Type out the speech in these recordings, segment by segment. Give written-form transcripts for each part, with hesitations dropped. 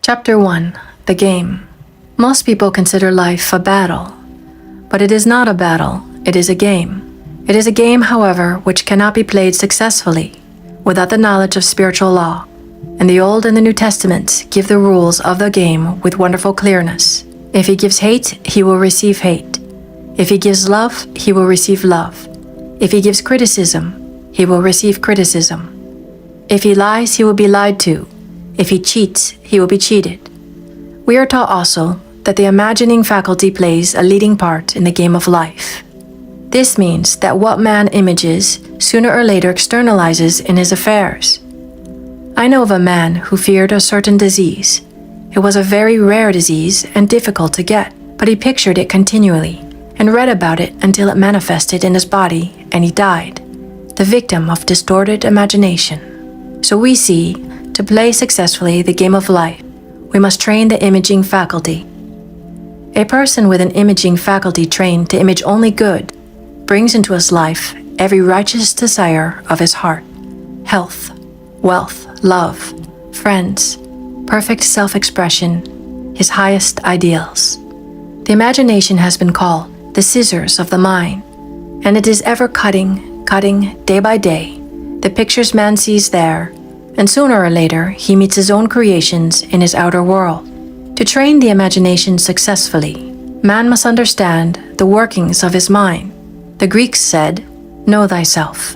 Chapter 1. The Game. Most people consider life a battle. But it is not a battle, it is a game. It is a game, however, which cannot be played successfully without the knowledge of spiritual law. And the Old and the New Testaments give the rules of the game with wonderful clearness. If he gives hate, he will receive hate. If he gives love, he will receive love. If he gives criticism, he will receive criticism. If he lies, he will be lied to. If he cheats, he will be cheated. We are taught also that the imagining faculty plays a leading part in the game of life. This means that what man images sooner or later externalizes in his affairs. I know of a man who feared a certain disease. It was a very rare disease and difficult to get, but he pictured it continually and read about it until it manifested in his body and he died, the victim of distorted imagination. So we see, to play successfully the game of life, we must train the imaging faculty. A person with an imaging faculty trained to image only good brings into his life every righteous desire of his heart: health, wealth, love, friends, perfect self-expression, his highest ideals. The imagination has been called the scissors of the mind, and it is ever cutting day by day the pictures man sees there, and sooner or later he meets his own creations in his outer world. To train the imagination successfully, man must understand the workings of his mind. The Greeks said, "Know thyself."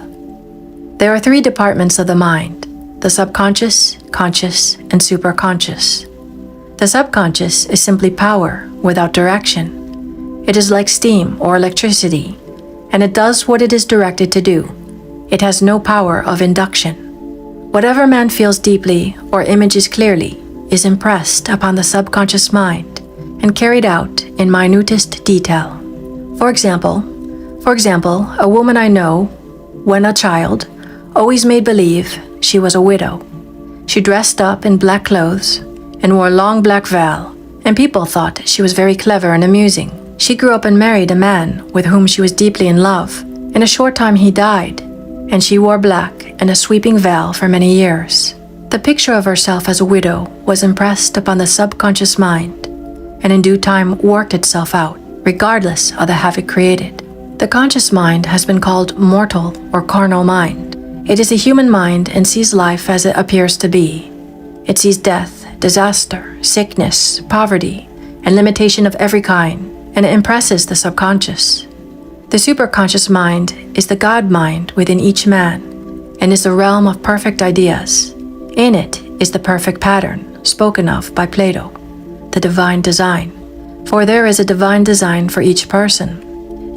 There are three departments of the mind: the subconscious, conscious, and superconscious. The subconscious is simply power without direction. It is like steam or electricity, and it does what it is directed to do. It has no power of induction. Whatever man feels deeply or images clearly is impressed upon the subconscious mind and carried out in minutest detail. For example, a woman I know, when a child, always made believe she was a widow. She dressed up in black clothes and wore a long black veil, and people thought she was very clever and amusing. She grew up and married a man with whom she was deeply in love. In a short time he died, and she wore black and a sweeping veil for many years. The picture of herself as a widow was impressed upon the subconscious mind, and in due time worked itself out, regardless of the havoc created. The conscious mind has been called mortal or carnal mind. It is a human mind and sees life as it appears to be. It sees death, disaster, sickness, poverty, and limitation of every kind, and it impresses the subconscious. The superconscious mind is the God mind within each man, and is the realm of perfect ideas. In it is the perfect pattern spoken of by Plato, the divine design. For there is a divine design for each person.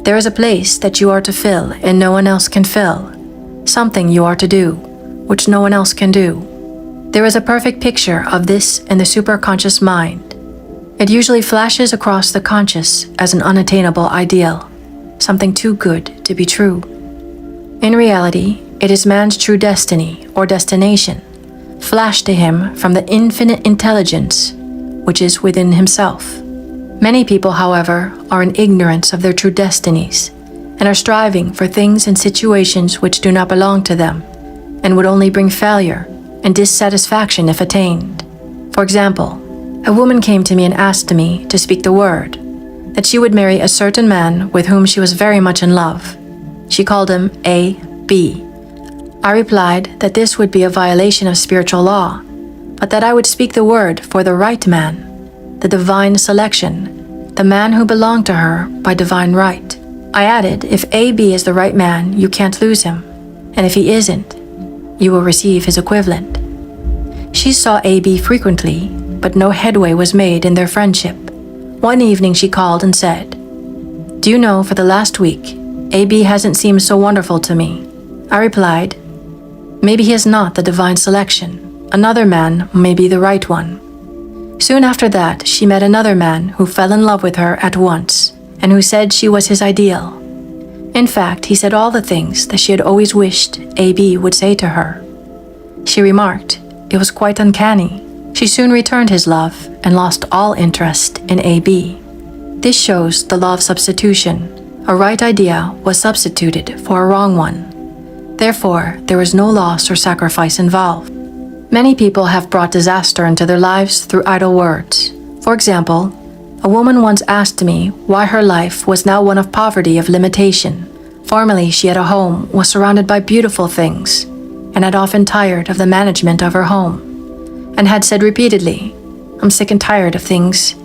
There is a place that you are to fill and no one else can fill, something you are to do, which no one else can do. There is a perfect picture of this in the superconscious mind. It usually flashes across the conscious as an unattainable ideal, something too good to be true. In reality, it is man's true destiny or destination, flashed to him from the infinite intelligence which is within himself. Many people, however, are in ignorance of their true destinies and are striving for things and situations which do not belong to them and would only bring failure and dissatisfaction if attained. For example, a woman came to me and asked me to speak the word, that she would marry a certain man with whom she was very much in love. She called him A.B. I replied that this would be a violation of spiritual law, but that I would speak the word for the right man, the divine selection, the man who belonged to her by divine right. I added, if A.B. is the right man, you can't lose him, and if he isn't, you will receive his equivalent. She saw A.B. frequently, but no headway was made in their friendship. One evening she called and said, "Do you know, for the last week, A.B. hasn't seemed so wonderful to me." I replied, "Maybe he is not the divine selection. Another man may be the right one." Soon after that, she met another man who fell in love with her at once, and who said she was his ideal. In fact, he said all the things that she had always wished A.B. would say to her. She remarked, it was quite uncanny. She soon returned his love and lost all interest in A.B. This shows the law of substitution. A right idea was substituted for a wrong one. Therefore, there was no loss or sacrifice involved. Many people have brought disaster into their lives through idle words. For example, a woman once asked me why her life was now one of poverty of limitation. Formerly, she had a home, was surrounded by beautiful things, and had often tired of the management of her home, and had said repeatedly, "I'm sick and tired of things.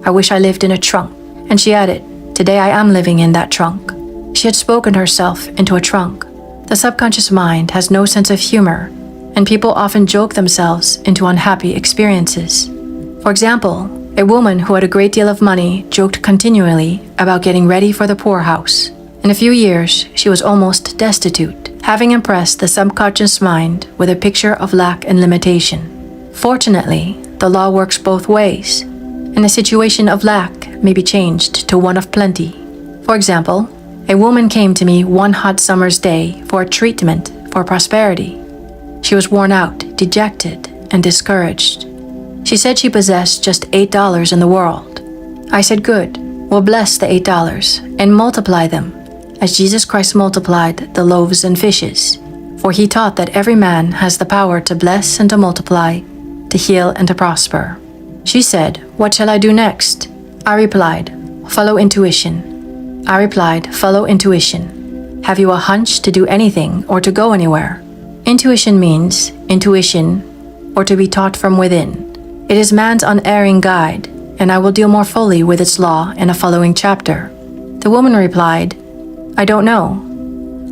I wish I lived in a trunk." And she added, "Today I am living in that trunk." She had spoken herself into a trunk. The subconscious mind has no sense of humor, and people often joke themselves into unhappy experiences. For example, a woman who had a great deal of money joked continually about getting ready for the poorhouse. In a few years, she was almost destitute, having impressed the subconscious mind with a picture of lack and limitation. Fortunately, the law works both ways, and a situation of lack may be changed to one of plenty. For example, a woman came to me one hot summer's day for a treatment for prosperity. She was worn out, dejected, and discouraged. She said she possessed just $8 in the world. I said, "Good, we'll bless the $8 and multiply them, as Jesus Christ multiplied the loaves and fishes. For he taught that every man has the power to bless and to multiply, to heal and to prosper." She said, "What shall I do next?" I replied, "Follow intuition." I replied, "Follow intuition. Have you a hunch to do anything or to go anywhere?" Intuition means intuition, or to be taught from within. It is man's unerring guide, and I will deal more fully with its law in a following chapter. The woman replied, "I don't know.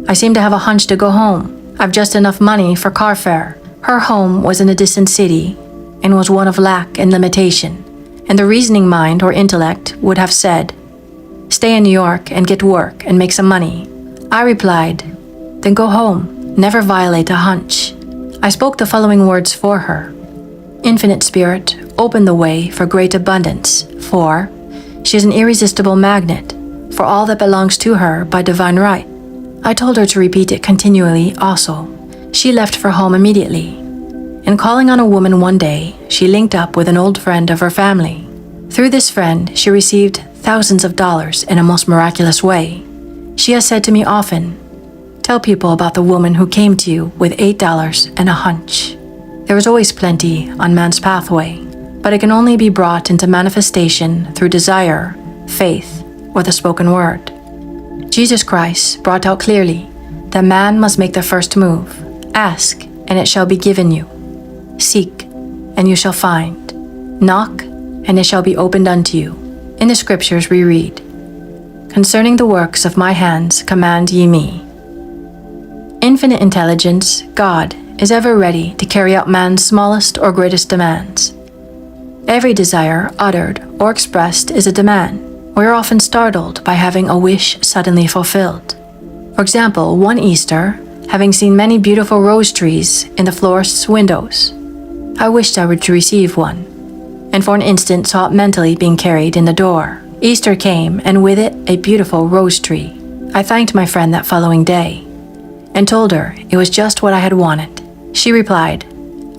I seem to have a hunch to go home. I've just enough money for car fare." Her home was in a distant city and was one of lack and limitation, and the reasoning mind or intellect would have said, "Stay in New York and get work and make some money." I replied, "Then go home. Never violate a hunch." I spoke the following words for her. Infinite Spirit, open the way for great abundance, for she is an irresistible magnet for all that belongs to her by divine right. I told her to repeat it continually also. She left for home immediately. And calling on a woman one day, she linked up with an old friend of her family. Through this friend, she received thousands of dollars in a most miraculous way. She has said to me often, "Tell people about the woman who came to you with $8 and a hunch." There is always plenty on man's pathway, but it can only be brought into manifestation through desire, faith, or the spoken word. Jesus Christ brought out clearly that man must make the first move. Ask, and it shall be given you. Seek, and you shall find. Knock, and it shall be opened unto you. In the scriptures we read, "Concerning the works of my hands command ye me." Infinite intelligence, God, is ever ready to carry out man's smallest or greatest demands. Every desire uttered or expressed is a demand. We are often startled by having a wish suddenly fulfilled. For example, one Easter, having seen many beautiful rose trees in the florist's windows, I wished I were to receive one, and for an instant saw it mentally being carried in the door. Easter came, and with it a beautiful rose tree. I thanked my friend that following day, and told her it was just what I had wanted. She replied,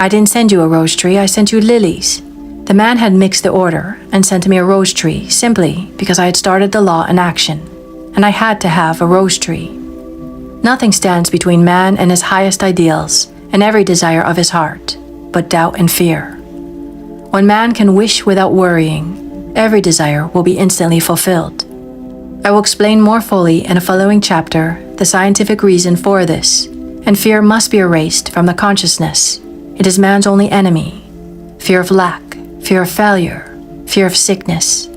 "I didn't send you a rose tree, I sent you lilies." The man had mixed the order and sent me a rose tree simply because I had started the law in action, and I had to have a rose tree. Nothing stands between man and his highest ideals and every desire of his heart, but doubt and fear. When man can wish without worrying, every desire will be instantly fulfilled. I will explain more fully in a following chapter the scientific reason for this, and fear must be erased from the consciousness. It is man's only enemy. Fear of lack, fear of failure, fear of sickness,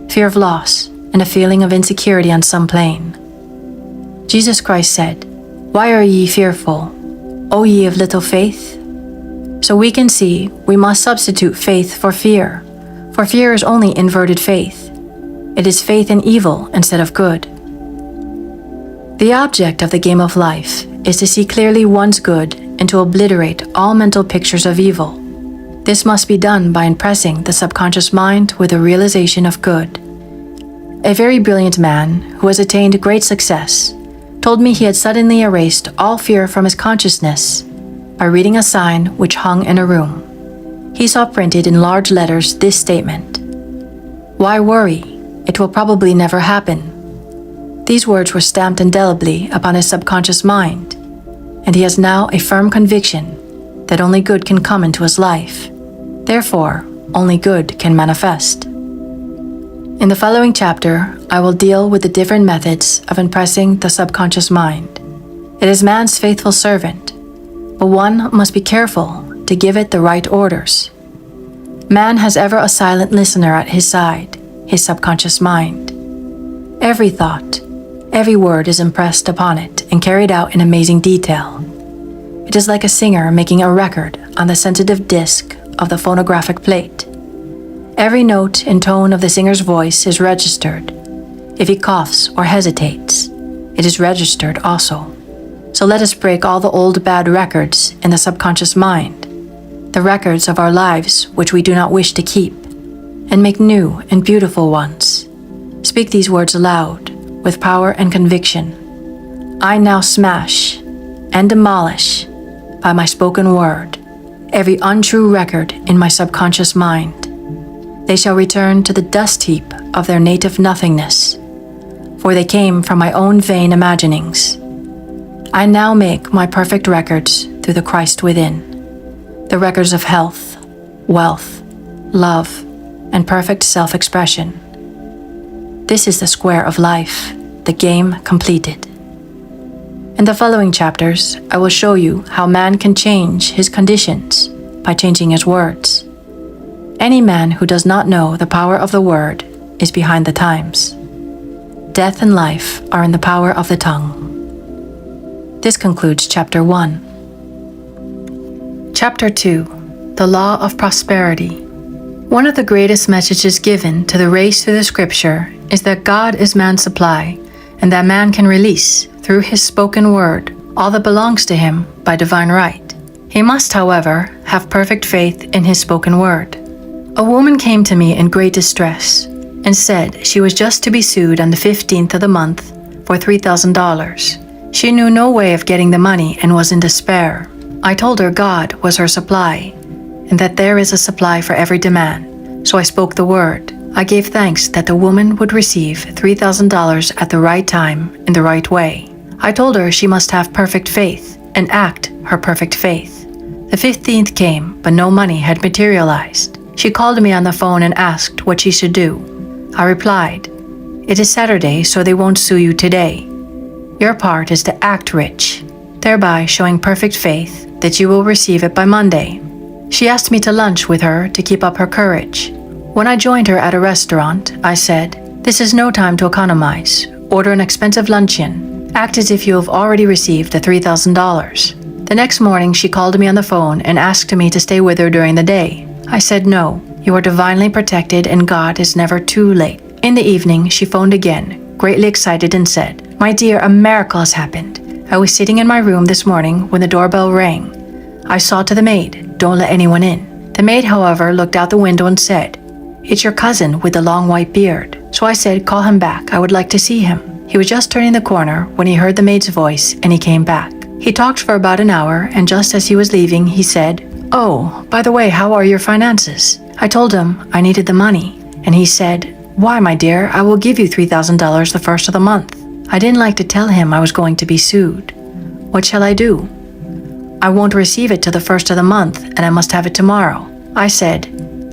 fear of loss, and a feeling of insecurity on some plane. Jesus Christ said, "Why are ye fearful, O ye of little faith?" So we can see we must substitute faith for fear is only inverted faith. It is faith in evil instead of good. The object of the game of life is to see clearly one's good and to obliterate all mental pictures of evil. This must be done by impressing the subconscious mind with the realization of good. A very brilliant man who has attained great success told me he had suddenly erased all fear from his consciousness by reading a sign which hung in a room. He saw printed in large letters this statement, "Why worry? It will probably never happen." These words were stamped indelibly upon his subconscious mind, and he has now a firm conviction that only good can come into his life. Therefore, only good can manifest. In the following chapter, I will deal with the different methods of impressing the subconscious mind. It is man's faithful servant, but one must be careful to give it the right orders. Man has ever a silent listener at his side, his subconscious mind. Every thought, every word is impressed upon it and carried out in amazing detail. It is like a singer making a record on the sensitive disc of the phonographic plate. Every note and tone of the singer's voice is registered. If he coughs or hesitates, it is registered also. So let us break all the old bad records in the subconscious mind, the records of our lives which we do not wish to keep, and make new and beautiful ones. Speak these words aloud, with power and conviction. I now smash and demolish, by my spoken word, every untrue record in my subconscious mind. They shall return to the dust heap of their native nothingness, for they came from my own vain imaginings. I now make my perfect records through the Christ within, the records of health, wealth, love, and perfect self-expression. This is the square of life, the game completed. In the following chapters, I will show you how man can change his conditions by changing his words. Any man who does not know the power of the word is behind the times. Death and life are in the power of the tongue. This concludes Chapter 1. Chapter 2. The Law of Prosperity. One of the greatest messages given to the race through the scripture is that God is man's supply, and that man can release, through his spoken word, all that belongs to him by divine right. He must, however, have perfect faith in his spoken word. A woman came to me in great distress and said she was just to be sued on the 15th of the month for $3,000. She knew no way of getting the money and was in despair. I told her God was her supply, and that there is a supply for every demand. So I spoke the word. I gave thanks that the woman would receive $3,000 at the right time in the right way. I told her she must have perfect faith and act her perfect faith. The 15th came, but no money had materialized. She called me on the phone and asked what she should do. I replied, "It is Saturday, so they won't sue you today. Your part is to act rich, thereby showing perfect faith that you will receive it by Monday." She asked me to lunch with her to keep up her courage. When I joined her at a restaurant, I said, "This is no time to economize. Order an expensive luncheon. Act as if you have already received the $3,000. The next morning, she called me on the phone and asked me to stay with her during the day. I said no. You are divinely protected and God is never too late. In the evening, she phoned again, greatly excited, and said, "My dear, a miracle has happened. I was sitting in my room this morning when the doorbell rang. I saw to the maid, 'Don't let anyone in.' The maid, however, looked out the window and said, 'It's your cousin with the long white beard.' So I said, 'Call him back. I would like to see him.' He was just turning the corner when he heard the maid's voice and he came back. He talked for about an hour, and just as he was leaving, he said, 'Oh, by the way, how are your finances?' I told him I needed the money, and he said, 'Why, my dear, I will give you $3,000 the first of the month.' I didn't like to tell him I was going to be sued. What shall I do? I won't receive it till the first of the month, and I must have it tomorrow. I said,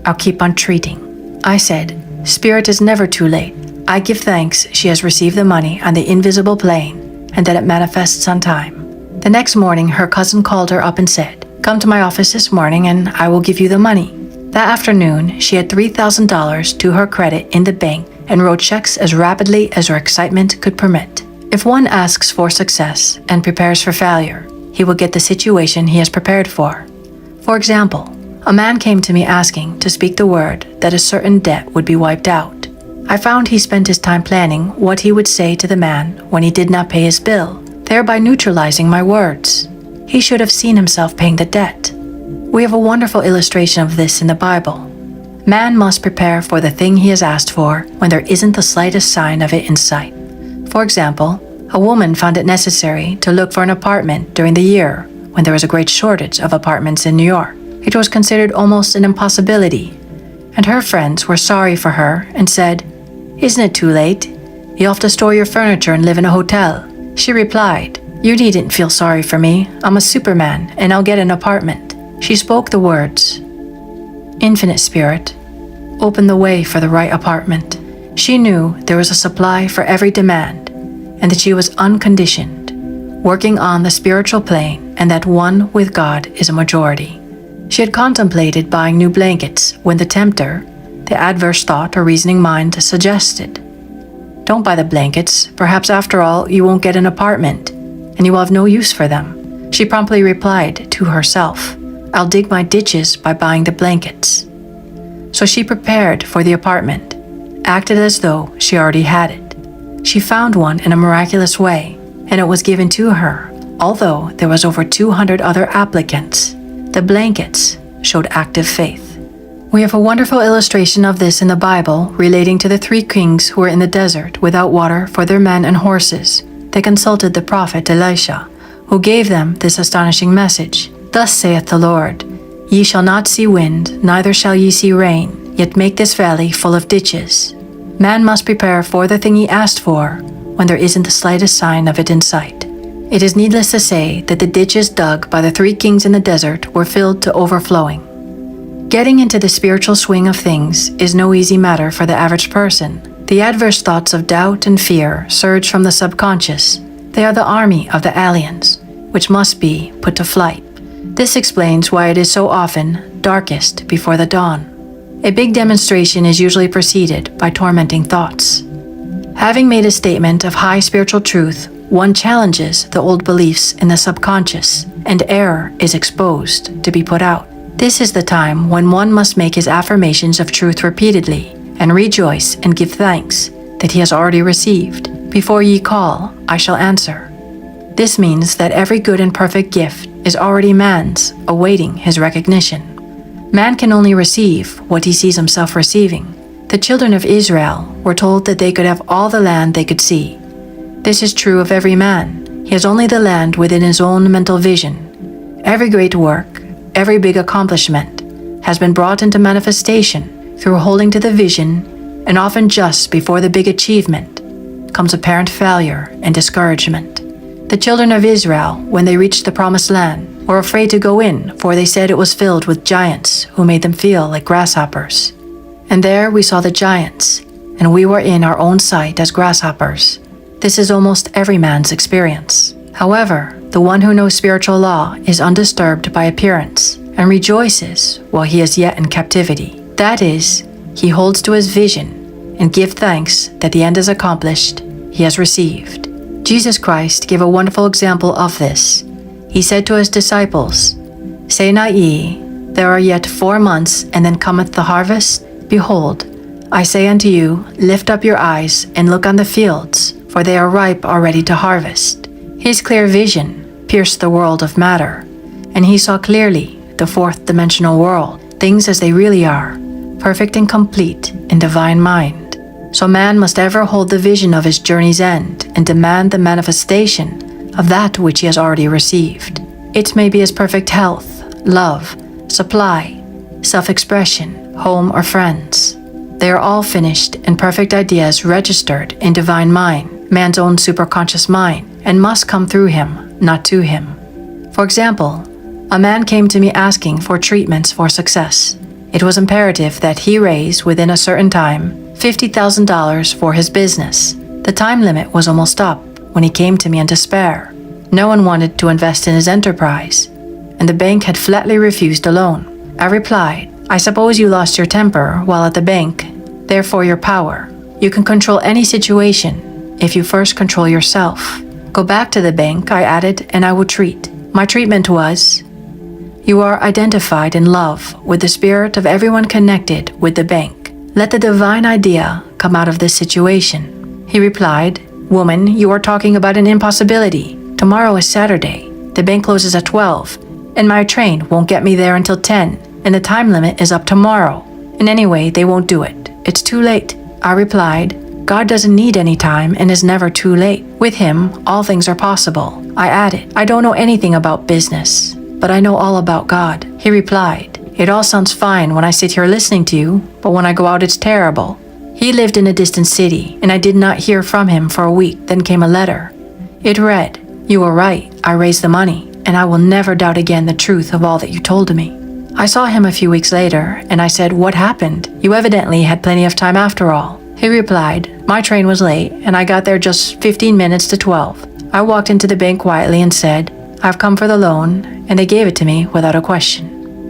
I'll keep on treating. I said, Spirit is never too late. I give thanks she has received the money on the invisible plane, and that it manifests on time. The next morning, her cousin called her up and said, 'Come to my office this morning, and I will give you the money.' That afternoon, she had $3,000 to her credit in the bank and wrote checks as rapidly as her excitement could permit. If one asks for success and prepares for failure, he will get the situation he has prepared for. For example, a man came to me asking to speak the word that a certain debt would be wiped out. I found he spent his time planning what he would say to the man when he did not pay his bill, thereby neutralizing my words. He should have seen himself paying the debt. We have a wonderful illustration of this in the Bible. Man must prepare for the thing he has asked for when there isn't the slightest sign of it in sight. For example, a woman found it necessary to look for an apartment during the year when there was a great shortage of apartments in New York. It was considered almost an impossibility, and her friends were sorry for her and said, "Isn't it too late? You'll have to store your furniture and live in a hotel." She replied, "You needn't feel sorry for me. I'm a superman and I'll get an apartment." She spoke the words, "Infinite Spirit, open the way for the right apartment." She knew there was a supply for every demand, and that she was unconditioned, working on the spiritual plane, and that one with God is a majority. She had contemplated buying new blankets when the tempter, the adverse thought or reasoning mind, suggested, "Don't buy the blankets. Perhaps after all you won't get an apartment, and you will have no use for them." She promptly replied to herself, "I'll dig my ditches by buying the blankets." So she prepared for the apartment, acted as though she already had it. She found one in a miraculous way, and it was given to her, although there was over 200 other applicants. The blankets showed active faith. We have a wonderful illustration of this in the Bible relating to the 3 kings who were in the desert without water for their men and horses. They consulted the prophet Elisha, who gave them this astonishing message. "Thus saith the Lord, Ye shall not see wind, neither shall ye see rain, yet make this valley full of ditches." Man must prepare for the thing he asked for when there isn't the slightest sign of it in sight. It is needless to say that the ditches dug by the 3 kings in the desert were filled to overflowing. Getting into the spiritual swing of things is no easy matter for the average person. The adverse thoughts of doubt and fear surge from the subconscious. They are the army of the aliens, which must be put to flight. This explains why it is so often darkest before the dawn. A big demonstration is usually preceded by tormenting thoughts. Having made a statement of high spiritual truth, one challenges the old beliefs in the subconscious, and error is exposed to be put out. This is the time when one must make his affirmations of truth repeatedly, and rejoice and give thanks that he has already received. "Before ye call, I shall answer." This means that every good and perfect gift is already man's, awaiting his recognition. Man can only receive what he sees himself receiving. The children of Israel were told that they could have all the land they could see. This is true of every man. He has only the land within his own mental vision. Every great work, every big accomplishment, has been brought into manifestation through holding to the vision, and often just before the big achievement comes apparent failure and discouragement. The children of Israel, when they reached the promised land, were afraid to go in, for they said it was filled with giants who made them feel like grasshoppers. And there we saw the giants, and we were in our own sight as grasshoppers. This is almost every man's experience. However, the one who knows spiritual law is undisturbed by appearance and rejoices while he is yet in captivity. That is, he holds to his vision and gives thanks that the end is accomplished, he has received. Jesus Christ gave a wonderful example of this. He said to his disciples, "Say not ye, there are yet 4 months, and then cometh the harvest? Behold, I say unto you, lift up your eyes and look on the fields, for they are ripe already to harvest." His clear vision pierced the world of matter, and he saw clearly the 4th dimensional world, things as they really are, perfect and complete in divine mind. So man must ever hold the vision of his journey's end and demand the manifestation of that which he has already received. It may be his perfect health, love, supply, self-expression, home, or friends. They are all finished and perfect ideas registered in divine mind, man's own superconscious mind, and must come through him, not to him. For example, a man came to me asking for treatments for success. It was imperative that he raise, within a certain time, $50,000 for his business. The time limit was almost up when he came to me in despair. No one wanted to invest in his enterprise, and the bank had flatly refused a loan. I replied, "I suppose you lost your temper while at the bank, therefore your power. You can control any situation if you first control yourself. Go back to the bank," I added, "and I will treat." My treatment was, "You are identified in love with the spirit of everyone connected with the bank. Let the divine idea come out of this situation." He replied, "Woman, you are talking about an impossibility. Tomorrow is Saturday. The bank closes at 12, and my train won't get me there until 10, and the time limit is up tomorrow. And anyway, they won't do it. It's too late." I replied, "God doesn't need any time and is never too late. With him, all things are possible." I added, "I don't know anything about business, but I know all about God." He replied, "It all sounds fine when I sit here listening to you, but when I go out it's terrible." He lived in a distant city, and I did not hear from him for a week. Then came a letter. It read, "You were right, I raised the money, and I will never doubt again the truth of all that you told me." I saw him a few weeks later, and I said, "What happened? You evidently had plenty of time after all." He replied, "My train was late, and I got there just 15 minutes to 12. I walked into the bank quietly and said, 'I've come for the loan,' and they gave it to me without a question."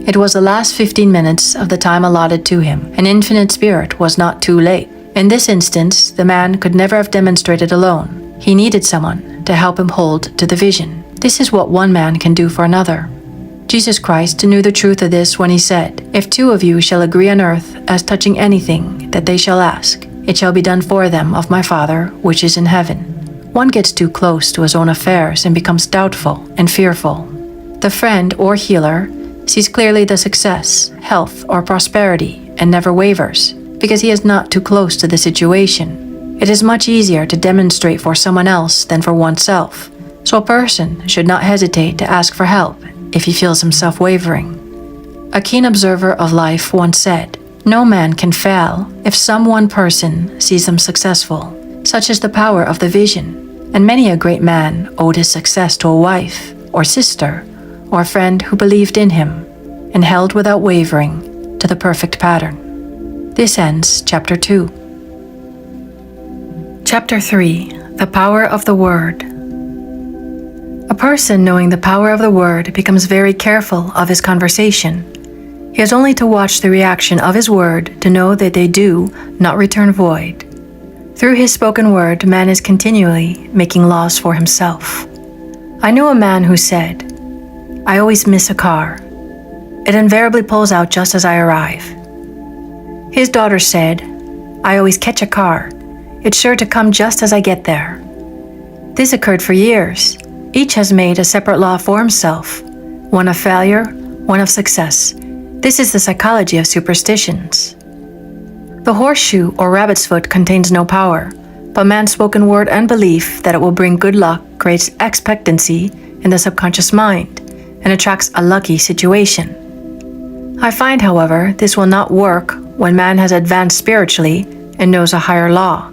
It was the last 15 minutes of the time allotted to him, and Infinite Spirit was not too late. In this instance, the man could never have demonstrated alone. He needed someone to help him hold to the vision. This is what one man can do for another. Jesus Christ knew the truth of this when he said, "If 2 of you shall agree on earth as touching anything that they shall ask, it shall be done for them of my Father which is in heaven." One gets too close to his own affairs and becomes doubtful and fearful. The friend or healer sees clearly the success, health, or prosperity and never wavers, because he is not too close to the situation. It is much easier to demonstrate for someone else than for oneself, so a person should not hesitate to ask for help if he feels himself wavering. A keen observer of life once said, "No man can fail if some one person sees them successful." Such is the power of the vision, and many a great man owed his success to a wife, or sister, or a friend who believed in him and held without wavering to the perfect pattern. This ends Chapter 2. Chapter 3. The Power of the Word. A person knowing the power of the word becomes very careful of his conversation. He has only to watch the reaction of his word to know that they do not return void. Through his spoken word, man is continually making laws for himself. I knew a man who said, "I always miss a car. It invariably pulls out just as I arrive." His daughter said, "I always catch a car. It's sure to come just as I get there." This occurred for years. Each has made a separate law for himself, one of failure, one of success. This is the psychology of superstitions. The horseshoe or rabbit's foot contains no power, but man's spoken word and belief that it will bring good luck creates expectancy in the subconscious mind and attracts a lucky situation. I find, however, this will not work when man has advanced spiritually and knows a higher law.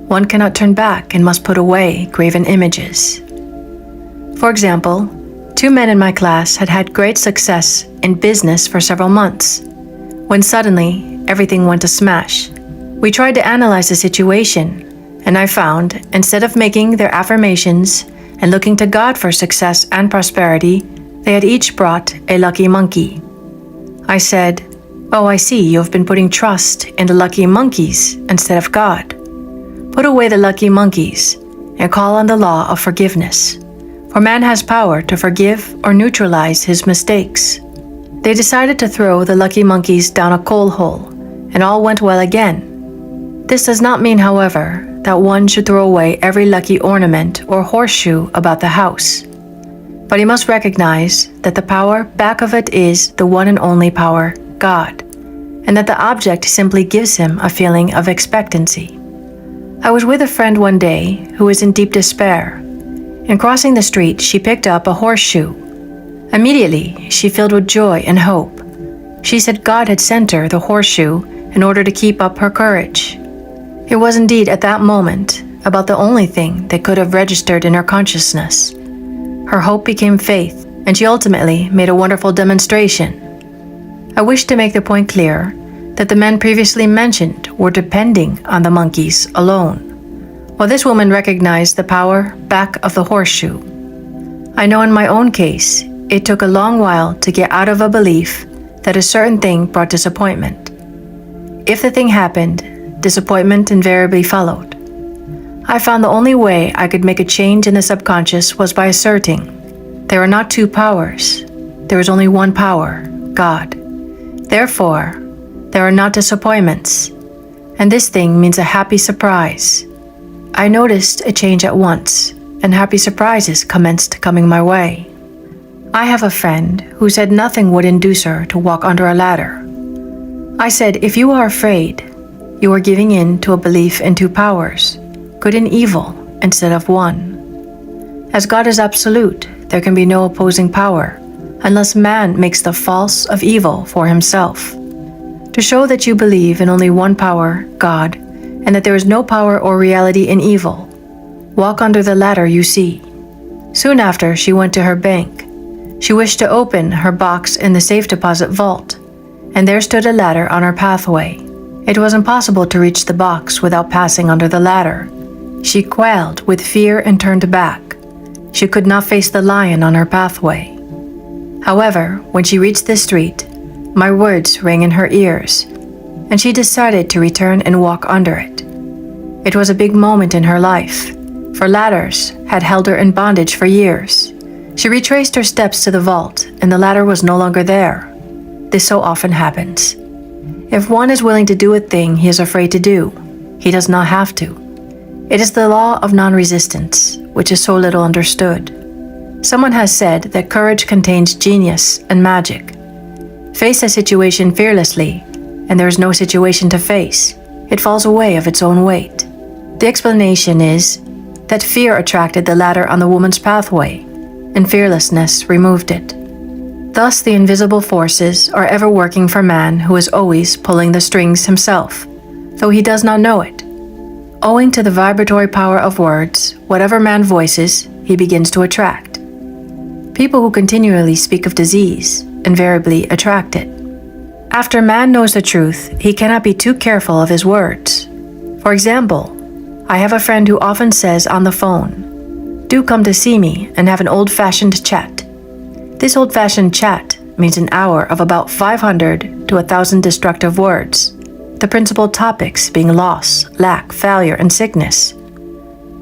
One cannot turn back and must put away graven images. For example, 2 men in my class had had great success in business for several months, when suddenly everything went to smash. We tried to analyze the situation, and I found, instead of making their affirmations and looking to God for success and prosperity, they had each brought a lucky monkey. I said, "Oh, I see, you have been putting trust in the lucky monkeys instead of God. Put away the lucky monkeys and call on the law of forgiveness. For man has power to forgive or neutralize his mistakes." They decided to throw the lucky monkeys down a coal hole, and all went well again. This does not mean, however, that one should throw away every lucky ornament or horseshoe about the house. But he must recognize that the power back of it is the one and only power, God, and that the object simply gives him a feeling of expectancy. I was with a friend one day who was in deep despair. In crossing the street, she picked up a horseshoe. Immediately, she filled with joy and hope. She said God had sent her the horseshoe in order to keep up her courage. It was indeed at that moment about the only thing that could have registered in her consciousness. Her hope became faith, and she ultimately made a wonderful demonstration. I wish to make the point clear that the men previously mentioned were depending on the monkeys alone, while this woman recognized the power back of the horseshoe. I know in my own case, it took a long while to get out of a belief that a certain thing brought disappointment. If the thing happened, disappointment invariably followed. I found the only way I could make a change in the subconscious was by asserting, there are not 2 powers, there is only one power, God. Therefore, there are not disappointments, and this thing means a happy surprise. I noticed a change at once, and happy surprises commenced coming my way. I have a friend who said nothing would induce her to walk under a ladder. I said, if you are afraid, you are giving in to a belief in 2 powers, good and evil, instead of one. As God is absolute, there can be no opposing power, unless man makes the false of evil for himself. To show that you believe in only one power, God, and that there is no power or reality in evil, walk under the ladder you see. Soon after, she went to her bank. She wished to open her box in the safe deposit vault, and there stood a ladder on her pathway. It was impossible to reach the box without passing under the ladder. She quailed with fear and turned back. She could not face the lion on her pathway. However, when she reached the street, my words rang in her ears, and she decided to return and walk under it. It was a big moment in her life, for ladders had held her in bondage for years. She retraced her steps to the vault, and the ladder was no longer there. This so often happens. If one is willing to do a thing he is afraid to do, he does not have to. It is the law of non-resistance, which is so little understood. Someone has said that courage contains genius and magic. Face a situation fearlessly, and there is no situation to face. It falls away of its own weight. The explanation is that fear attracted the ladder on the woman's pathway, and fearlessness removed it. Thus, the invisible forces are ever working for man who is always pulling the strings himself, though he does not know it. Owing to the vibratory power of words, whatever man voices, he begins to attract. People who continually speak of disease invariably attract it. After man knows the truth, he cannot be too careful of his words. For example, I have a friend who often says on the phone, "Do come to see me and have an old-fashioned chat." This old-fashioned chat means an hour of about 500 to 1,000 destructive words, the principal topics being loss, lack, failure, and sickness.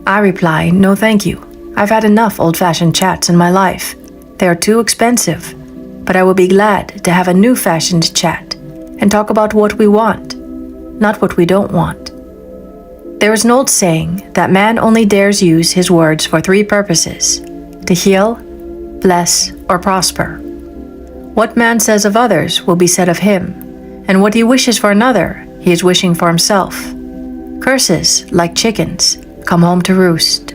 I reply, "No thank you. I've had enough old-fashioned chats in my life. They are too expensive, but I will be glad to have a new-fashioned chat and talk about what we want, not what we don't want." There is an old saying that man only dares use his words for three purposes: to heal, bless, or prosper. What man says of others will be said of him, and what he wishes for another, he is wishing for himself. Curses, like chickens, come home to roost.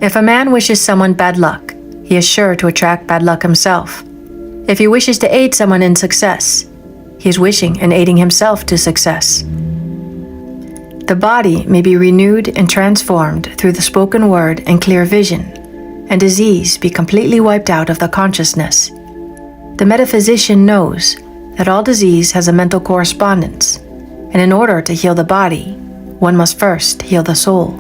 If a man wishes someone bad luck, he is sure to attract bad luck himself. If he wishes to aid someone in success, he is wishing and aiding himself to success. The body may be renewed and transformed through the spoken word and clear vision, and disease be completely wiped out of the consciousness. The metaphysician knows that all disease has a mental correspondence, and in order to heal the body, one must first heal the soul.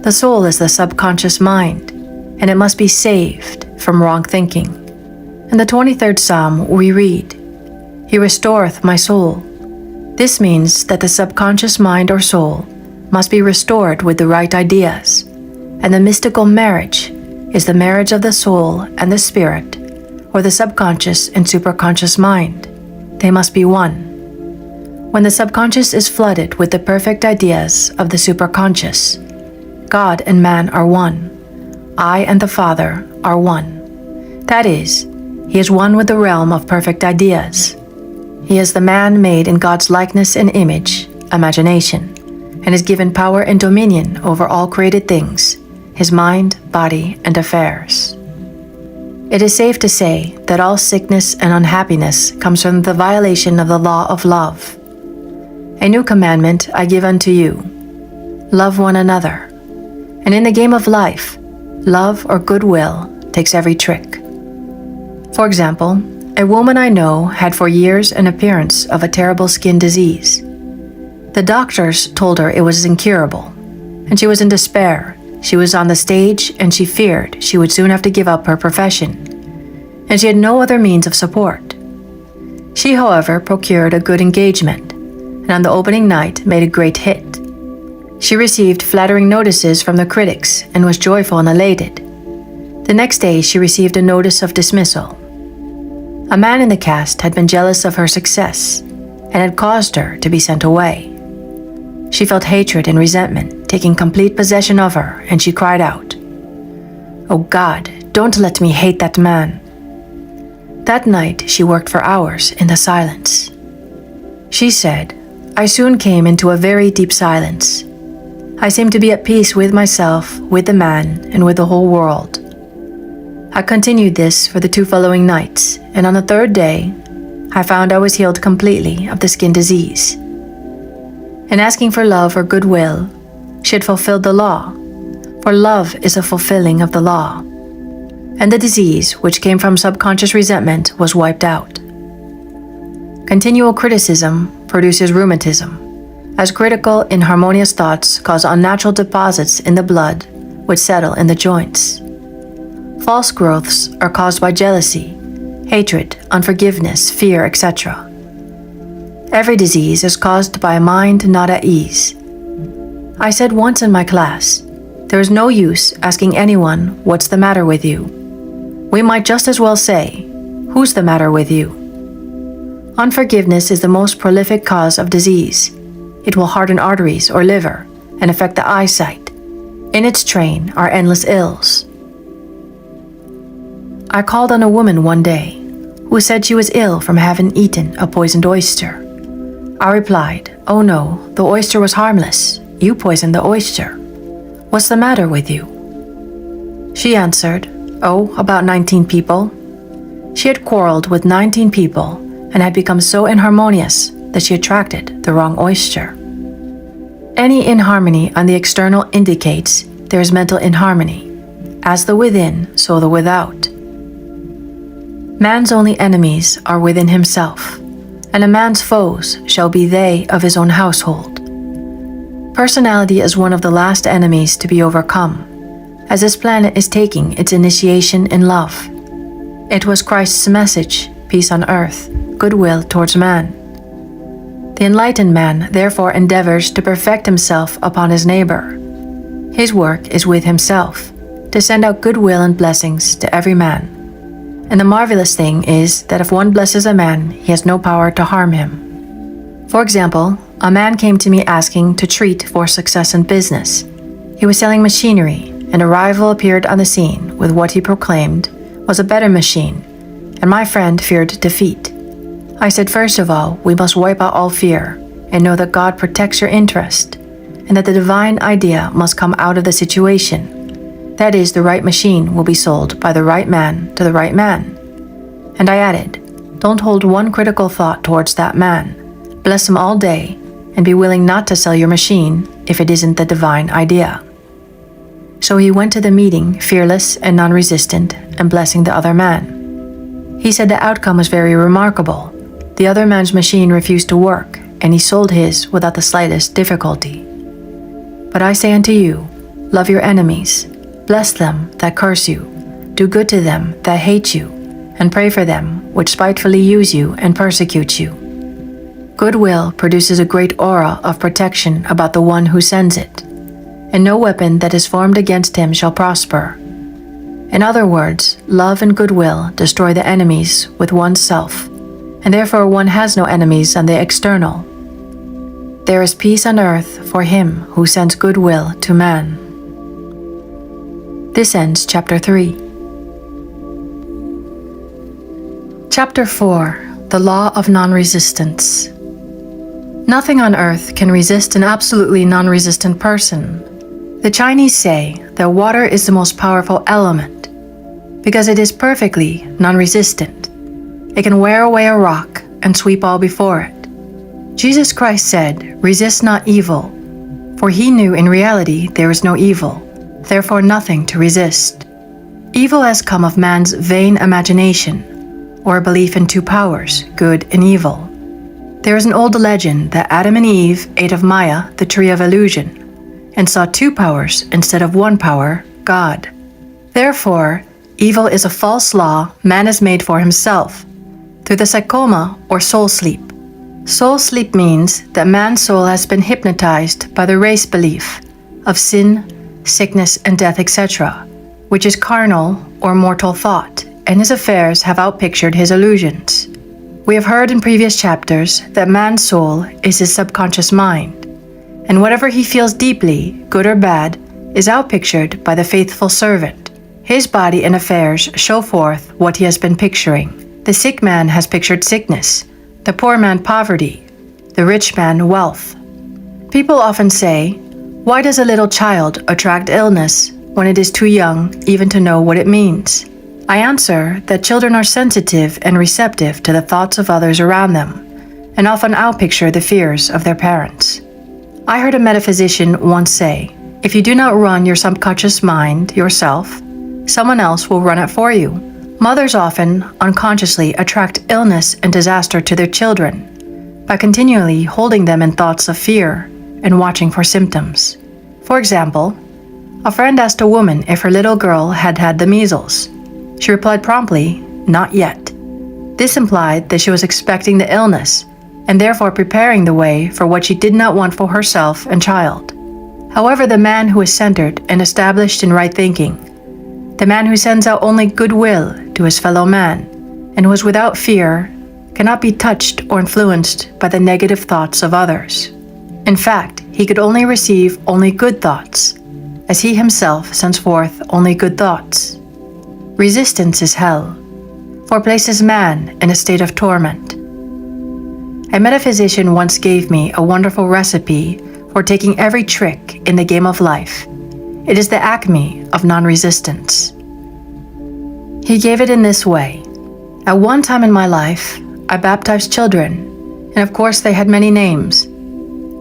The soul is the subconscious mind, and it must be saved from wrong thinking. In the 23rd Psalm we read, "He restoreth my soul." This means that the subconscious mind or soul must be restored with the right ideas, and the mystical marriage is the marriage of the soul and the spirit, or the subconscious and superconscious mind. They must be one. When the subconscious is flooded with the perfect ideas of the superconscious, God and man are one. I and the Father are one. That is, he is one with the realm of perfect ideas. He is the man made in God's likeness and image, imagination, and is given power and dominion over all created things, his mind, body, and affairs. It is safe to say that all sickness and unhappiness comes from the violation of the law of love. A new commandment I give unto you: love one another. And in the game of life, love or goodwill takes every trick. For example, a woman I know had for years an appearance of a terrible skin disease. The doctors told her it was incurable, and she was in despair. She was on the stage, and she feared she would soon have to give up her profession, and she had no other means of support. She, however, procured a good engagement, and on the opening night made a great hit. She received flattering notices from the critics and was joyful and elated. The next day she received a notice of dismissal. A man in the cast had been jealous of her success and had caused her to be sent away. She felt hatred and resentment taking complete possession of her, and she cried out, "Oh God, don't let me hate that man." That night she worked for hours in the silence. She said, "I soon came into a very deep silence. I seemed to be at peace with myself, with the man, and with the whole world. I continued this for the 2 following nights, and on the 3rd day, I found I was healed completely of the skin disease. In asking for love or goodwill, she had fulfilled the law, for love is a fulfilling of the law. and the disease, which came from subconscious resentment, was wiped out. Continual criticism produces rheumatism, as critical, inharmonious thoughts cause unnatural deposits in the blood, which settle in the joints. False growths are caused by jealousy, hatred, unforgiveness, fear, etc. Every disease is caused by a mind not at ease. I said once in my class, there is no use asking anyone what's the matter with you. We might just as well say, who's the matter with you? Unforgiveness is the most prolific cause of disease. It will harden arteries or liver and affect the eyesight. In its train are endless ills. I called on a woman one day who said she was ill from having eaten a poisoned oyster. I replied, "Oh no, the oyster was harmless. You poisoned the oyster. What's the matter with you?" She answered, "Oh, about 19 people." She had quarreled with 19 people and had become so inharmonious that she attracted the wrong oyster. Any inharmony on the external indicates there is mental inharmony. As the within, so the without. Man's only enemies are within himself, and a man's foes shall be they of his own household. Personality is one of the last enemies to be overcome, as this planet is taking its initiation in love. It was Christ's message, peace on earth, goodwill towards man. The enlightened man therefore endeavors to perfect himself upon his neighbor. His work is with himself, to send out goodwill and blessings to every man. And the marvelous thing is that if one blesses a man, he has no power to harm him. For example, a man came to me asking to treat for success in business. He was selling machinery, and a rival appeared on the scene with what he proclaimed was a better machine, and my friend feared defeat. I said, first of all, we must wipe out all fear and know that God protects your interest, and that the divine idea must come out of the situation. That is, the right machine will be sold by the right man to the right man. And I added, don't hold one critical thought towards that man. Bless him all day, and be willing not to sell your machine if it isn't the divine idea. So he went to the meeting fearless and non-resistant and blessing the other man. He said the outcome was very remarkable. The other man's machine refused to work, and he sold his without the slightest difficulty. But I say unto you, love your enemies, bless them that curse you, do good to them that hate you, and pray for them which spitefully use you and persecute you. Goodwill produces a great aura of protection about the one who sends it, and no weapon that is formed against him shall prosper. In other words, love and goodwill destroy the enemies with oneself, and therefore one has no enemies on the external. There is peace on earth for him who sends goodwill to man. This ends Chapter 3. Chapter 4. The Law of Non-Resistance. Nothing on earth can resist an absolutely non-resistant person. The Chinese say that water is the most powerful element because it is perfectly non-resistant. It can wear away a rock and sweep all before it. Jesus Christ said, "Resist not evil," for he knew in reality there is no evil, therefore nothing to resist. Evil has come of man's vain imagination, or a belief in two powers, good and evil. There is an old legend that Adam and Eve ate of Maya, the tree of illusion, and saw two powers instead of one power, God. Therefore, evil is a false law man has made for himself, through the psychoma or soul sleep. Soul sleep means that man's soul has been hypnotized by the race belief of sin, sickness, and death, etc., which is carnal or mortal thought, and his affairs have outpictured his illusions. We have heard in previous chapters that man's soul is his subconscious mind, and whatever he feels deeply, good or bad, is outpictured by the faithful servant. His body and affairs show forth what he has been picturing. The sick man has pictured sickness, the poor man poverty, the rich man wealth. People often say, why does a little child attract illness when it is too young even to know what it means? I answer that children are sensitive and receptive to the thoughts of others around them, and often outpicture the fears of their parents. I heard a metaphysician once say, if you do not run your subconscious mind yourself, someone else will run it for you. Mothers often unconsciously attract illness and disaster to their children by continually holding them in thoughts of fear and watching for symptoms. For example, a friend asked a woman if her little girl had had the measles. She replied promptly, "Not yet." This implied that she was expecting the illness and therefore preparing the way for what she did not want for herself and child. However, the man who is centered and established in right thinking, the man who sends out only goodwill to his fellow man, and who is without fear, cannot be touched or influenced by the negative thoughts of others. In fact, he could only receive only good thoughts, as he himself sends forth only good thoughts. Resistance is hell, for it places man in a state of torment. A metaphysician once gave me a wonderful recipe for taking every trick in the game of life. It is the acme of non-resistance. He gave it in this way. At one time in my life, I baptized children, and of course they had many names.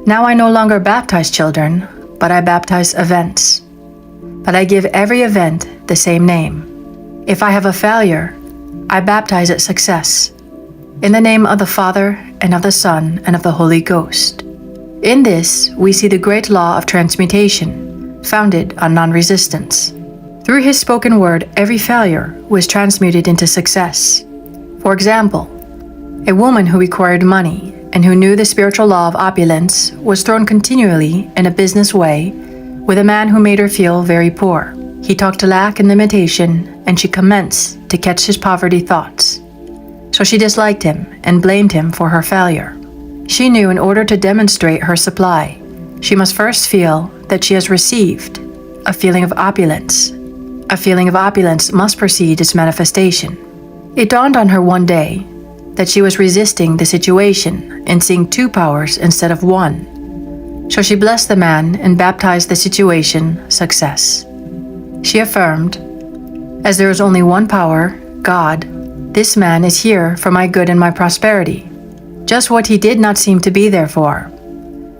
Now I no longer baptize children, but I baptize events. But I give every event the same name. If I have a failure, I baptize it success, in the name of the Father, and of the Son, and of the Holy Ghost. In this, we see the great law of transmutation, founded on non-resistance. Through his spoken word, every failure was transmuted into success. For example, a woman who required money and who knew the spiritual law of opulence was thrown continually in a business way with a man who made her feel very poor. He talked lack and limitation, and she commenced to catch his poverty thoughts. So she disliked him and blamed him for her failure. She knew in order to demonstrate her supply, she must first feel that she has received a feeling of opulence. A feeling of opulence must precede its manifestation. It dawned on her one day that she was resisting the situation and seeing two powers instead of one. So she blessed the man and baptized the situation success. She affirmed, "As there is only one power, God, this man is here for my good and my prosperity, just what he did not seem to be there for."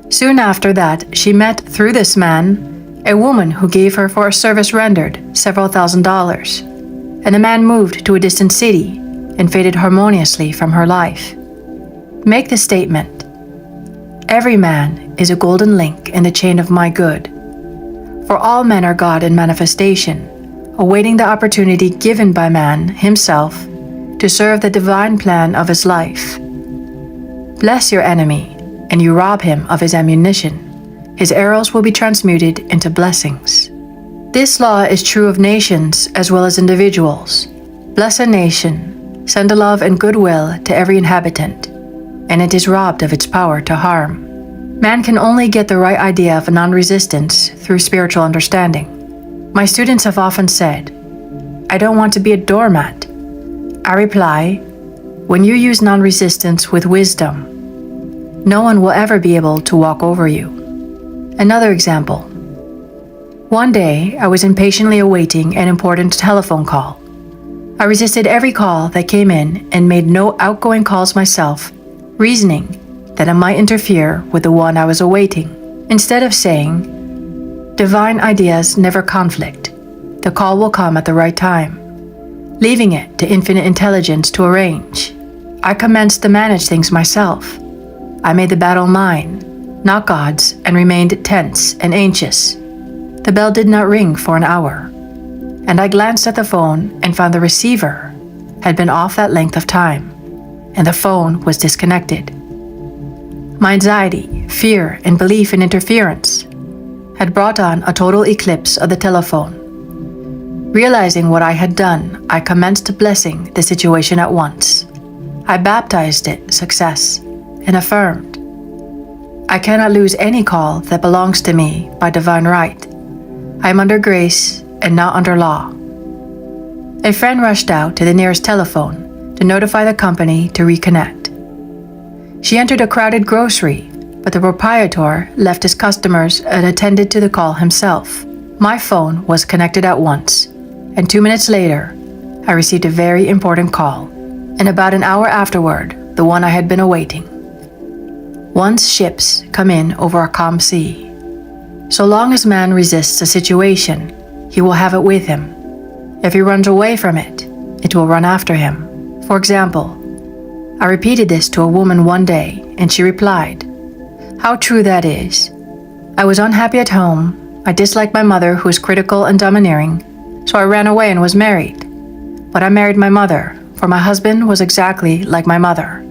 Soon after that, she met through this man a woman who gave her for a service rendered several $1,000s, and the man moved to a distant city and faded harmoniously from her life. Make the statement, "Every man is a golden link in the chain of my good." For all men are God in manifestation, awaiting the opportunity given by man himself to serve the divine plan of his life. Bless your enemy, and you rob him of his ammunition. His arrows will be transmuted into blessings. This law is true of nations as well as individuals. Bless a nation, send a love and goodwill to every inhabitant, and it is robbed of its power to harm. Man can only get the right idea of non-resistance through spiritual understanding. My students have often said, "I don't want to be a doormat." I reply, when you use non-resistance with wisdom, no one will ever be able to walk over you. Another example. One day, I was impatiently awaiting an important telephone call. I resisted every call that came in and made no outgoing calls myself, reasoning that it might interfere with the one I was awaiting. Instead of saying, "Divine ideas never conflict. The call will come at the right time," leaving it to infinite intelligence to arrange, I commenced to manage things myself. I made the battle mine, not God's, and remained tense and anxious. The bell did not ring for an hour, and I glanced at the phone and found the receiver had been off that length of time, and the phone was disconnected. My anxiety, fear, and belief in interference had brought on a total eclipse of the telephone. Realizing what I had done, I commenced blessing the situation at once. I baptized it success and affirmed, "I cannot lose any call that belongs to me by divine right. I am under grace and not under law." A friend rushed out to the nearest telephone to notify the company to reconnect. She entered a crowded grocery, but the proprietor left his customers and attended to the call himself. My phone was connected at once, and 2 minutes later, I received a very important call, and about an hour afterward, the one I had been awaiting. Once ships come in over a calm sea, so long as man resists a situation, he will have it with him. If he runs away from it, it will run after him. For example, I repeated this to a woman one day, and she replied, "How true that is. I was unhappy at home. I disliked my mother, who is critical and domineering, so I ran away and was married. But I married my mother, for my husband was exactly like my mother,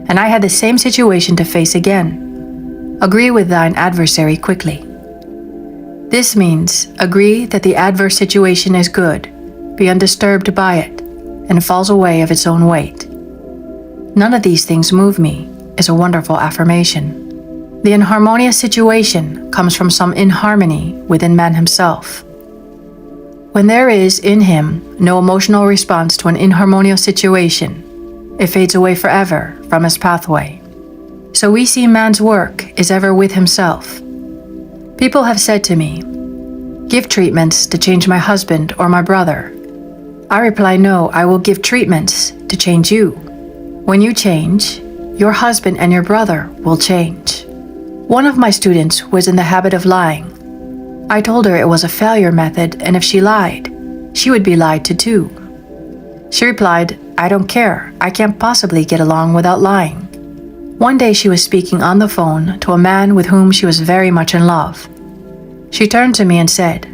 and I had the same situation to face again. Agree with thine adversary quickly." This means agree that the adverse situation is good, be undisturbed by it, and falls away of its own weight. "None of these things move me" is a wonderful affirmation. The inharmonious situation comes from some inharmony within man himself. When there is in him no emotional response to an inharmonious situation, it fades away forever from his pathway. So we see man's work is ever with himself. People have said to me, "Give treatments to change my husband or my brother." I reply, no, I will give treatments to change you. When you change, your husband and your brother will change. One of my students was in the habit of lying. I told her it was a failure method, and if she lied, she would be lied to too. She replied, "I don't care. I can't possibly get along without lying." One day she was speaking on the phone to a man with whom she was very much in love. She turned to me and said,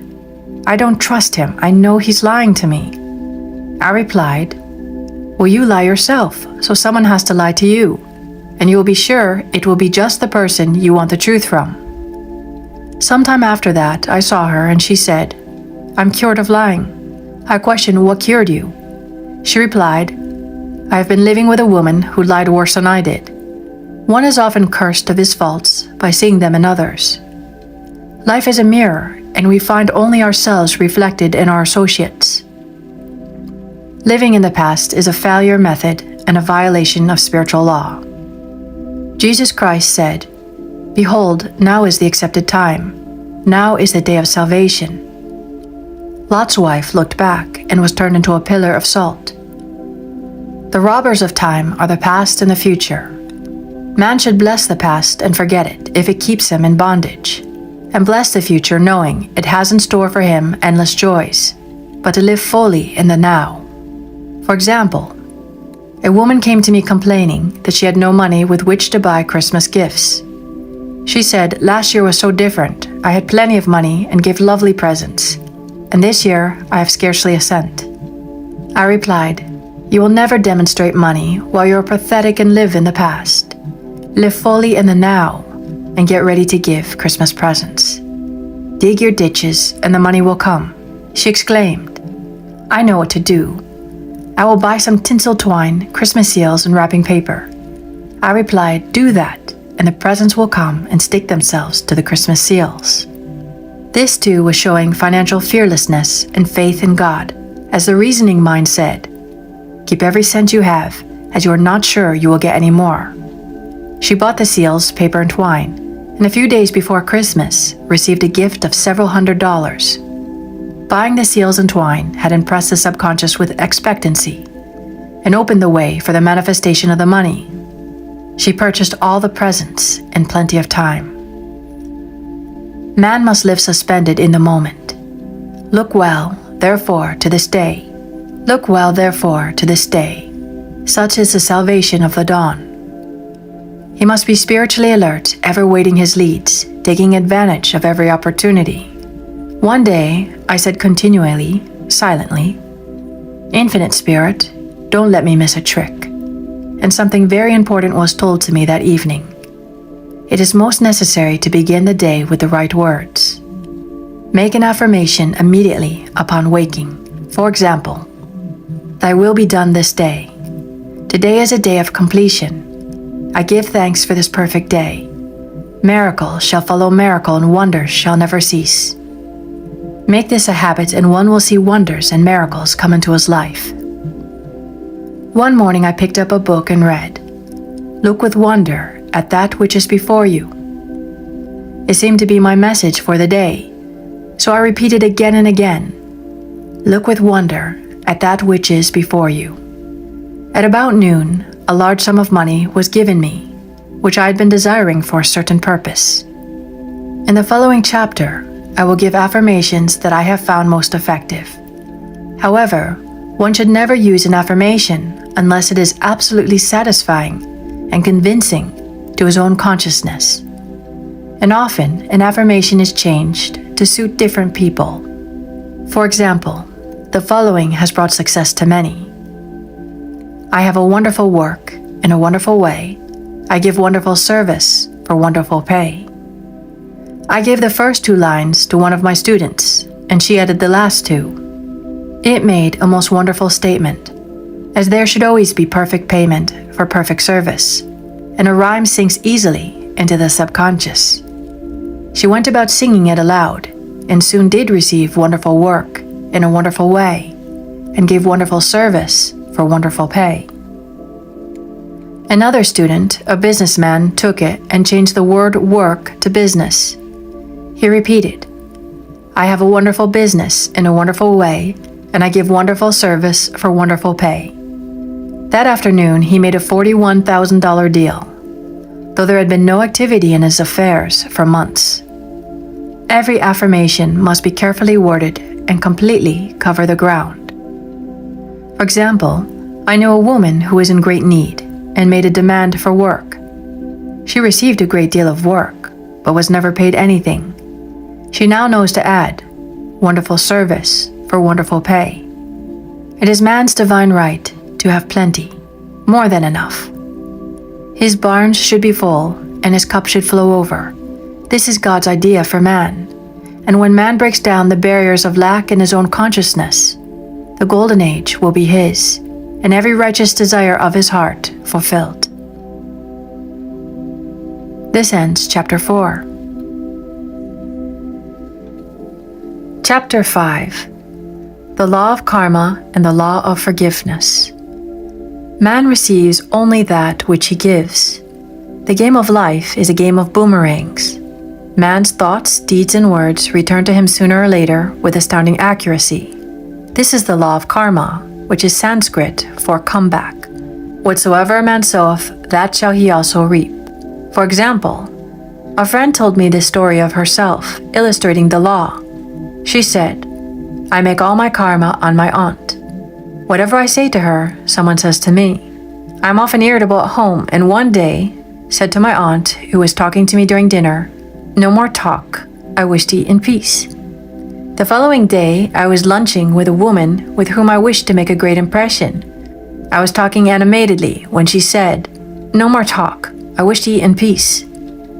"I don't trust him. I know he's lying to me." I replied, "Well, you lie yourself, so someone has to lie to you, and you will be sure it will be just the person you want the truth from." Sometime after that, I saw her and she said, "I'm cured of lying." I questioned, "What cured you?" She replied, "I have been living with a woman who lied worse than I did." One is often cursed of his faults by seeing them in others. Life is a mirror, and we find only ourselves reflected in our associates. Living in the past is a failure method and a violation of spiritual law. Jesus Christ said, "Behold, now is the accepted time. Now is the day of salvation." Lot's wife looked back and was turned into a pillar of salt. The robbers of time are the past and the future. Man should bless the past and forget it if it keeps him in bondage, and bless the future knowing it has in store for him endless joys, but to live fully in the now. For example, a woman came to me complaining that she had no money with which to buy Christmas gifts. She said, "Last year was so different. I had plenty of money and gave lovely presents, and this year I have scarcely a cent." I replied, "You will never demonstrate money while you are pathetic and live in the past. Live fully in the now and get ready to give Christmas presents. Dig your ditches and the money will come." She exclaimed, "I know what to do. I will buy some tinsel twine, Christmas seals, and wrapping paper." I replied, "Do that, and the presents will come and stick themselves to the Christmas seals." This too was showing financial fearlessness and faith in God, as the reasoning mind said, "Keep every cent you have, as you are not sure you will get any more." She bought the seals, paper, and twine, and a few days before Christmas received a gift of several $100s. Buying the seals and twine had impressed the subconscious with expectancy and opened the way for the manifestation of the money. She purchased all the presents in plenty of time. Man must live suspended in the moment. Look well, therefore, to this day. Look well, therefore, to this day. Such is the salvation of the dawn. He must be spiritually alert, ever waiting his leads, taking advantage of every opportunity. One day, I said continually, silently, "Infinite Spirit, don't let me miss a trick." And something very important was told to me that evening. It is most necessary to begin the day with the right words. Make an affirmation immediately upon waking. For example, "Thy will be done this day. Today is a day of completion. I give thanks for this perfect day. Miracle shall follow miracle and wonders shall never cease." Make this a habit and one will see wonders and miracles come into his life. One morning I picked up a book and read, "Look with wonder at that which is before you." It seemed to be my message for the day, so I repeated again and again, "Look with wonder at that which is before you." At about noon, a large sum of money was given me, which I had been desiring for a certain purpose. In the following chapter, I will give affirmations that I have found most effective. However, one should never use an affirmation unless it is absolutely satisfying and convincing to his own consciousness. And often, an affirmation is changed to suit different people. For example, the following has brought success to many. I have a wonderful work in a wonderful way. I give wonderful service for wonderful pay. I gave the first 2 lines to one of my students, and she added the last 2. It made a most wonderful statement, as there should always be perfect payment for perfect service, and a rhyme sinks easily into the subconscious. She went about singing it aloud, and soon did receive wonderful work in a wonderful way, and gave wonderful service for wonderful pay. Another student, a businessman, took it and changed the word work to business. He repeated, I have a wonderful business in a wonderful way, and I give wonderful service for wonderful pay. That afternoon, he made a $41,000 deal, though there had been no activity in his affairs for months. Every affirmation must be carefully worded and completely cover the ground. For example, I know a woman who is in great need and made a demand for work. She received a great deal of work, but was never paid anything. She now knows to add, wonderful service for wonderful pay. It is man's divine right to have plenty, more than enough. His barns should be full, and his cup should flow over. This is God's idea for man. And when man breaks down the barriers of lack in his own consciousness, the golden age will be his, and every righteous desire of his heart fulfilled. This ends Chapter 4. Chapter 5. The Law of Karma and the Law of Forgiveness. Man receives only that which he gives. The game of life is a game of boomerangs. Man's thoughts, deeds, and words return to him sooner or later with astounding accuracy. This is the law of karma, which is Sanskrit for comeback. Whatsoever a man soweth, that shall he also reap. For example, a friend told me this story of herself, illustrating the law. She said, I make all my karma on my aunt. Whatever I say to her, someone says to me. I'm often irritable at home, and one day said to my aunt, who was talking to me during dinner, no more talk, I wish to eat in peace. The following day, I was lunching with a woman with whom I wished to make a great impression. I was talking animatedly when she said, no more talk, I wish to eat in peace.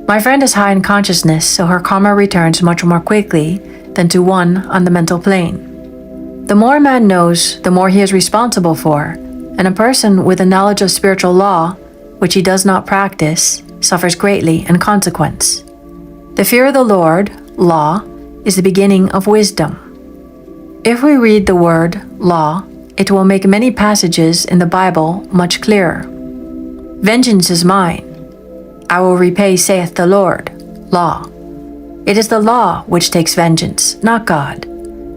My friend is high in consciousness, so her karma returns much more quickly than to one on the mental plane. The more a man knows, the more he is responsible for, and a person with a knowledge of spiritual law, which he does not practice, suffers greatly in consequence. The fear of the Lord, law, is the beginning of wisdom. If we read the word law, it will make many passages in the Bible much clearer. Vengeance is mine. I will repay, saith the Lord, law. It is the law which takes vengeance, not God.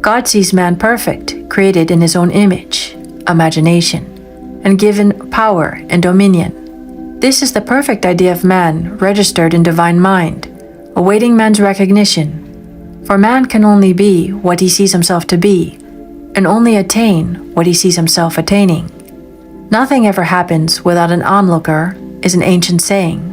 God sees man perfect, created in his own image, imagination, and given power and dominion. This is the perfect idea of man registered in divine mind, awaiting man's recognition. For man can only be what he sees himself to be, and only attain what he sees himself attaining. Nothing ever happens without an onlooker, is an ancient saying.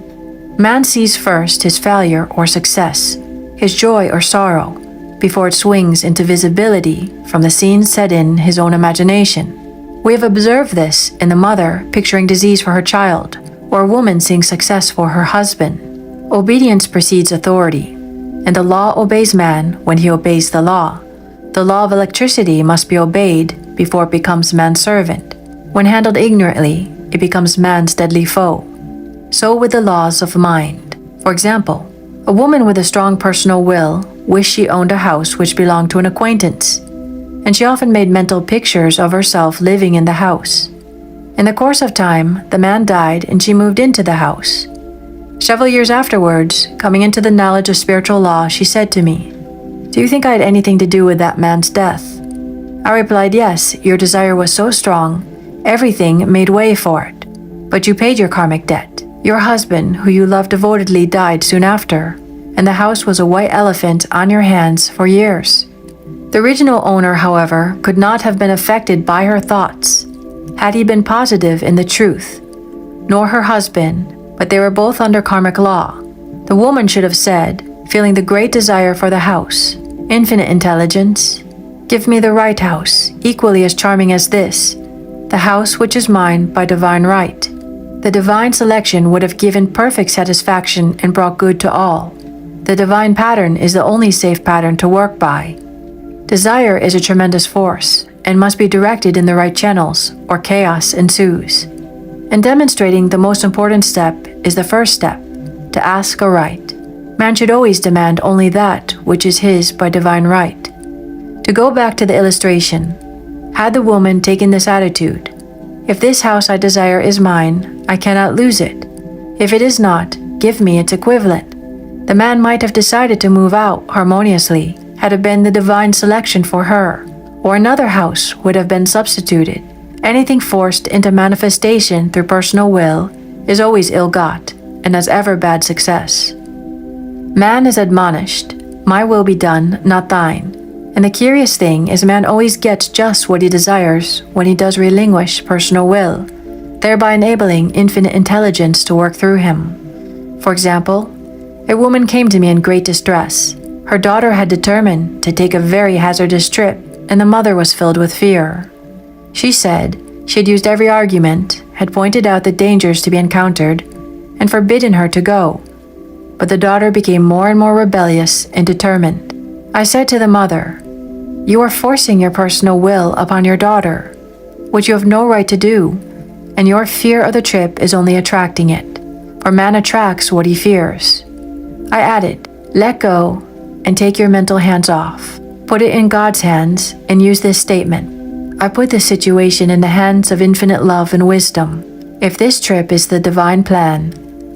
Man sees first his failure or success, his joy or sorrow, before it swings into visibility from the scene set in his own imagination. We have observed this in the mother picturing disease for her child, or a woman seeing success for her husband. Obedience precedes authority, and the law obeys man when he obeys the law. The law of electricity must be obeyed before it becomes man's servant. When handled ignorantly, it becomes man's deadly foe. So with the laws of mind. For example, a woman with a strong personal will wished she owned a house which belonged to an acquaintance, and she often made mental pictures of herself living in the house. In the course of time, the man died and she moved into the house. Several years afterwards, coming into the knowledge of spiritual law, she said to me, "Do you think I had anything to do with that man's death?" I replied, "Yes, your desire was so strong, everything made way for it. But you paid your karmic debt. Your husband, who you loved devotedly, died soon after, and the house was a white elephant on your hands for years. The original owner, however, could not have been affected by her thoughts had he been positive in the truth, nor her husband, but they were both under karmic law. The woman should have said, feeling the great desire for the house, "Infinite intelligence, give me the right house, equally as charming as this, the house which is mine by divine right." The divine selection would have given perfect satisfaction and brought good to all. The divine pattern is the only safe pattern to work by. Desire is a tremendous force and must be directed in the right channels, or chaos ensues. In demonstrating, the most important step is the first step, to ask aright. Man should always demand only that which is his by divine right. To go back to the illustration, had the woman taken this attitude, "If this house I desire is mine, I cannot lose it. If it is not, give me its equivalent," the man might have decided to move out harmoniously had it been the divine selection for her, or another house would have been substituted. Anything forced into manifestation through personal will is always ill-got, and has ever bad success. Man is admonished, "My will be done, not thine." And the curious thing is man always gets just what he desires when he does relinquish personal will, thereby enabling infinite intelligence to work through him. For example, a woman came to me in great distress. Her daughter had determined to take a very hazardous trip, and the mother was filled with fear. She said she had used every argument, had pointed out the dangers to be encountered, and forbidden her to go. But the daughter became more and more rebellious and determined. I said to the mother, "You are forcing your personal will upon your daughter, which you have no right to do, and your fear of the trip is only attracting it, for man attracts what he fears." I added, "Let go and take your mental hands off. Put it in God's hands and use this statement. I put this situation in the hands of infinite love and wisdom. If this trip is the divine plan,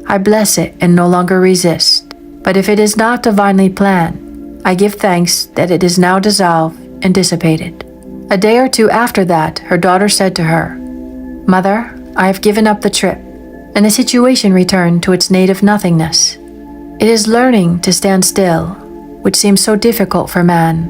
I bless it and no longer resist. But if it is not divinely planned, I give thanks that it is now dissolved and dissipated." A day or two after that, her daughter said to her, "Mother, I have given up the trip," and the situation returned to its native nothingness. It is learning to stand still, which seems so difficult for man.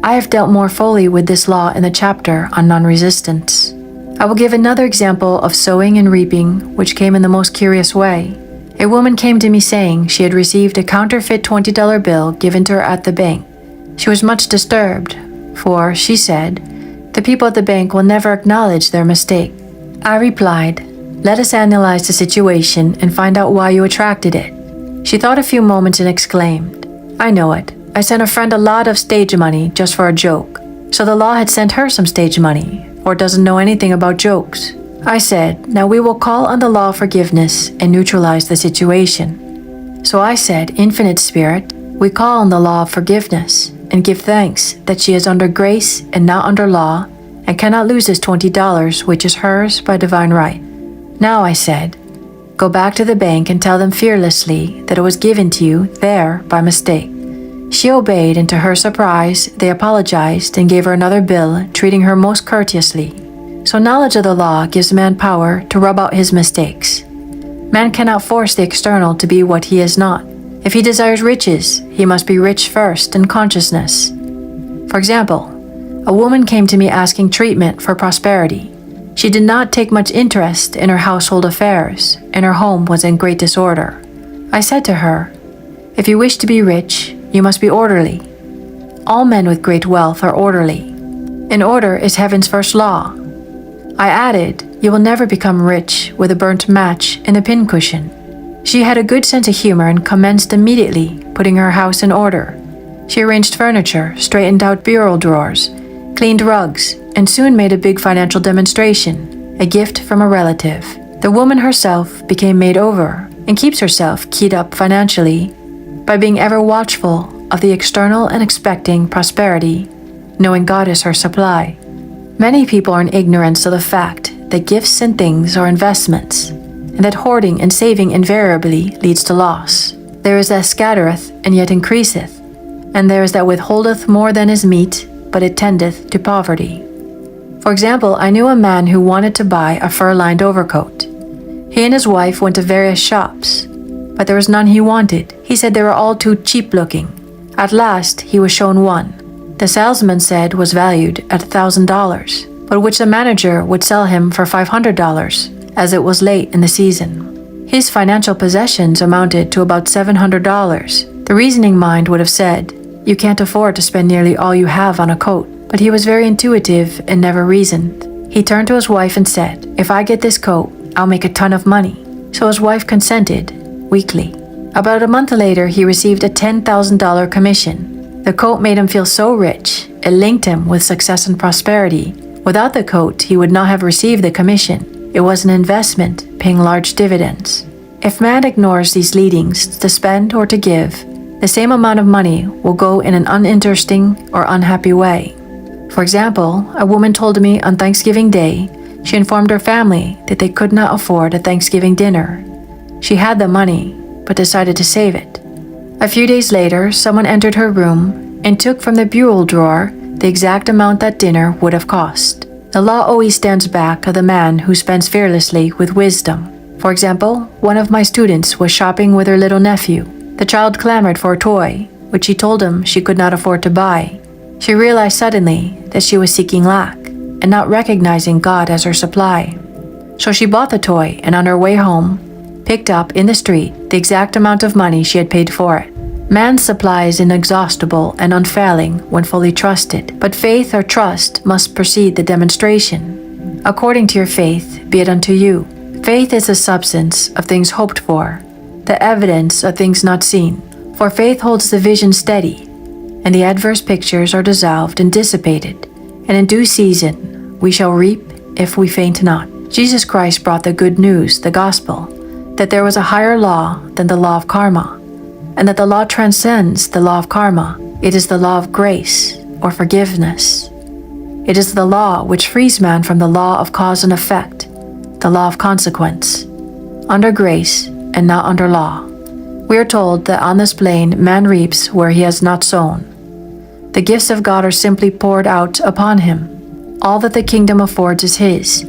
I have dealt more fully with this law in the chapter on non-resistance. I will give another example of sowing and reaping, which came in the most curious way. A woman came to me saying she had received a counterfeit $20 bill given to her at the bank. She was much disturbed, for, she said, the people at the bank will never acknowledge their mistake. I replied, "Let us analyze the situation and find out why you attracted it." She thought a few moments and exclaimed, "I know it. I sent a friend a lot of stage money just for a joke. So the law had sent her some stage money, or doesn't know anything about jokes." I said, "Now we will call on the law of forgiveness and neutralize the situation." So I said, "Infinite Spirit, we call on the law of forgiveness and give thanks that she is under grace and not under law and cannot lose this $20 which is hers by divine right. Now," I said, "go back to the bank and tell them fearlessly that it was given to you there by mistake." She obeyed, and to her surprise, they apologized and gave her another bill, treating her most courteously. So knowledge of the law gives man power to rub out his mistakes. Man cannot force the external to be what he is not. If he desires riches, he must be rich first in consciousness. For example, a woman came to me asking treatment for prosperity. She did not take much interest in her household affairs, and her home was in great disorder. I said to her, "If you wish to be rich, you must be orderly. All men with great wealth are orderly. And order is heaven's first law." I added, "You will never become rich with a burnt match in a pincushion." She had a good sense of humor and commenced immediately putting her house in order. She arranged furniture, straightened out bureau drawers, cleaned rugs, and soon made a big financial demonstration, a gift from a relative. The woman herself became made over and keeps herself keyed up financially by being ever watchful of the external and expecting prosperity, knowing God is her supply. Many people are in ignorance of the fact that gifts and things are investments, and that hoarding and saving invariably leads to loss. There is that scattereth and yet increaseth, and there is that withholdeth more than is meet, but it tendeth to poverty. For example, I knew a man who wanted to buy a fur-lined overcoat. He and his wife went to various shops, but there was none he wanted. He said they were all too cheap-looking. At last, he was shown one. the salesman said was valued at $1,000, but which the manager would sell him for $500, as it was late in the season. His financial possessions amounted to about $700. The reasoning mind would have said, "You can't afford to spend nearly all you have on a coat." But he was very intuitive and never reasoned. He turned to his wife and said, "If I get this coat, I'll make a ton of money." So his wife consented, weakly. About a month later, he received a $10,000 commission. The coat made him feel so rich, it linked him with success and prosperity. Without the coat, he would not have received the commission. It was an investment, paying large dividends. If man ignores these leadings to spend or to give, the same amount of money will go in an uninteresting or unhappy way. For example, a woman told me on Thanksgiving Day, she informed her family that they could not afford a Thanksgiving dinner. She had the money, but decided to save it. A few days later, someone entered her room and took from the bureau drawer the exact amount that dinner would have cost. The law always stands back of the man who spends fearlessly with wisdom. For example, one of my students was shopping with her little nephew. The child clamored for a toy, which she told him she could not afford to buy. She realized suddenly that she was seeking lack and not recognizing God as her supply. So she bought the toy and on her way home, picked up in the street the exact amount of money she had paid for it. Man's supply is inexhaustible and unfailing when fully trusted, but faith or trust must precede the demonstration. According to your faith, be it unto you. Faith is the substance of things hoped for, the evidence of things not seen. For faith holds the vision steady, and the adverse pictures are dissolved and dissipated, and in due season we shall reap if we faint not. Jesus Christ brought the good news, the gospel, that there was a higher law than the law of karma, and that the law transcends the law of karma. It is the law of grace, or forgiveness. It is the law which frees man from the law of cause and effect, the law of consequence, under grace and not under law. We are told that on this plane man reaps where he has not sown. The gifts of God are simply poured out upon him. All that the kingdom affords is his.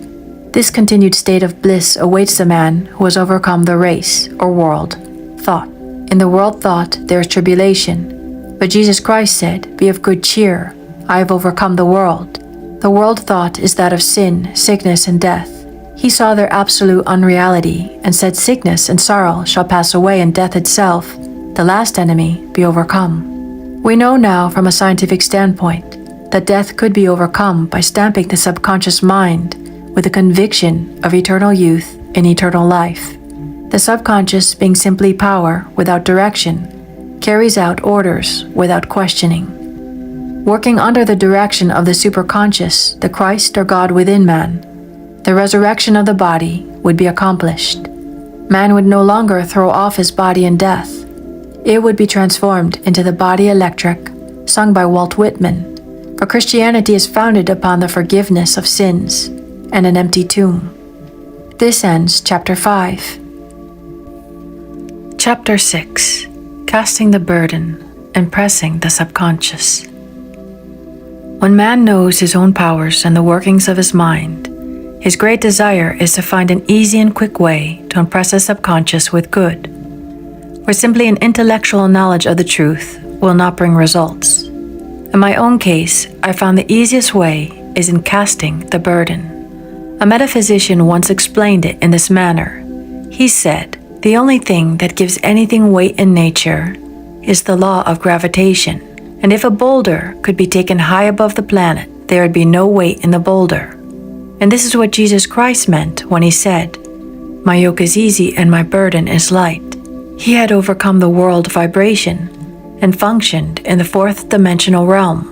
This continued state of bliss awaits the man who has overcome the race, or world, thought. In the world thought there is tribulation, but Jesus Christ said, "Be of good cheer, I have overcome the world." The world thought is that of sin, sickness, and death. He saw their absolute unreality and said sickness and sorrow shall pass away and death itself, the last enemy, be overcome. We know now from a scientific standpoint that death could be overcome by stamping the subconscious mind with the conviction of eternal youth and eternal life. The subconscious, being simply power without direction, carries out orders without questioning. Working under the direction of the superconscious, the Christ or God within man, the resurrection of the body would be accomplished. Man would no longer throw off his body in death. It would be transformed into the body electric, sung by Walt Whitman. For Christianity is founded upon the forgiveness of sins and an empty tomb. This ends chapter 5. Chapter 6. Casting the burden and pressing the subconscious. When man knows his own powers and the workings of his mind, his great desire is to find an easy and quick way to impress the subconscious with good, where simply an intellectual knowledge of the truth will not bring results. In my own case, I found the easiest way is in casting the burden. A metaphysician once explained it in this manner. He said, "The only thing that gives anything weight in nature is the law of gravitation, and if a boulder could be taken high above the planet, there would be no weight in the boulder." And this is what Jesus Christ meant when he said, "My yoke is easy and my burden is light." He had overcome the world vibration and functioned in the fourth dimensional realm,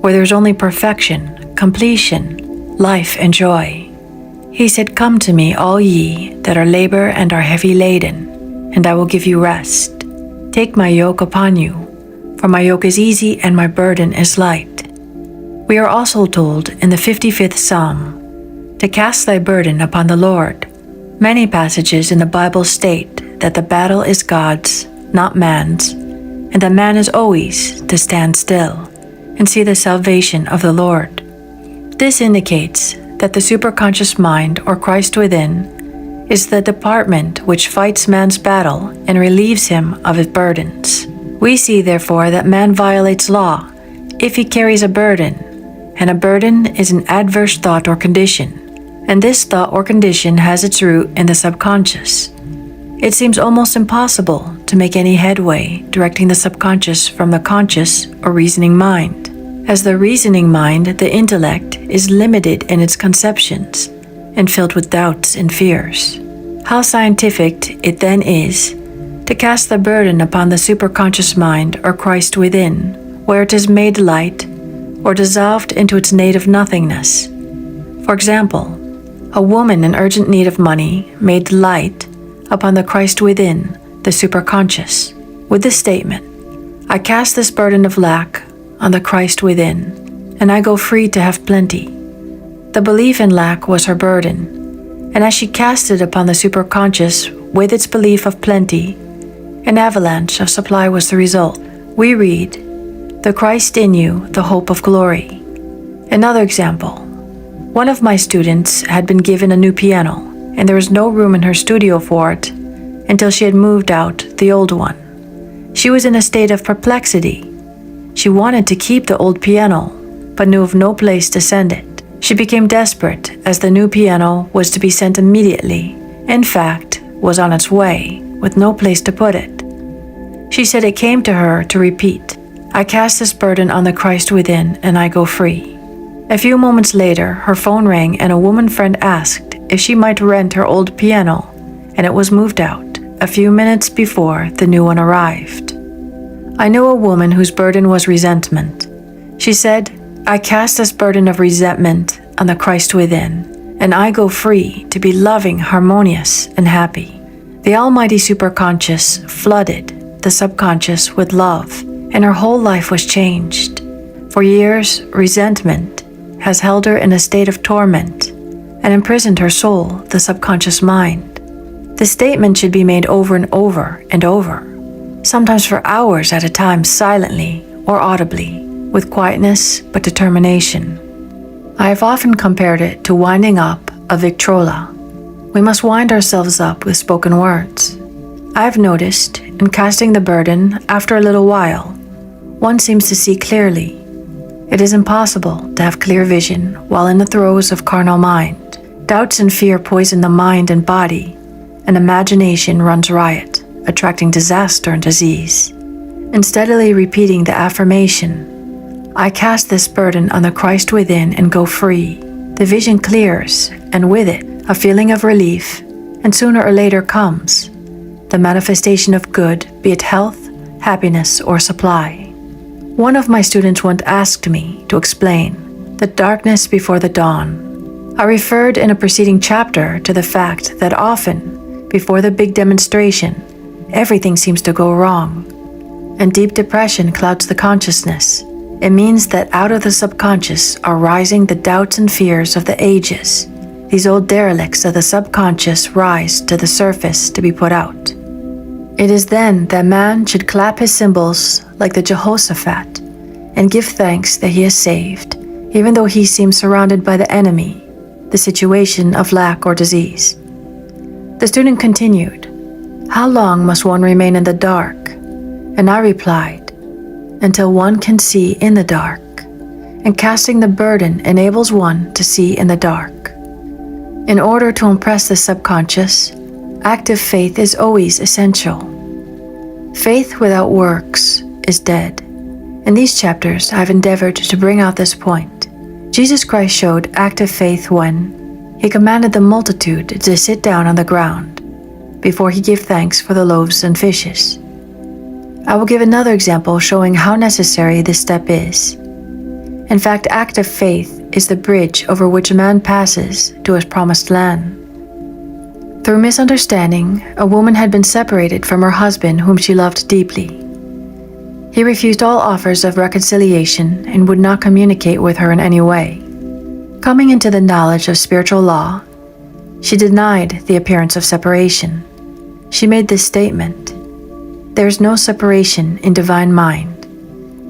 where there is only perfection, completion, life, and joy. He said, "Come to me, all ye that are labor and are heavy laden, and I will give you rest. Take my yoke upon you, for my yoke is easy and my burden is light." We are also told in the 55th Psalm to cast thy burden upon the Lord. Many passages in the Bible state that the battle is God's, not man's, and that man is always to stand still and see the salvation of the Lord. This indicates that the superconscious mind, or Christ within, is the department which fights man's battle and relieves him of his burdens. We see, therefore, that man violates law if he carries a burden, and a burden is an adverse thought or condition, and this thought or condition has its root in the subconscious. It seems almost impossible to make any headway directing the subconscious from the conscious or reasoning mind, as the reasoning mind, the intellect, is limited in its conceptions and filled with doubts and fears. How scientific it then is to cast the burden upon the superconscious mind or Christ within, where it is made light or dissolved into its native nothingness. For example, a woman in urgent need of money made light upon the Christ within, the superconscious, with the statement, "I cast this burden of lack on the Christ within, and I go free to have plenty." The belief in lack was her burden, and as she cast it upon the superconscious with its belief of plenty, an avalanche of supply was the result. We read, "The Christ in you, the hope of glory." Another example. One of my students had been given a new piano, and there was no room in her studio for it until she had moved out the old one. She was in a state of perplexity. She wanted to keep the old piano, but knew of no place to send it. She became desperate as the new piano was to be sent immediately, in fact, was on its way, with no place to put it. She said it came to her to repeat, "I cast this burden on the Christ within, and I go free." A few moments later, her phone rang and a woman friend asked if she might rent her old piano, and it was moved out a few minutes before the new one arrived. I knew a woman whose burden was resentment. She said, "I cast this burden of resentment on the Christ within, and I go free to be loving, harmonious, and happy." The almighty superconscious flooded the subconscious with love, and her whole life was changed. For years, resentment has held her in a state of torment and imprisoned her soul, the subconscious mind. The statement should be made over and over and over, sometimes for hours at a time, silently or audibly, with quietness but determination. I have often compared it to winding up a Victrola. We must wind ourselves up with spoken words. I have noticed, in casting the burden, after a little while, one seems to see clearly. It is impossible to have clear vision while in the throes of carnal mind. Doubts and fear poison the mind and body, and imagination runs riot, attracting disaster and disease. And steadily repeating the affirmation, "I cast this burden on the Christ within and go free," the vision clears, and with it, a feeling of relief, and sooner or later comes the manifestation of good, be it health, happiness, or supply. One of my students once asked me to explain the darkness before the dawn. I referred in a preceding chapter to the fact that often, before the big demonstration, everything seems to go wrong, and deep depression clouds the consciousness. It means that out of the subconscious are rising the doubts and fears of the ages. These old derelicts of the subconscious rise to the surface to be put out. It is then that man should clap his cymbals like the Jehoshaphat and give thanks that he is saved, even though he seems surrounded by the enemy, the situation of lack or disease. The student continued, "How long must one remain in the dark?" And I replied, "Until one can see in the dark, and casting the burden enables one to see in the dark." In order to impress the subconscious, active faith is always essential. Faith without works is dead. In these chapters, I've endeavored to bring out this point. Jesus Christ showed active faith when he commanded the multitude to sit down on the ground before he gave thanks for the loaves and fishes. I will give another example showing how necessary this step is. In fact, active faith is the bridge over which a man passes to his promised land. Through misunderstanding, a woman had been separated from her husband whom she loved deeply. He refused all offers of reconciliation and would not communicate with her in any way. Coming into the knowledge of spiritual law, she denied the appearance of separation. She made this statement, "There is no separation in divine mind.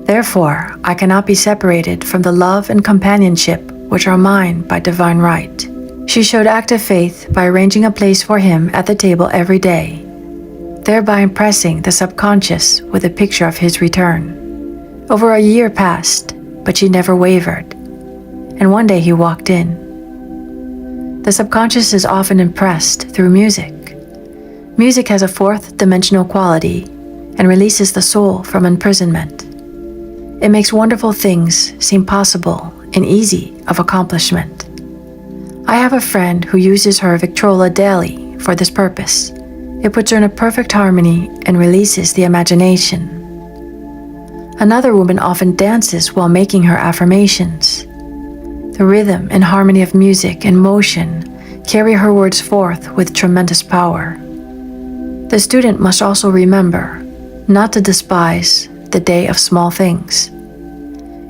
Therefore, I cannot be separated from the love and companionship which are mine by divine right." She showed active faith by arranging a place for him at the table every day, thereby impressing the subconscious with a picture of his return. Over a year passed, but she never wavered. And one day he walked in. The subconscious is often impressed through music. Music has a fourth-dimensional quality and releases the soul from imprisonment. It makes wonderful things seem possible and easy of accomplishment. I have a friend who uses her Victrola daily for this purpose. It puts her in a perfect harmony and releases the imagination. Another woman often dances while making her affirmations. The rhythm and harmony of music and motion carry her words forth with tremendous power. The student must also remember not to despise the day of small things.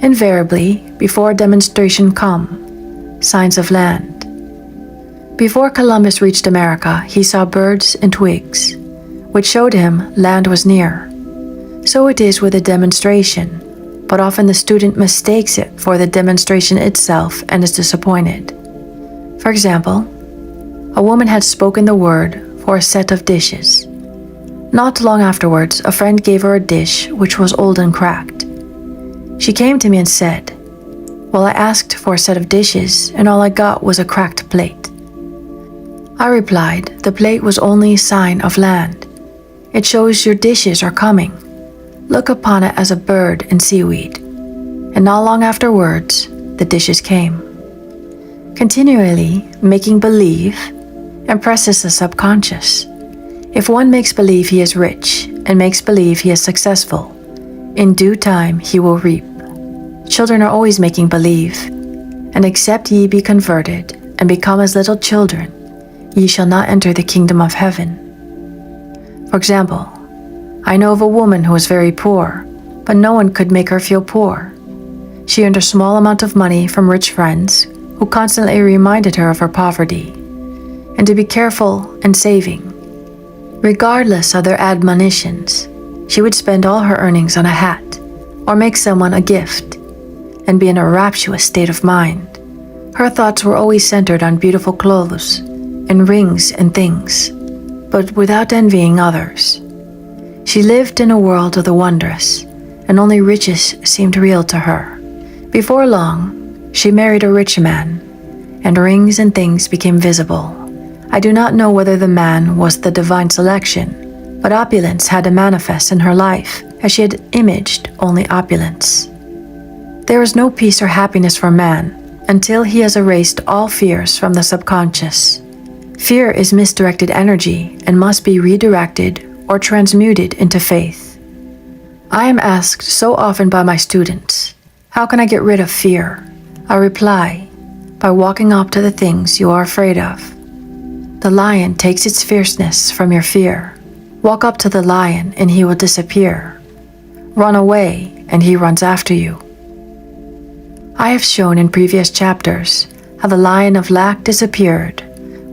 Invariably, before a demonstration come, signs of land. Before Columbus reached America, he saw birds and twigs, which showed him land was near. So it is with a demonstration, but often the student mistakes it for the demonstration itself and is disappointed. For example, a woman had spoken the word for a set of dishes. Not long afterwards, a friend gave her a dish which was old and cracked. She came to me and said, "Well, I asked for a set of dishes and all I got was a cracked plate." I replied, "The plate was only a sign of land. It shows your dishes are coming. Look upon it as a bird and seaweed." And not long afterwards, the dishes came. Continually making believe impresses the subconscious. If one makes believe he is rich and makes believe he is successful, in due time he will reap. Children are always making believe, and except ye be converted and become as little children, ye shall not enter the kingdom of heaven. For example, I know of a woman who was very poor, but no one could make her feel poor. She earned a small amount of money from rich friends who constantly reminded her of her poverty, and to be careful and saving. Regardless of their admonitions, she would spend all her earnings on a hat or make someone a gift and be in a rapturous state of mind. Her thoughts were always centered on beautiful clothes and rings and things, but without envying others. She lived in a world of the wondrous, and only riches seemed real to her. Before long, she married a rich man, and rings and things became visible. I do not know whether the man was the divine selection, but opulence had to manifest in her life, as she had imaged only opulence. There is no peace or happiness for man until he has erased all fears from the subconscious. Fear is misdirected energy and must be redirected or transmuted into faith. I am asked so often by my students, "How can I get rid of fear?" I reply, by walking up to the things you are afraid of. The lion takes its fierceness from your fear. Walk up to the lion and he will disappear. Run away and he runs after you. I have shown in previous chapters how the lion of lack disappeared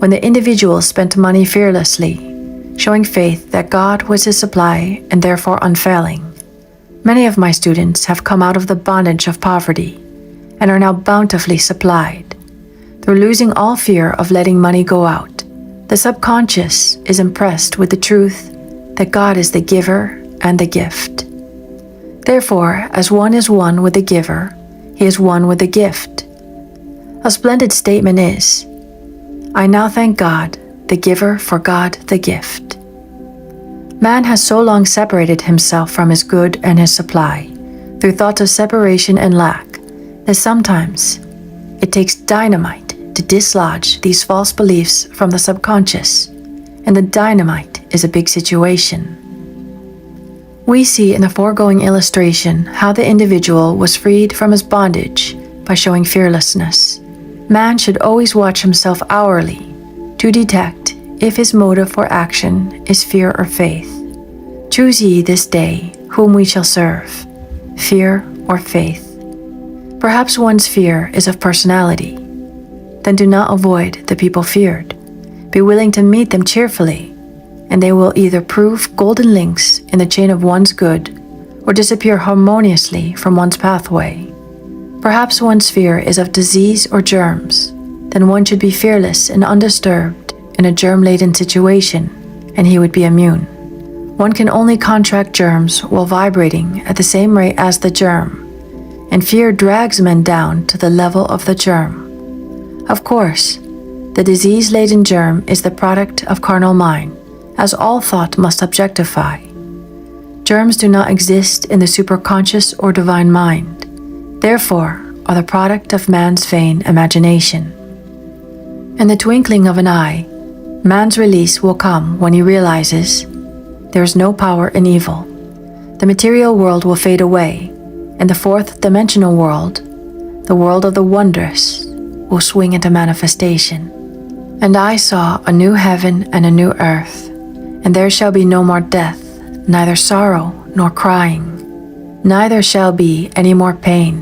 when the individual spent money fearlessly, showing faith that God was his supply and therefore unfailing. Many of my students have come out of the bondage of poverty and are now bountifully supplied. Through losing all fear of letting money go out, the subconscious is impressed with the truth that God is the giver and the gift. Therefore, as one is one with the giver, he is one with the gift. A splendid statement is, "I now thank God, the giver, for God, the gift." Man has so long separated himself from his good and his supply, through thoughts of separation and lack, that sometimes it takes dynamite to dislodge these false beliefs from the subconscious, and the dynamite is a big situation. We see in the foregoing illustration how the individual was freed from his bondage by showing fearlessness. Man should always watch himself hourly to detect if his motive for action is fear or faith. Choose ye this day whom we shall serve, fear or faith. Perhaps one's fear is of personality. Then do not avoid the people feared. Be willing to meet them cheerfully, and they will either prove golden links in the chain of one's good or disappear harmoniously from one's pathway. Perhaps one's fear is of disease or germs. Then one should be fearless and undisturbed in a germ-laden situation, and he would be immune. One can only contract germs while vibrating at the same rate as the germ, and fear drags men down to the level of the germ. Of course, the disease-laden germ is the product of carnal mind, as all thought must objectify. Germs do not exist in the superconscious or divine mind, therefore are the product of man's vain imagination. In the twinkling of an eye, man's release will come when he realizes there is no power in evil. The material world will fade away, and the fourth dimensional world, the world of the wondrous, will swing into manifestation. And I saw a new heaven and a new earth, and there shall be no more death, neither sorrow nor crying, neither shall be any more pain,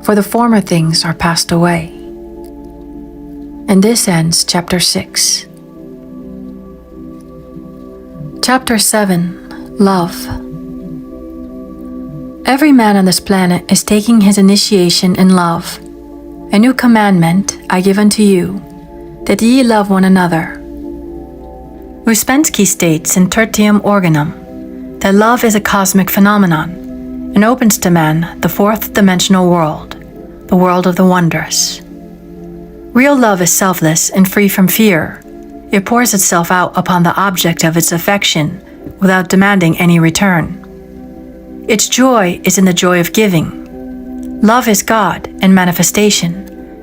for the former things are passed away. And this ends chapter 6. Chapter 7. Love. Every man on this planet is taking his initiation in love. A new commandment I give unto you, that ye love one another. Uspensky states in Tertium Organum that love is a cosmic phenomenon and opens to man the fourth dimensional world, the world of the wondrous. Real love is selfless and free from fear. It pours itself out upon the object of its affection without demanding any return. Its joy is in the joy of giving. Love is God in manifestation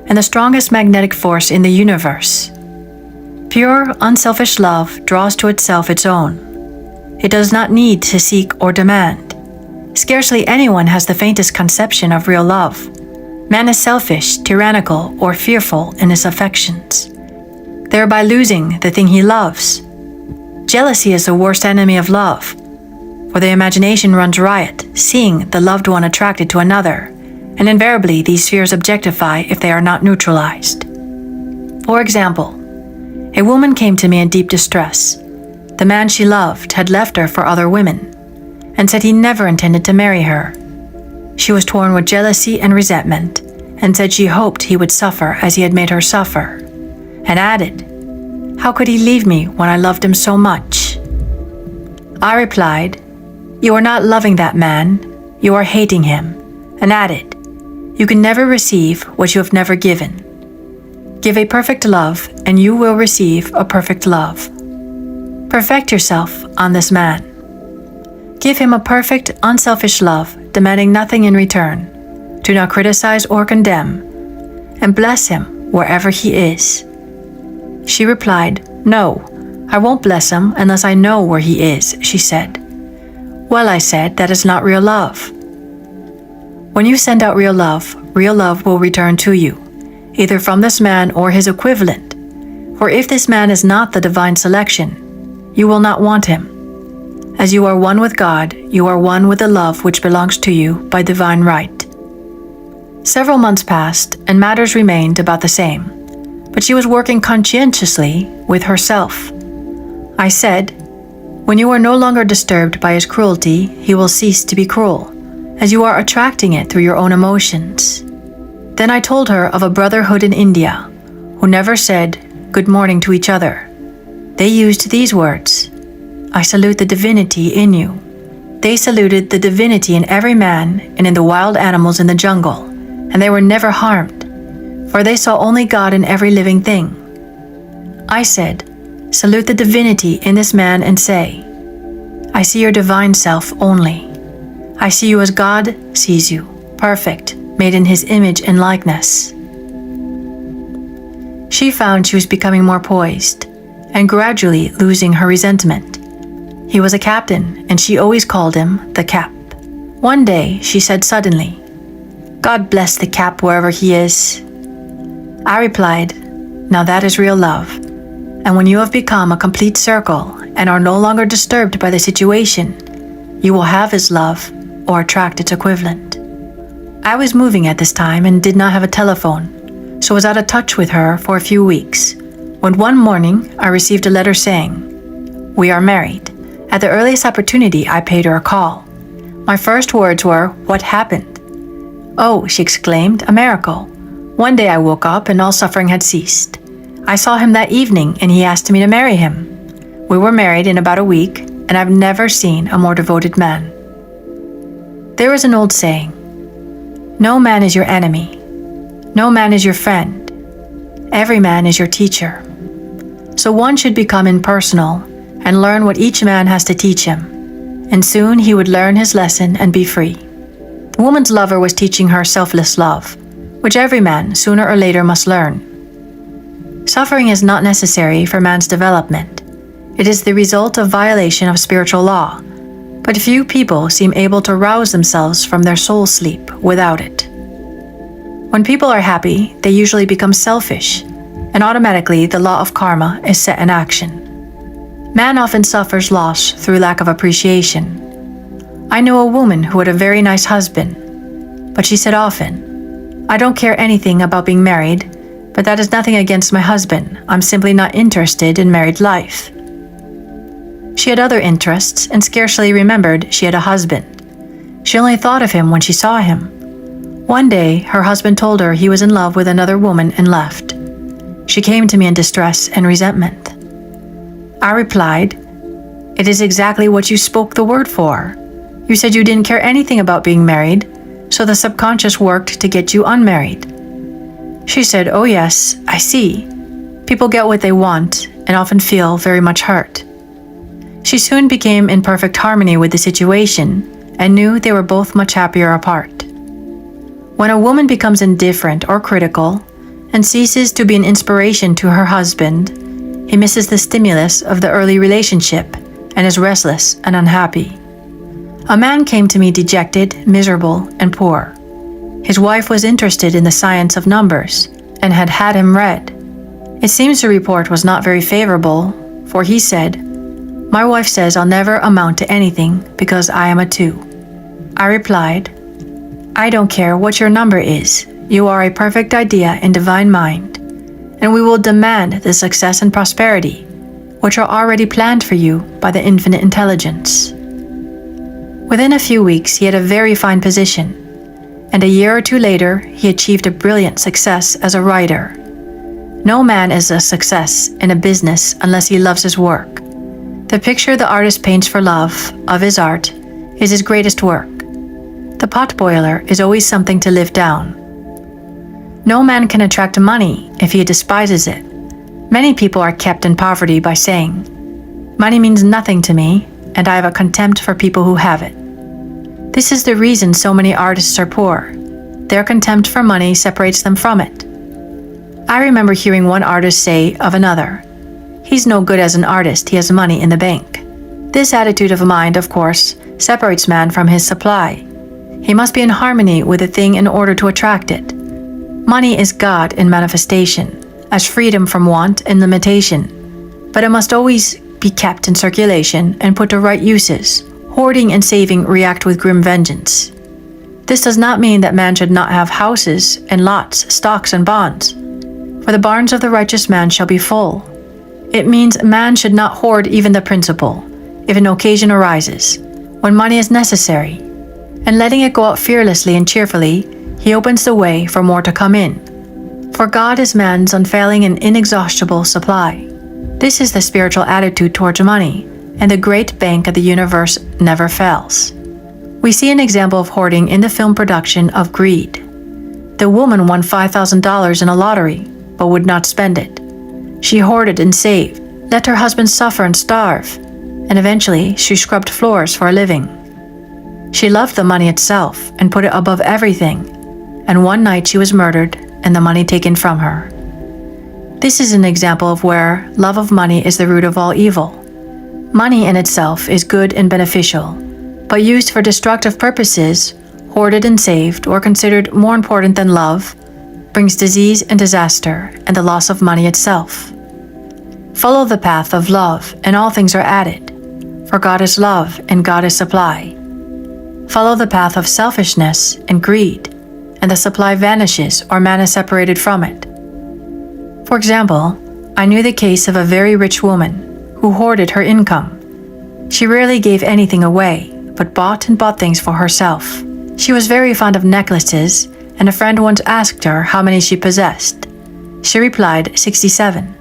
and the strongest magnetic force in the universe. Pure, unselfish love draws to itself its own. It does not need to seek or demand. Scarcely anyone has the faintest conception of real love. Man is selfish, tyrannical, or fearful in his affections, thereby losing the thing he loves. Jealousy is the worst enemy of love, for the imagination runs riot, seeing the loved one attracted to another, and invariably these fears objectify if they are not neutralized. For example, a woman came to me in deep distress. The man she loved had left her for other women, and said he never intended to marry her. She was torn with jealousy and resentment, and said she hoped he would suffer as he had made her suffer, and added, "How could he leave me when I loved him so much?" I replied, "You are not loving that man, you are hating him," and added, "You can never receive what you have never given. Give a perfect love, and you will receive a perfect love. Perfect yourself on this man. Give him a perfect, unselfish love, demanding nothing in return. Do not criticize or condemn, and bless him wherever he is." She replied, "No, I won't bless him unless I know where he is," she said. "Well," I said, "that is not real love." When you send out real love will return to you, either from this man or his equivalent. For if this man is not the divine selection, you will not want him. As you are one with God, you are one with the love which belongs to you by divine right. Several months passed, and matters remained about the same, but she was working conscientiously with herself. I said, "When you are no longer disturbed by his cruelty, he will cease to be cruel, as you are attracting it through your own emotions." Then I told her of a brotherhood in India, who never said good morning to each other. They used these words, "I salute the divinity in you." They saluted the divinity in every man and in the wild animals in the jungle, and they were never harmed, for they saw only God in every living thing. I said, "Salute the divinity in this man and say, I see your divine self only. I see you as God sees you, perfect, made in his image and likeness." She found she was becoming more poised, and gradually losing her resentment. He was a captain, and she always called him the Cap. One day, she said suddenly, "God bless the Cap wherever he is." I replied, "Now that is real love. And when you have become a complete circle and are no longer disturbed by the situation, you will have his love or attract its equivalent." I was moving at this time and did not have a telephone, so was out of touch with her for a few weeks, when one morning I received a letter saying, "We are married." At the earliest opportunity, I paid her a call. My first words were, "What happened?" "Oh," she exclaimed, "a miracle. One day I woke up and all suffering had ceased. I saw him that evening and he asked me to marry him. We were married in about a week, and I've never seen a more devoted man." There is an old saying, No man is your enemy. No man is your friend. Every man is your teacher. So one should become impersonal and learn what each man has to teach him, and soon he would learn his lesson and be free. The woman's lover was teaching her selfless love, which every man, sooner or later, must learn. Suffering is not necessary for man's development. It is the result of violation of spiritual law, but few people seem able to rouse themselves from their soul sleep without it. When people are happy, they usually become selfish, and automatically the law of karma is set in action. Man often suffers loss through lack of appreciation. I know a woman who had a very nice husband, but she said often, "I don't care anything about being married, but that is nothing against my husband. I'm simply not interested in married life." She had other interests and scarcely remembered she had a husband. She only thought of him when she saw him. One day, her husband told her he was in love with another woman and left. She came to me in distress and resentment. I replied, "It is exactly what you spoke the word for. You said you didn't care anything about being married, so the subconscious worked to get you unmarried." She said, "Oh yes, I see. People get what they want and often feel very much hurt." She soon became in perfect harmony with the situation and knew they were both much happier apart. When a woman becomes indifferent or critical and ceases to be an inspiration to her husband, he misses the stimulus of the early relationship and is restless and unhappy. A man came to me dejected, miserable, and poor. His wife was interested in the science of numbers and had had him read. It seems the report was not very favorable, for he said, "My wife says I'll never amount to anything because I am a 2. I replied, "I don't care what your number is. You are a perfect idea in divine mind, and we will demand the success and prosperity, which are already planned for you by the infinite intelligence." Within a few weeks, he had a very fine position, and a year or 2 later, he achieved a brilliant success as a writer. No man is a success in a business unless he loves his work. The picture the artist paints for love of his art is his greatest work. The potboiler is always something to live down. No man can attract money if he despises it. Many people are kept in poverty by saying, "Money means nothing to me, and I have a contempt for people who have it." This is the reason so many artists are poor. Their contempt for money separates them from it. I remember hearing one artist say of another, "He's no good as an artist, he has money in the bank." This attitude of mind, of course, separates man from his supply. He must be in harmony with a thing in order to attract it. Money is God in manifestation, as freedom from want and limitation, but it must always be kept in circulation and put to right uses. Hoarding and saving react with grim vengeance. This does not mean that man should not have houses and lots, stocks and bonds, for the barns of the righteous man shall be full. It means man should not hoard even the principal, if an occasion arises, when money is necessary, and letting it go out fearlessly and cheerfully, he opens the way for more to come in. For God is man's unfailing and inexhaustible supply. This is the spiritual attitude towards money, and the great bank of the universe never fails. We see an example of hoarding in the film production of Greed. The woman won $5,000 in a lottery, but would not spend it. She hoarded and saved, let her husband suffer and starve, and eventually she scrubbed floors for a living. She loved the money itself and put it above everything, and one night she was murdered and the money taken from her. This is an example of where love of money is the root of all evil. Money in itself is good and beneficial, but used for destructive purposes, hoarded and saved, or considered more important than love, brings disease and disaster and the loss of money itself. Follow the path of love and all things are added, for God is love and God is supply. Follow the path of selfishness and greed, and the supply vanishes or man is separated from it. For example, I knew the case of a very rich woman who hoarded her income. She rarely gave anything away, but bought things for herself. She was very fond of necklaces, and a friend once asked her how many she possessed. She replied 67.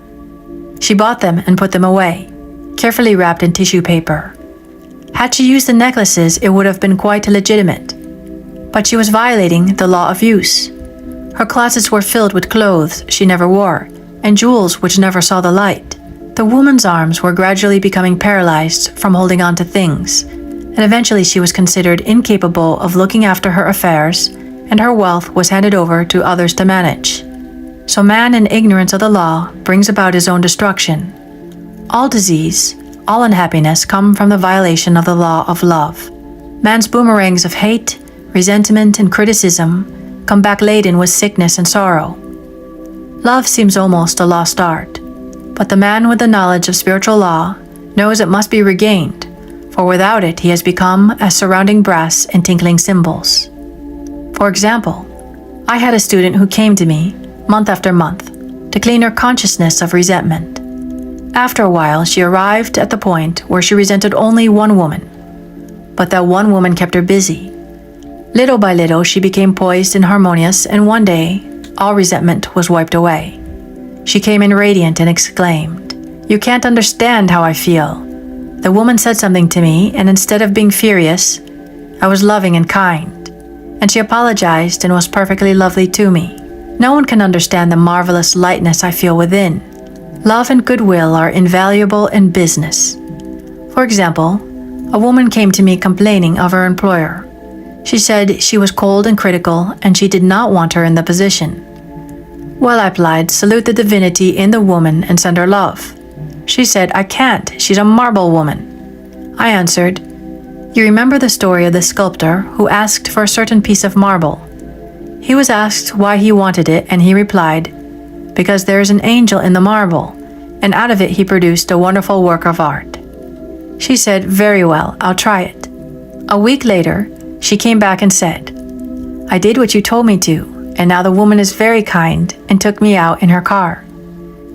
She bought them and put them away, carefully wrapped in tissue paper. Had she used the necklaces, it would have been quite legitimate. but she was violating the law of use. Her closets were filled with clothes she never wore and jewels which never saw the light. The woman's arms were gradually becoming paralyzed from holding on to things, and eventually she was considered incapable of looking after her affairs, and her wealth was handed over to others to manage. So man, in ignorance of the law, brings about his own destruction. All disease, all unhappiness come from the violation of the law of love. Man's boomerangs of hate, resentment, and criticism come back laden with sickness and sorrow. Love seems almost a lost art, but the man with the knowledge of spiritual law knows it must be regained, for without it he has become as surrounding brass and tinkling cymbals. For example, I had a student who came to me, month after month, to clean her consciousness of resentment. After a while, she arrived at the point where she resented only one woman, but that one woman kept her busy. Little by little, she became poised and harmonious, and one day, all resentment was wiped away. She came in radiant and exclaimed, "You can't understand how I feel. The woman said something to me, and instead of being furious, I was loving and kind. And she apologized and was perfectly lovely to me. No one can understand the marvelous lightness I feel within. Love and goodwill are invaluable in business." For example, a woman came to me complaining of her employer. She said she was cold and critical, and she did not want her in the position. Well, I replied, "Salute the divinity in the woman and send her love." She said, "I can't, she's a marble woman." I answered, "You remember the story of the sculptor who asked for a certain piece of marble. He was asked why he wanted it, and he replied, 'Because there is an angel in the marble,' and out of it he produced a wonderful work of art." She said, "Very well, I'll try it." A week later, she came back and said, "I did what you told me to, and now the woman is very kind and took me out in her car."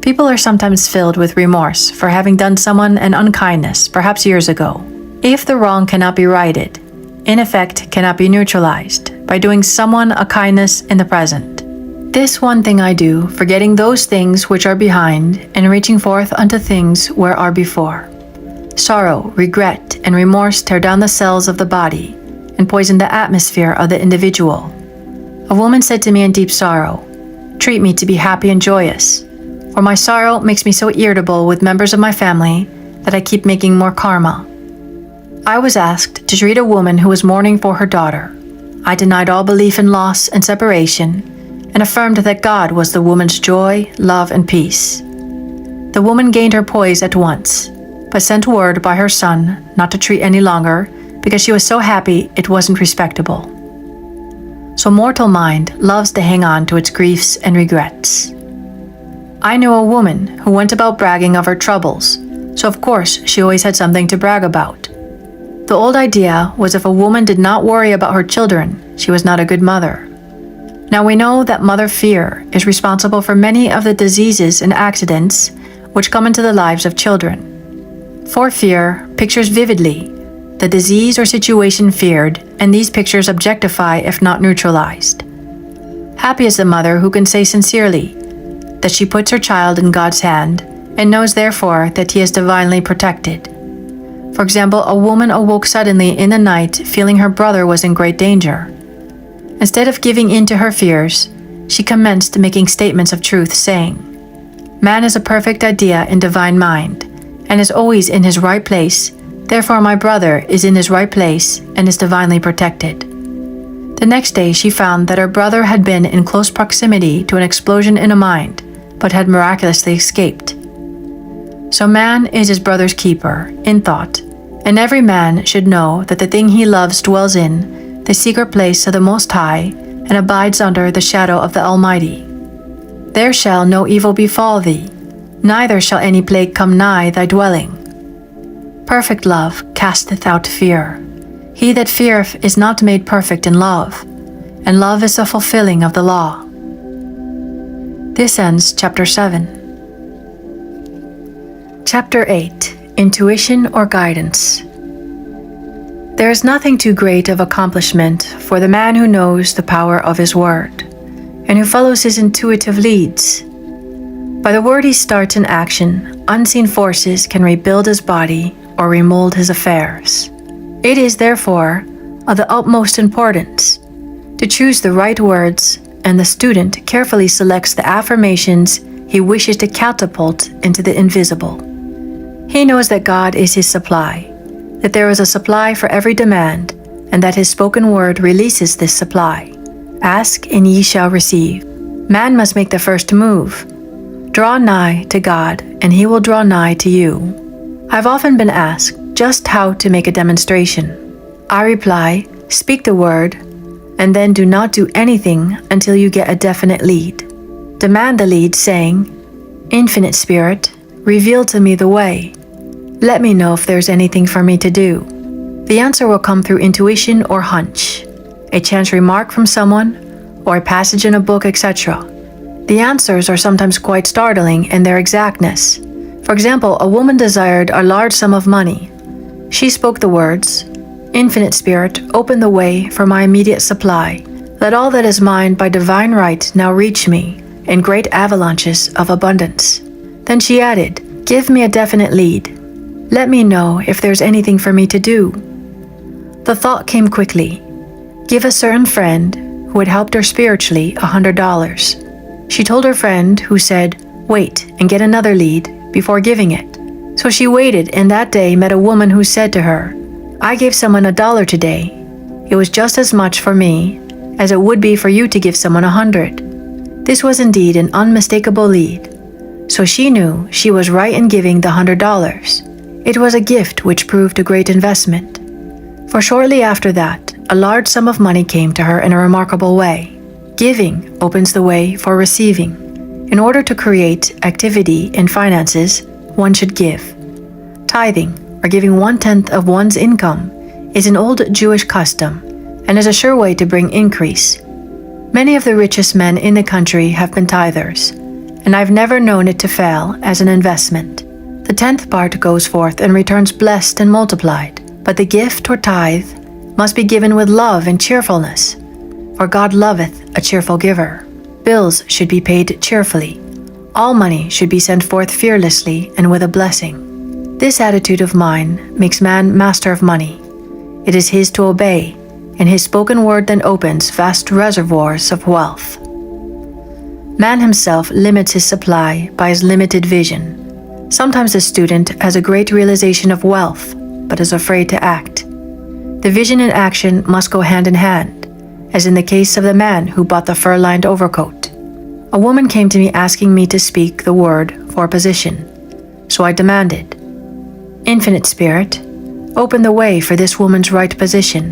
People are sometimes filled with remorse for having done someone an unkindness, perhaps years ago. If the wrong cannot be righted, in effect cannot be neutralized by doing someone a kindness in the present. This one thing I do, forgetting those things which are behind, and reaching forth unto things where are before. Sorrow, regret, and remorse tear down the cells of the body and poison the atmosphere of the individual. A woman said to me in deep sorrow, "Treat me to be happy and joyous, for my sorrow makes me so irritable with members of my family that I keep making more karma." I was asked to treat a woman who was mourning for her daughter. I denied all belief in loss and separation and affirmed that God was the woman's joy, love, and peace. The woman gained her poise at once, but sent word by her son not to treat any longer because she was so happy it wasn't respectable. So mortal mind loves to hang on to its griefs and regrets. I knew a woman who went about bragging of her troubles, so of course she always had something to brag about. The old idea was if a woman did not worry about her children, she was not a good mother. Now we know that mother fear is responsible for many of the diseases and accidents which come into the lives of children. For fear pictures vividly the disease or situation feared, and these pictures objectify if not neutralized. Happy is the mother who can say sincerely that she puts her child in God's hand and knows therefore that he is divinely protected. For example, a woman awoke suddenly in the night feeling her brother was in great danger. Instead of giving in to her fears, she commenced making statements of truth, saying, "Man is a perfect idea in divine mind, and is always in his right place. Therefore my brother is in his right place and is divinely protected." The next day she found that her brother had been in close proximity to an explosion in a mine, but had miraculously escaped. So man is his brother's keeper, in thought, and every man should know that the thing he loves dwells in the secret place of the Most High and abides under the shadow of the Almighty. There shall no evil befall thee, neither shall any plague come nigh thy dwelling. Perfect love casteth out fear. He that feareth is not made perfect in love, and love is the fulfilling of the law. This ends Chapter 7. Chapter 8. Intuition or Guidance. There is nothing too great of accomplishment for the man who knows the power of his word, and who follows his intuitive leads. By the word he starts in action, unseen forces can rebuild his body or remold his affairs. It is, therefore, of the utmost importance to choose the right words, and the student carefully selects the affirmations he wishes to catapult into the invisible. He knows that God is his supply, that there is a supply for every demand, and that his spoken word releases this supply. Ask and ye shall receive. Man must make the first move. Draw nigh to God, and he will draw nigh to you. I've often been asked just how to make a demonstration. I reply, speak the word, and then do not do anything until you get a definite lead. Demand the lead, saying, Infinite Spirit, reveal to me the way. Let me know if there's anything for me to do. The answer will come through intuition or hunch, a chance remark from someone, or a passage in a book, etc. The answers are sometimes quite startling in their exactness. For example, a woman desired a large sum of money. She spoke the words, Infinite Spirit, open the way for my immediate supply. Let all that is mine by divine right now reach me in great avalanches of abundance. Then she added, give me a definite lead. Let me know if there's anything for me to do. The thought came quickly. Give a certain friend who had helped her spiritually $100. She told her friend, who said, wait and get another lead before giving it. So she waited, and that day met a woman who said to her, I gave someone $1 today. It was just as much for me as it would be for you to give someone 100. This was indeed an unmistakable lead. So she knew she was right in giving the $100. It was a gift which proved a great investment. For shortly after that, a large sum of money came to her in a remarkable way. Giving opens the way for receiving. In order to create activity in finances, one should give. Tithing, or giving 1/10 of one's income, is an old Jewish custom and is a sure way to bring increase. Many of the richest men in the country have been tithers, and I've never known it to fail as an investment. The 10th part goes forth and returns blessed and multiplied, but the gift or tithe must be given with love and cheerfulness, for God loveth a cheerful giver. Bills should be paid cheerfully. All money should be sent forth fearlessly and with a blessing. This attitude of mine makes man master of money. It is his to obey, and his spoken word then opens vast reservoirs of wealth. Man himself limits his supply by his limited vision. Sometimes the student has a great realization of wealth, but is afraid to act. The vision and action must go hand in hand, as in the case of the man who bought the fur-lined overcoat. A woman came to me asking me to speak the word for a position, so I demanded, Infinite Spirit, open the way for this woman's right position.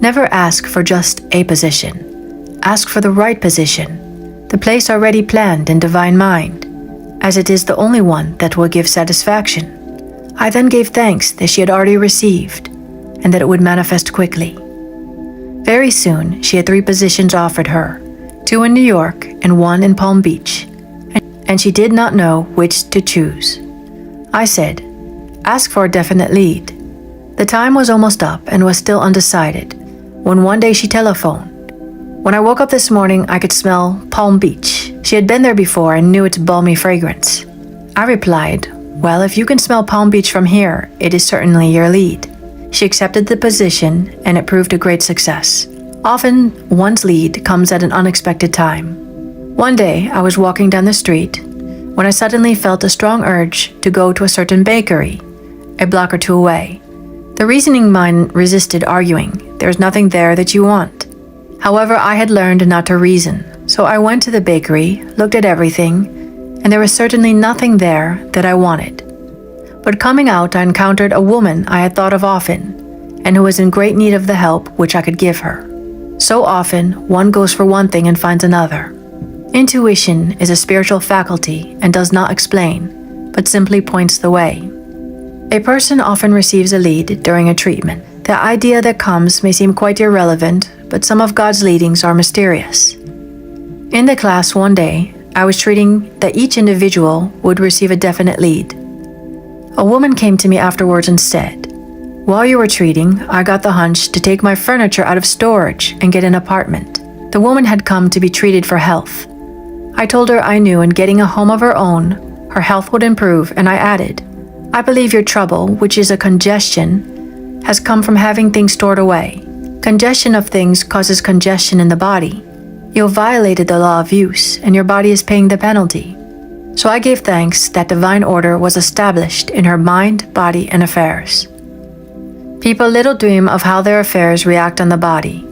Never ask for just a position. Ask for the right position, the place already planned in divine mind, as it is the only one that will give satisfaction. I then gave thanks that she had already received, and that it would manifest quickly. Very soon, she had 3 positions offered her, 2 in New York and 1 in Palm Beach, and she did not know which to choose. I said, ask for a definite lead. The time was almost up and was still undecided, when one day she telephoned. When I woke up this morning, I could smell Palm Beach. She had been there before and knew its balmy fragrance. I replied, well, if you can smell Palm Beach from here, it is certainly your lead. She accepted the position, and it proved a great success. Often, one's lead comes at an unexpected time. One day, I was walking down the street when I suddenly felt a strong urge to go to a certain bakery, a block or 2 away. The reasoning mind resisted, arguing, there's nothing there that you want. However, I had learned not to reason, so I went to the bakery, looked at everything, and there was certainly nothing there that I wanted. But coming out, I encountered a woman I had thought of often, and who was in great need of the help which I could give her. So often, one goes for one thing and finds another. Intuition is a spiritual faculty and does not explain, but simply points the way. A person often receives a lead during a treatment. The idea that comes may seem quite irrelevant, but some of God's leadings are mysterious. In the class one day, I was treating that each individual would receive a definite lead. A woman came to me afterwards and said, while you were treating, I got the hunch to take my furniture out of storage and get an apartment. The woman had come to be treated for health. I told her I knew in getting a home of her own, her health would improve, and I added, I believe your trouble, which is a congestion, has come from having things stored away. Congestion of things causes congestion in the body. You have violated the law of use, and your body is paying the penalty. So I gave thanks that divine order was established in her mind, body, and affairs. People little dream of how their affairs react on the body.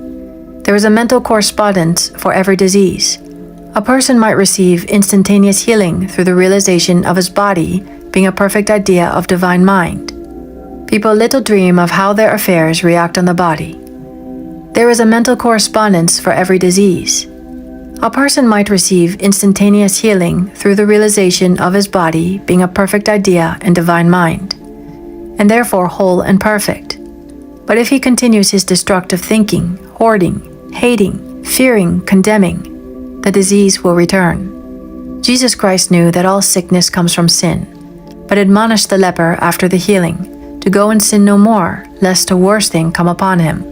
There is a mental correspondence for every disease. A person might receive instantaneous healing through the realization of his body being a perfect idea of divine mind. People little dream of how their affairs react on the body. There is a mental correspondence for every disease. A person might receive instantaneous healing through the realization of his body being a perfect idea and divine mind, and therefore whole and perfect. But if he continues his destructive thinking, hoarding, hating, fearing, condemning, the disease will return. Jesus Christ knew that all sickness comes from sin, but admonished the leper after the healing to go and sin no more, lest a worse thing come upon him.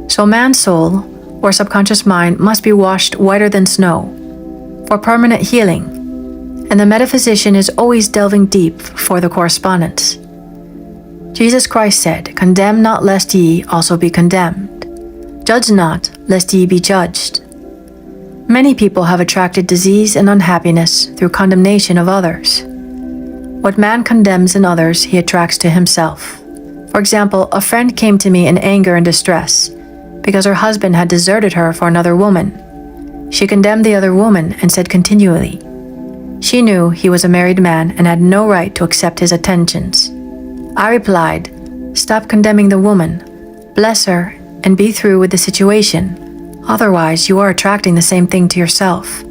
So man's soul, or subconscious mind, must be washed whiter than snow for permanent healing, and the metaphysician is always delving deep for the correspondence. Jesus Christ said, "Condemn not lest ye also be condemned. Judge not lest ye be judged." Many people have attracted disease and unhappiness through condemnation of others. What man condemns in others, he attracts to himself. For example, a friend came to me in anger and distress because her husband had deserted her for another woman. She condemned the other woman and said continually, she knew he was a married man and had no right to accept his attentions. I replied, "Stop condemning the woman, bless her, and be through with the situation. Otherwise, you are attracting the same thing to yourself."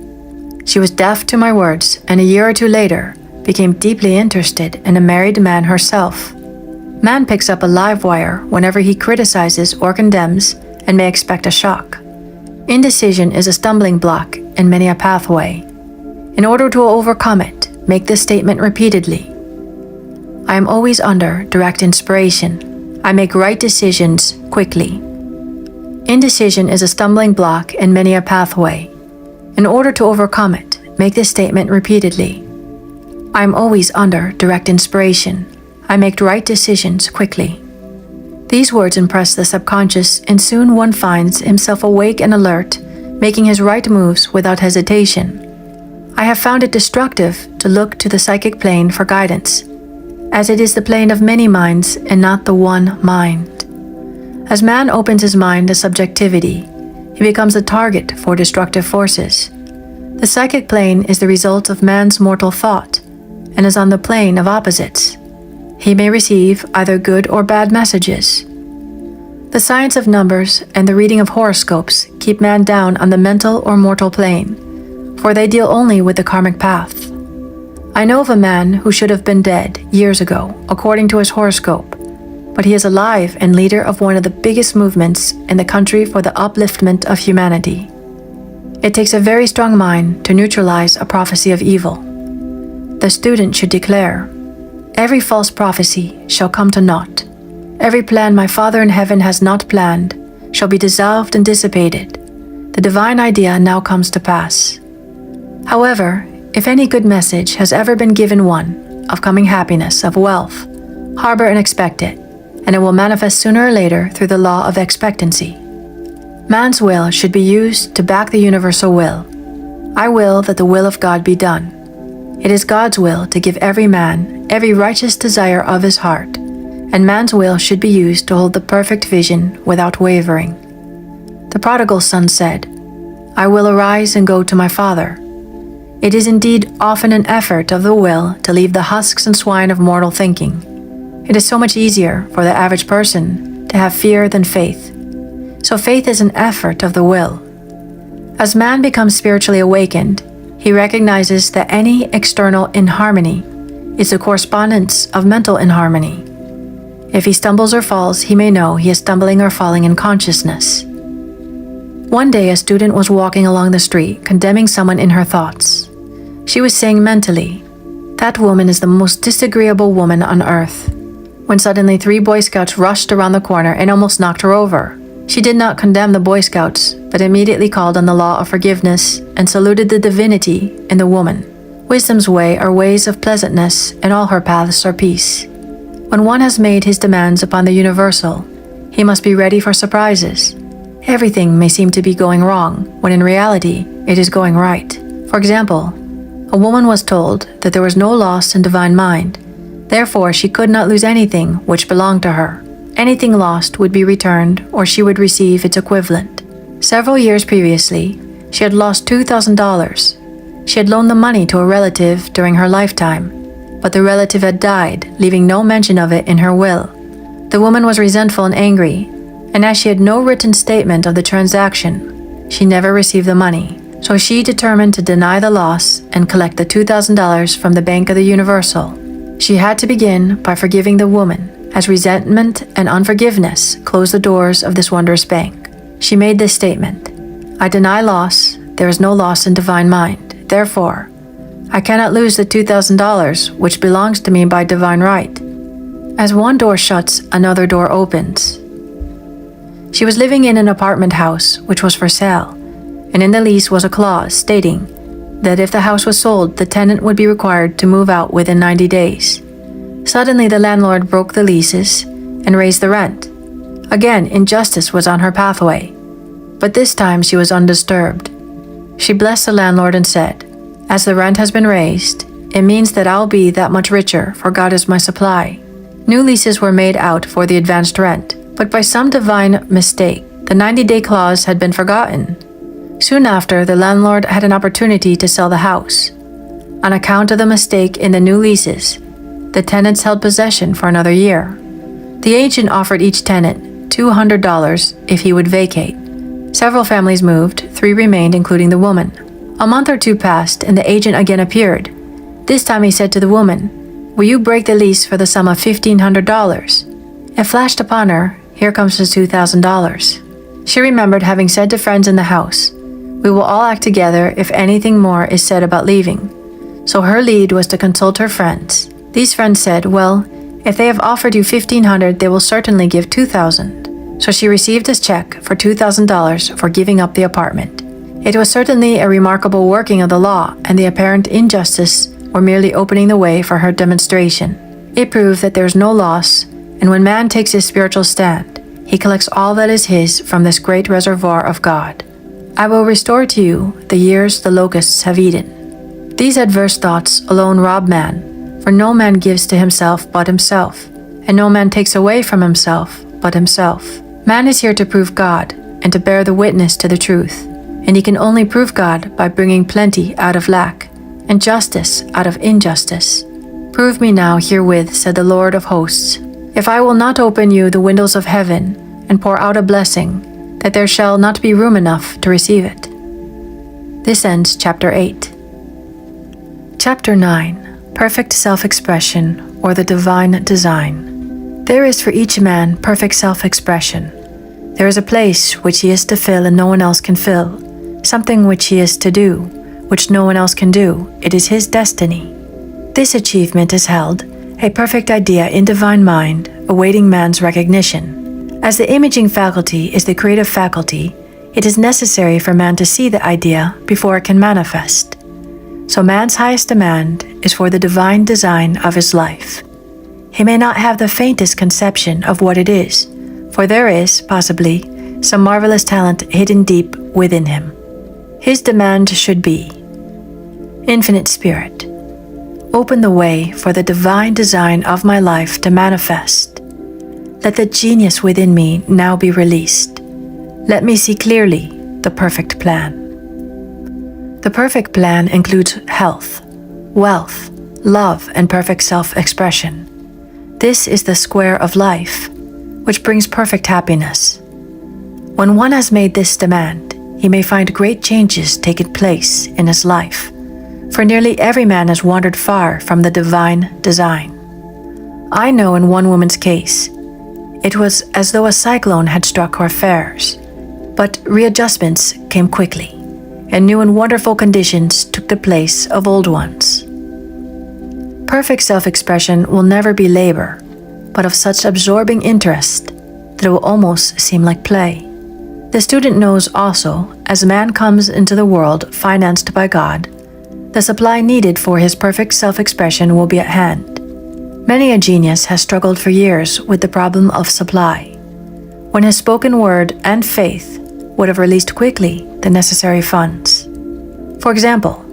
She was deaf to my words, and a year or two later, became deeply interested in a married man herself. Man picks up a live wire whenever he criticizes or condemns and may expect a shock. Indecision is a stumbling block and many a pathway. In order to overcome it, make this statement repeatedly. I am always under direct inspiration. I make right decisions quickly. Indecision is a stumbling block and many a pathway. In order to overcome it, make this statement repeatedly. I am always under direct inspiration. I make right decisions quickly. These words impress the subconscious, and soon one finds himself awake and alert, making his right moves without hesitation. I have found it destructive to look to the psychic plane for guidance, as it is the plane of many minds and not the one mind. As man opens his mind to subjectivity, he becomes a target for destructive forces. The psychic plane is the result of man's mortal thought, and is on the plane of opposites. He may receive either good or bad messages. The science of numbers and the reading of horoscopes keep man down on the mental or mortal plane, for they deal only with the karmic path. I know of a man who should have been dead years ago, according to his horoscope, but he is alive and leader of one of the biggest movements in the country for the upliftment of humanity. It takes a very strong mind to neutralize a prophecy of evil. The student should declare, "Every false prophecy shall come to naught. Every plan my Father in heaven has not planned shall be dissolved and dissipated. The divine idea now comes to pass." However, if any good message has ever been given one, of coming happiness, of wealth, harbor and expect it, and it will manifest sooner or later through the law of expectancy. Man's will should be used to back the universal will. I will that the will of God be done. It is God's will to give every man every righteous desire of his heart, and man's will should be used to hold the perfect vision without wavering. The prodigal son said, "I will arise and go to my father." It is indeed often an effort of the will to leave the husks and swine of mortal thinking. It is so much easier for the average person to have fear than faith. So faith is an effort of the will. As man becomes spiritually awakened, he recognizes that any external inharmony is the correspondence of mental inharmony. If he stumbles or falls, he may know he is stumbling or falling in consciousness. One day a student was walking along the street, condemning someone in her thoughts. She was saying mentally, "That woman is the most disagreeable woman on earth," when suddenly 3 Boy Scouts rushed around the corner and almost knocked her over. She did not condemn the Boy Scouts, but immediately called on the law of forgiveness and saluted the divinity in the woman. Wisdom's way are ways of pleasantness, and all her paths are peace. When one has made his demands upon the universal, He must be ready for surprises. Everything may seem to be going wrong, when in reality, it is going right. For example, a woman was told that there was no loss in divine mind. Therefore, she could not lose anything which belonged to her. Anything lost would be returned, or she would receive its equivalent. Several years previously, she had lost $2,000. She had loaned the money to a relative during her lifetime, but the relative had died, leaving no mention of it in her will. The woman was resentful and angry, and as she had no written statement of the transaction, she never received the money. So she determined to deny the loss and collect the $2,000 from the Bank of the Universal. She had to begin by forgiving the woman, as resentment and unforgiveness closed the doors of this wondrous bank. She made this statement: I deny loss, there is no loss in divine mind. Therefore, I cannot lose the $2,000 which belongs to me by divine right. As one door shuts, another door opens. She was living in an apartment house which was for sale, and in the lease was a clause stating that if the house was sold, the tenant would be required to move out within 90 days. Suddenly, the landlord broke the leases and raised the rent. Again, injustice was on her pathway, but this time she was undisturbed. She blessed the landlord and said, as the rent has been raised, it means that I'll be that much richer, for God is my supply. New leases were made out for the advanced rent, but by some divine mistake, the 90-day clause had been forgotten. Soon after, the landlord had an opportunity to sell the house. On account of the mistake in the new leases, the tenants held possession for another year. The agent offered each tenant $200 if he would vacate. Several families moved, 3 remained, including the woman. A month or 2 passed, and the agent again appeared. This time he said to the woman, "Will you break the lease for the sum of $1,500? It flashed upon her, here comes the $2,000. She remembered having said to friends in the house, "We will all act together if anything more is said about leaving." So her lead was to consult her friends. These friends said, "Well, if they have offered you $1,500, they will certainly give $2,000. So she received a check for $2,000 for giving up the apartment. It was certainly a remarkable working of the law, and the apparent injustice were merely opening the way for her demonstration. It proved that there is no loss, and when man takes his spiritual stand, he collects all that is his from this great reservoir of God. I will restore to you the years the locusts have eaten. These adverse thoughts alone rob man, for no man gives to himself but himself, and no man takes away from himself but himself. Man is here to prove God and to bear the witness to the truth, and he can only prove God by bringing plenty out of lack and justice out of injustice. Prove me now herewith, said the Lord of hosts, if I will not open you the windows of heaven and pour out a blessing, that there shall not be room enough to receive it. This ends chapter 8. Chapter 9. Perfect Self-Expression, or the Divine Design. There is for each man perfect self-expression. There is a place which he is to fill and no one else can fill, something which he is to do, which no one else can do. It is his destiny. This achievement is held a perfect idea in divine mind, awaiting man's recognition. As the imaging faculty is the creative faculty, it is necessary for man to see the idea before it can manifest. So man's highest demand is for the divine design of his life. He may not have the faintest conception of what it is, for there is, possibly, some marvelous talent hidden deep within him. His demand should be, Infinite Spirit, open the way for the divine design of my life to manifest. Let the genius within me now be released. Let me see clearly the perfect plan. The perfect plan includes health, wealth, love, and perfect self-expression. This is the square of life, which brings perfect happiness. When one has made this demand, he may find great changes taking place in his life, for nearly every man has wandered far from the divine design. I know in one woman's case, it was as though a cyclone had struck her affairs, but readjustments came quickly, and new and wonderful conditions took the place of old ones. Perfect self-expression will never be labor, but of such absorbing interest that it will almost seem like play. The student knows also, as man comes into the world financed by God, the supply needed for his perfect self-expression will be at hand. Many a genius has struggled for years with the problem of supply. when his spoken word and faith would have released quickly the necessary funds. For example,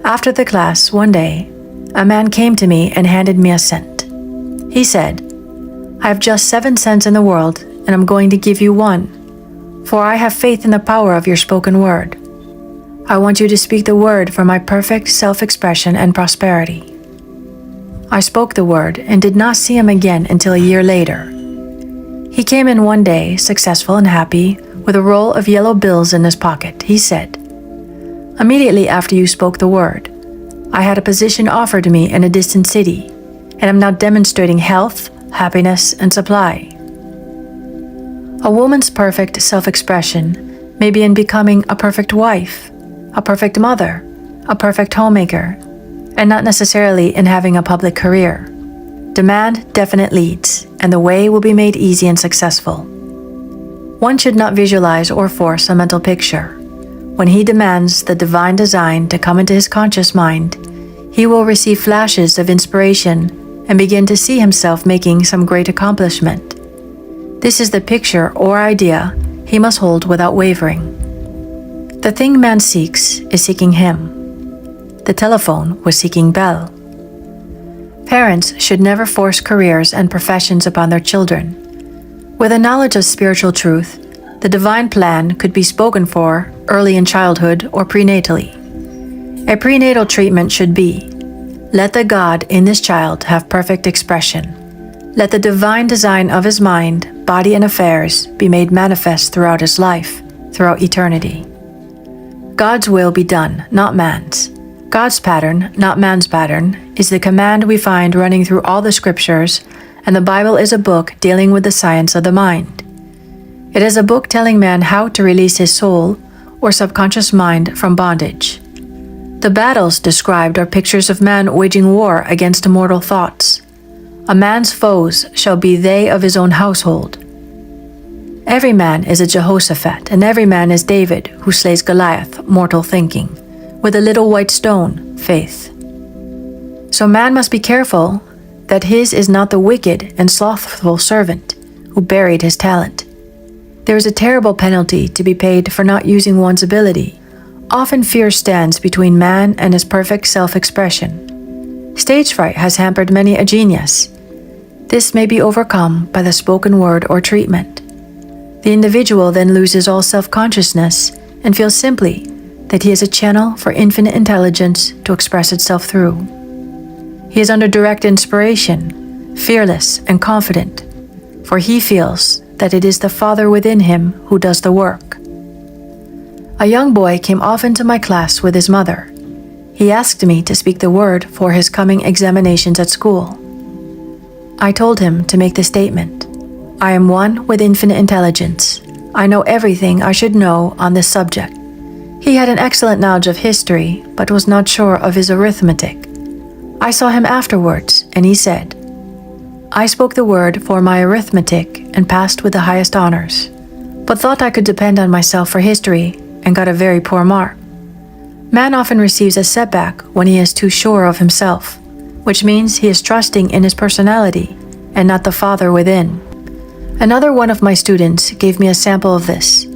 after the class one day, a man came to me and handed me a cent. He said, "I have just 7 cents in the world, and I'm going to give you 1, for I have faith in the power of your spoken word. I want you to speak the word for my perfect self-expression and prosperity." I spoke the word and did not see him again until a year later. He came in one day, successful and happy, with a roll of yellow bills in his pocket. He said, "Immediately after you spoke the word, I had a position offered to me in a distant city, and am now demonstrating health, happiness, and supply." A woman's perfect self-expression may be in becoming a perfect wife, a perfect mother, a perfect homemaker, and not necessarily in having a public career. Demand definite leads, and the way will be made easy and successful. One should not visualize or force a mental picture. When he demands the divine design to come into his conscious mind, he will receive flashes of inspiration and begin to see himself making some great accomplishment. This is the picture or idea he must hold without wavering. The thing man seeks is seeking him. The telephone was seeking Bell. Parents should never force careers and professions upon their children. With a knowledge of spiritual truth, the divine plan could be spoken for early in childhood or prenatally. A prenatal treatment should be, let the God in this child have perfect expression. Let the divine design of his mind, body, and affairs be made manifest throughout his life, throughout eternity. God's will be done, not man's. God's pattern, not man's pattern, is the command we find running through all the scriptures, and the Bible is a book dealing with the science of the mind. It is a book telling man how to release his soul or subconscious mind from bondage. The battles described are pictures of man waging war against immortal thoughts. A man's foes shall be they of his own household. Every man is a Jehoshaphat, and every man is David, who slays Goliath, mortal thinking, with a little white stone, faith. So man must be careful that his is not the wicked and slothful servant who buried his talent. There is a terrible penalty to be paid for not using one's ability. Often fear stands between man and his perfect self-expression. Stage fright has hampered many a genius. This may be overcome by the spoken word or treatment. The individual then loses all self-consciousness and feels simply that he is a channel for infinite intelligence to express itself through. He is under direct inspiration, fearless and confident, for he feels that it is the Father within him who does the work. A young boy came often to my class with his mother. He asked me to speak the word for his coming examinations at school. I told him to make the statement, "I am one with infinite intelligence. I know everything I should know on this subject." He had an excellent knowledge of history, but was not sure of his arithmetic. I saw him afterwards, and he said, "I spoke the word for my arithmetic and passed with the highest honors, but thought I could depend on myself for history and got a very poor mark." Man often receives a setback when he is too sure of himself, which means he is trusting in his personality and not the Father within. Another one of my students gave me a sample of this.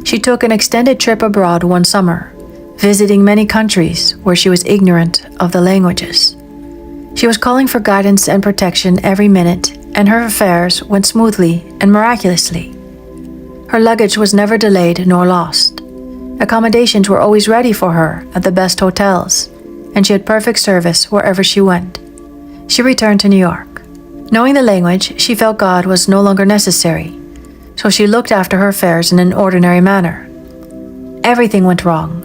She took an extended trip abroad one summer, visiting many countries where she was ignorant of the languages. She was calling for guidance and protection every minute, and her affairs went smoothly and miraculously. Her luggage was never delayed nor lost. Accommodations were always ready for her at the best hotels, and she had perfect service wherever she went. She returned to New York. Knowing the language, she felt God was no longer necessary, so she looked after her affairs in an ordinary manner. Everything went wrong.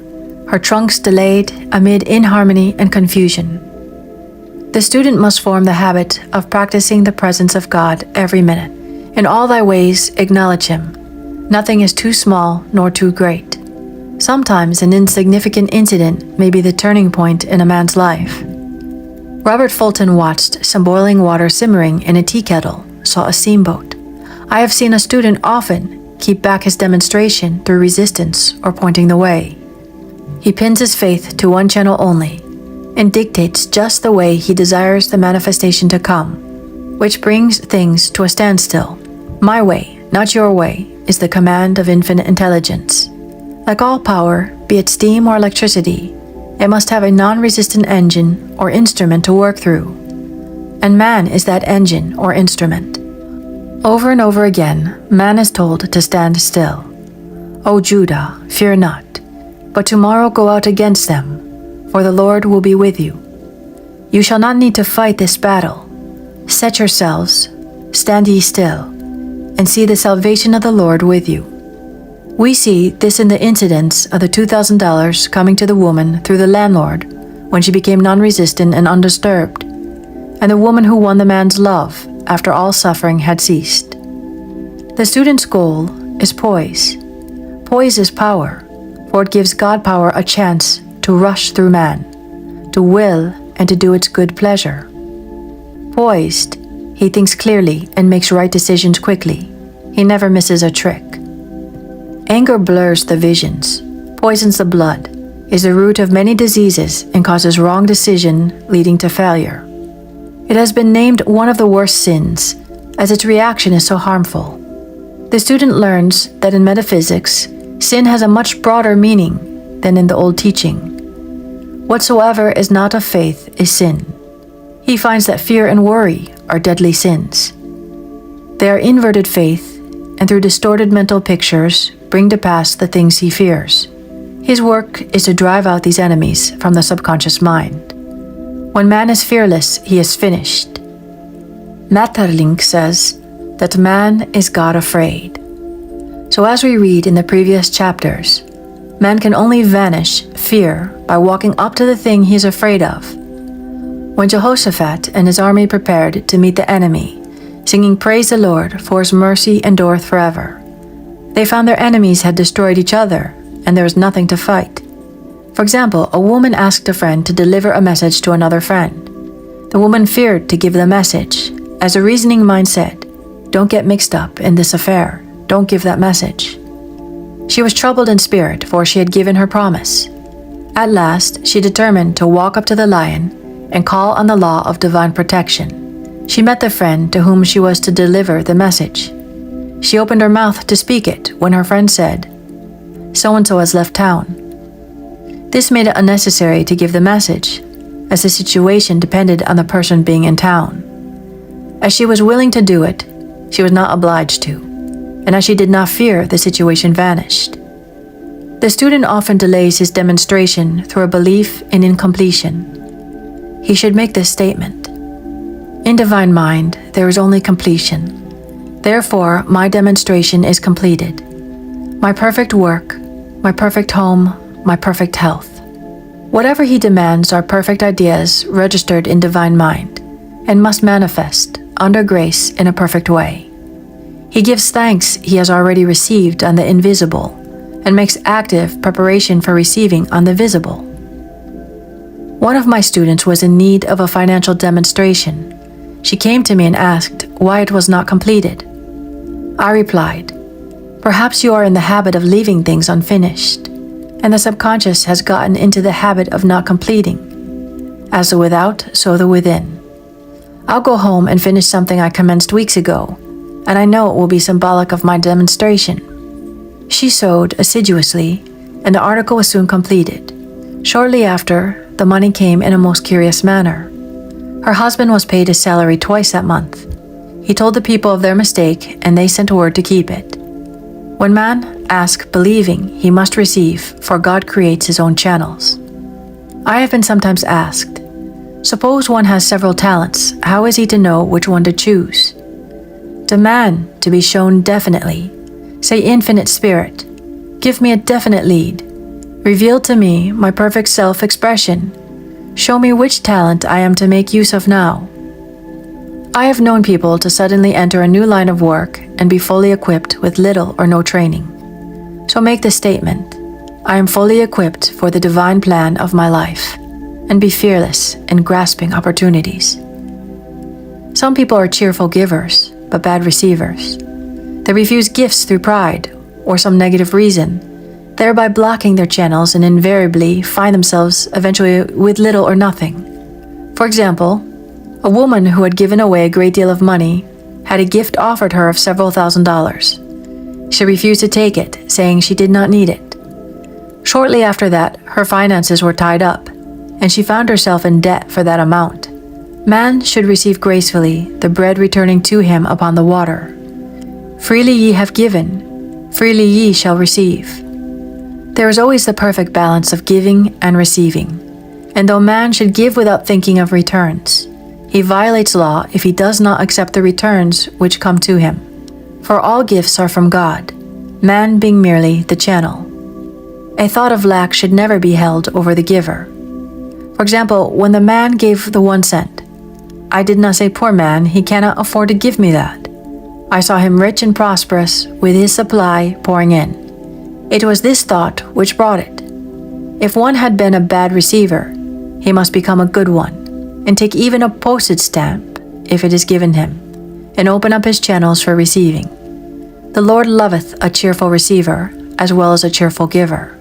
Her trunks delayed amid inharmony and confusion. The student must form the habit of practicing the presence of God every minute. In all thy ways acknowledge him. Nothing is too small nor too great. Sometimes an insignificant incident may be the turning point in a man's life. Robert Fulton watched some boiling water simmering in a tea kettle, saw a steamboat. I have seen a student often keep back his demonstration through resistance or pointing the way. He pins his faith to one channel only, and dictates just the way he desires the manifestation to come, which brings things to a standstill. My way, not your way, is the command of infinite intelligence. Like all power, be it steam or electricity, it must have a non-resistant engine or instrument to work through. And man is that engine or instrument. Over and over again, man is told to stand still. O Judah, fear not, but tomorrow go out against them, for the Lord will be with you. You shall not need to fight this battle. Set yourselves, stand ye still, and see the salvation of the Lord with you. We see this in the incidents of the $2,000 coming to the woman through the landlord when she became non-resistant and undisturbed, and the woman who won the man's love after all suffering had ceased. The student's goal is poise. Poise is power, for it gives God power a chance to rush through man, to will and to do its good pleasure. Poised, he thinks clearly and makes right decisions quickly. He never misses a trick. Anger blurs the visions, poisons the blood, is the root of many diseases and causes wrong decision leading to failure. It has been named one of the worst sins, as its reaction is so harmful. The student learns that in metaphysics, sin has a much broader meaning than in the old teaching. Whatsoever is not of faith is sin. He finds that fear and worry are deadly sins. They are inverted faith, and through distorted mental pictures, bring to pass the things he fears. His work is to drive out these enemies from the subconscious mind. When man is fearless, he is finished. Maeterlinck says that man is God afraid. So as we read in the previous chapters, man can only vanish fear by walking up to the thing he is afraid of. When Jehoshaphat and his army prepared to meet the enemy, singing praise the Lord, for his mercy endureth forever, they found their enemies had destroyed each other, and there was nothing to fight. For example, a woman asked a friend to deliver a message to another friend. The woman feared to give the message, as a reasoning mind said, "Don't get mixed up in this affair, don't give that message." She was troubled in spirit, for she had given her promise. At last, she determined to walk up to the lion and call on the law of divine protection. She met the friend to whom she was to deliver the message. She opened her mouth to speak it when her friend said, "So-and-so has left town." This made it unnecessary to give the message, as the situation depended on the person being in town. As she was willing to do it, she was not obliged to, and as she did not fear, the situation vanished. The student often delays his demonstration through a belief in incompletion. He should make this statement: in divine mind, there is only completion. Therefore, my demonstration is completed. My perfect work, my perfect home, my perfect health. Whatever he demands are perfect ideas registered in divine mind, and must manifest, under grace, in a perfect way. He gives thanks he has already received on the invisible, and makes active preparation for receiving on the visible. One of my students was in need of a financial demonstration. She came to me and asked why it was not completed. I replied, "Perhaps you are in the habit of leaving things unfinished, and the subconscious has gotten into the habit of not completing. As the without, so the within. I'll go home and finish something I commenced weeks ago, and I know it will be symbolic of my demonstration." She sewed assiduously, and the article was soon completed. Shortly after, the money came in a most curious manner. Her husband was paid his salary twice that month. He told the people of their mistake, and they sent word to keep it. When man asks believing, he must receive, for God creates his own channels. I have been sometimes asked, suppose one has several talents, how is he to know which one to choose? Demand to be shown definitely. Say, Infinite Spirit, give me a definite lead. Reveal to me my perfect self-expression. Show me which talent I am to make use of now. I have known people to suddenly enter a new line of work and be fully equipped with little or no training. So make the statement, I am fully equipped for the divine plan of my life, and be fearless in grasping opportunities. Some people are cheerful givers, but bad receivers. They refuse gifts through pride or some negative reason, thereby blocking their channels and invariably find themselves eventually with little or nothing. For example, a woman who had given away a great deal of money had a gift offered her of several $1,000s. She refused to take it, saying she did not need it. Shortly after that, her finances were tied up, and she found herself in debt for that amount. Man should receive gracefully the bread returning to him upon the water. Freely ye have given, freely ye shall receive. There is always the perfect balance of giving and receiving, and though man should give without thinking of returns, he violates law if he does not accept the returns which come to him. For all gifts are from God, man being merely the channel. A thought of lack should never be held over the giver. For example, when the man gave the 1 cent, I did not say, "Poor man, he cannot afford to give me that." I saw him rich and prosperous, with his supply pouring in. It was this thought which brought it. If one had been a bad receiver, he must become a good one, and take even a postage stamp, if it is given him, and open up his channels for receiving. The Lord loveth a cheerful receiver, as well as a cheerful giver.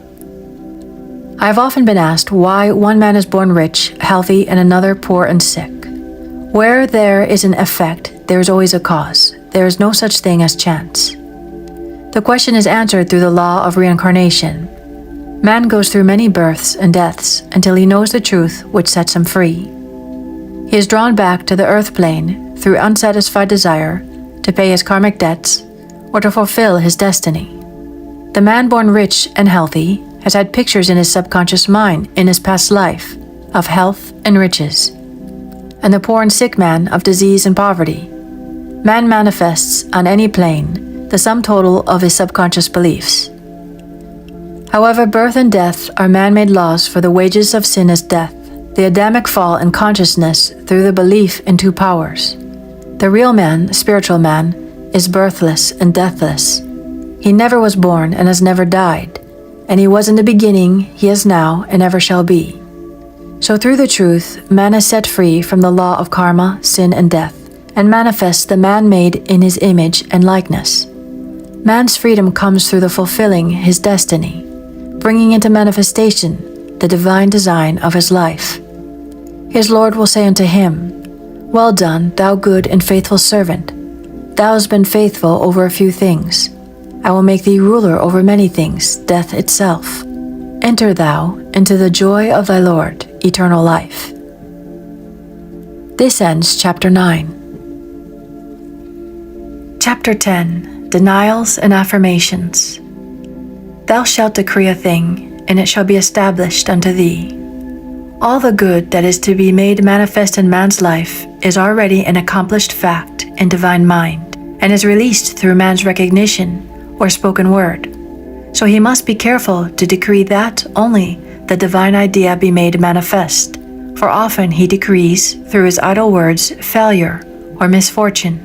I have often been asked why one man is born rich, healthy, and another poor and sick. Where there is an effect, there is always a cause. There is no such thing as chance. The question is answered through the law of reincarnation. Man goes through many births and deaths until he knows the truth which sets him free. He is drawn back to the earth plane through unsatisfied desire to pay his karmic debts or to fulfill his destiny. The man born rich and healthy has had pictures in his subconscious mind in his past life of health and riches, and the poor and sick man of disease and poverty. Man manifests on any plane the sum total of his subconscious beliefs. However, birth and death are man-made laws, for the wages of sin is death. The Adamic fall in consciousness through the belief in two powers. The real man, spiritual man, is birthless and deathless. He never was born and has never died, and he was in the beginning, he is now, and ever shall be. So through the truth, man is set free from the law of karma, sin, and death, and manifests the man made in his image and likeness. Man's freedom comes through the fulfilling his destiny, bringing into manifestation the divine design of his life. His Lord will say unto him, "Well done, thou good and faithful servant. Thou hast been faithful over a few things. I will make thee ruler over many things, death itself. Enter thou into the joy of thy Lord, eternal life." This ends Chapter 9. Chapter 10. Denials and Affirmations. Thou shalt decree a thing, and it shall be established unto thee. All the good that is to be made manifest in man's life is already an accomplished fact in divine mind, and is released through man's recognition or spoken word. So he must be careful to decree that only the divine idea be made manifest, for often he decrees through his idle words failure or misfortune.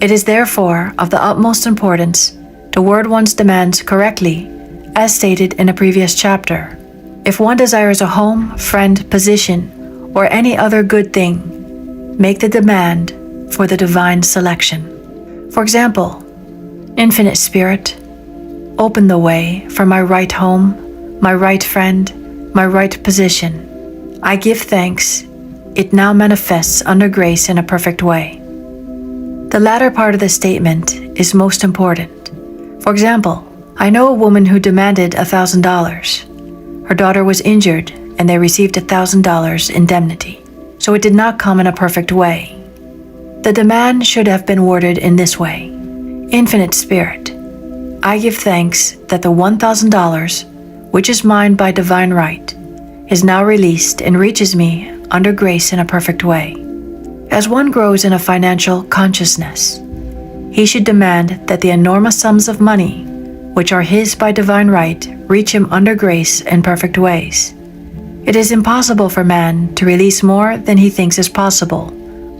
It is therefore of the utmost importance to word one's demands correctly, as stated in a previous chapter. If one desires a home, friend, position, or any other good thing, make the demand for the divine selection. For example, Infinite Spirit, open the way for my right home, my right friend, my right position. I give thanks. It now manifests under grace in a perfect way. The latter part of the statement is most important. For example, I know a woman who demanded $1,000. Her daughter was injured and they received $1,000 indemnity, so it did not come in a perfect way. The demand should have been worded in this way: Infinite Spirit, I give thanks that the $1,000, which is mine by divine right, is now released and reaches me under grace in a perfect way. As one grows in a financial consciousness, he should demand that the enormous sums of money, which are his by divine right, reach him under grace in perfect ways. It is impossible for man to release more than he thinks is possible,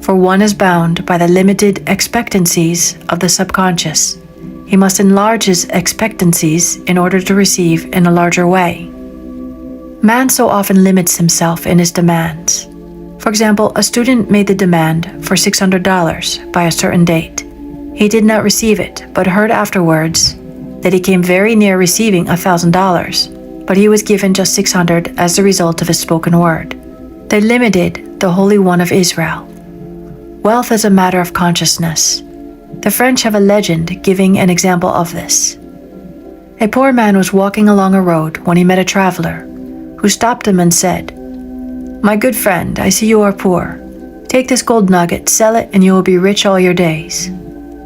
for one is bound by the limited expectancies of the subconscious. He must enlarge his expectancies in order to receive in a larger way. Man so often limits himself in his demands. For example, a student made the demand for $600 by a certain date. He did not receive it, but heard afterwards that he came very near receiving $1,000, but he was given just $600 as the result of his spoken word. They limited the Holy One of Israel. Wealth is a matter of consciousness. The French have a legend giving an example of this. A poor man was walking along a road when he met a traveler, who stopped him and said, "My good friend, I see you are poor. Take this gold nugget, sell it, and you will be rich all your days."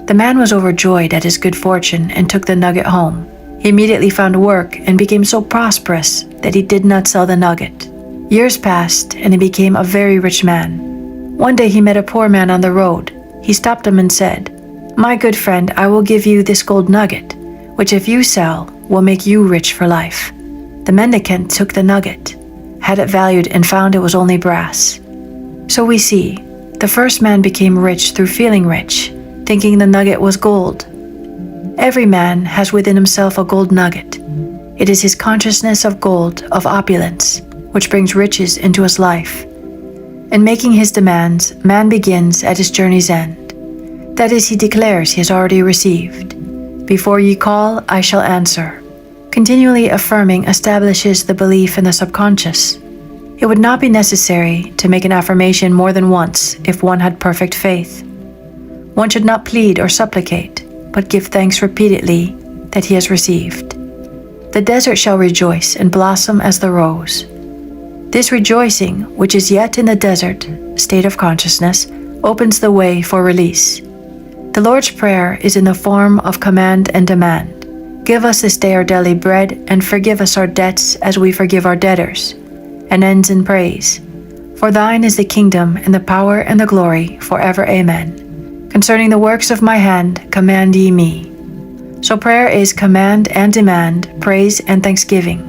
The man was overjoyed at his good fortune and took the nugget home. He immediately found work and became so prosperous that he did not sell the nugget. Years passed and he became a very rich man. One day he met a poor man on the road. He stopped him and said, "My good friend, I will give you this gold nugget, which if you sell, will make you rich for life." The mendicant took the nugget, had it valued, and found it was only brass. So we see, the first man became rich through feeling rich, thinking the nugget was gold. Every man has within himself a gold nugget. It is his consciousness of gold, of opulence, which brings riches into his life. In making his demands, man begins at his journey's end. That is, he declares he has already received. "Before ye call, I shall answer." Continually affirming establishes the belief in the subconscious. It would not be necessary to make an affirmation more than once if one had perfect faith. One should not plead or supplicate, but give thanks repeatedly that he has received. The desert shall rejoice and blossom as the rose. This rejoicing, which is yet in the desert state of consciousness, opens the way for release. The Lord's Prayer is in the form of command and demand. "Give us this day our daily bread, and forgive us our debts as we forgive our debtors," and ends in praise. "For thine is the kingdom and the power and the glory forever. Amen. Concerning the works of my hand, command ye me." So prayer is command and demand, praise and thanksgiving.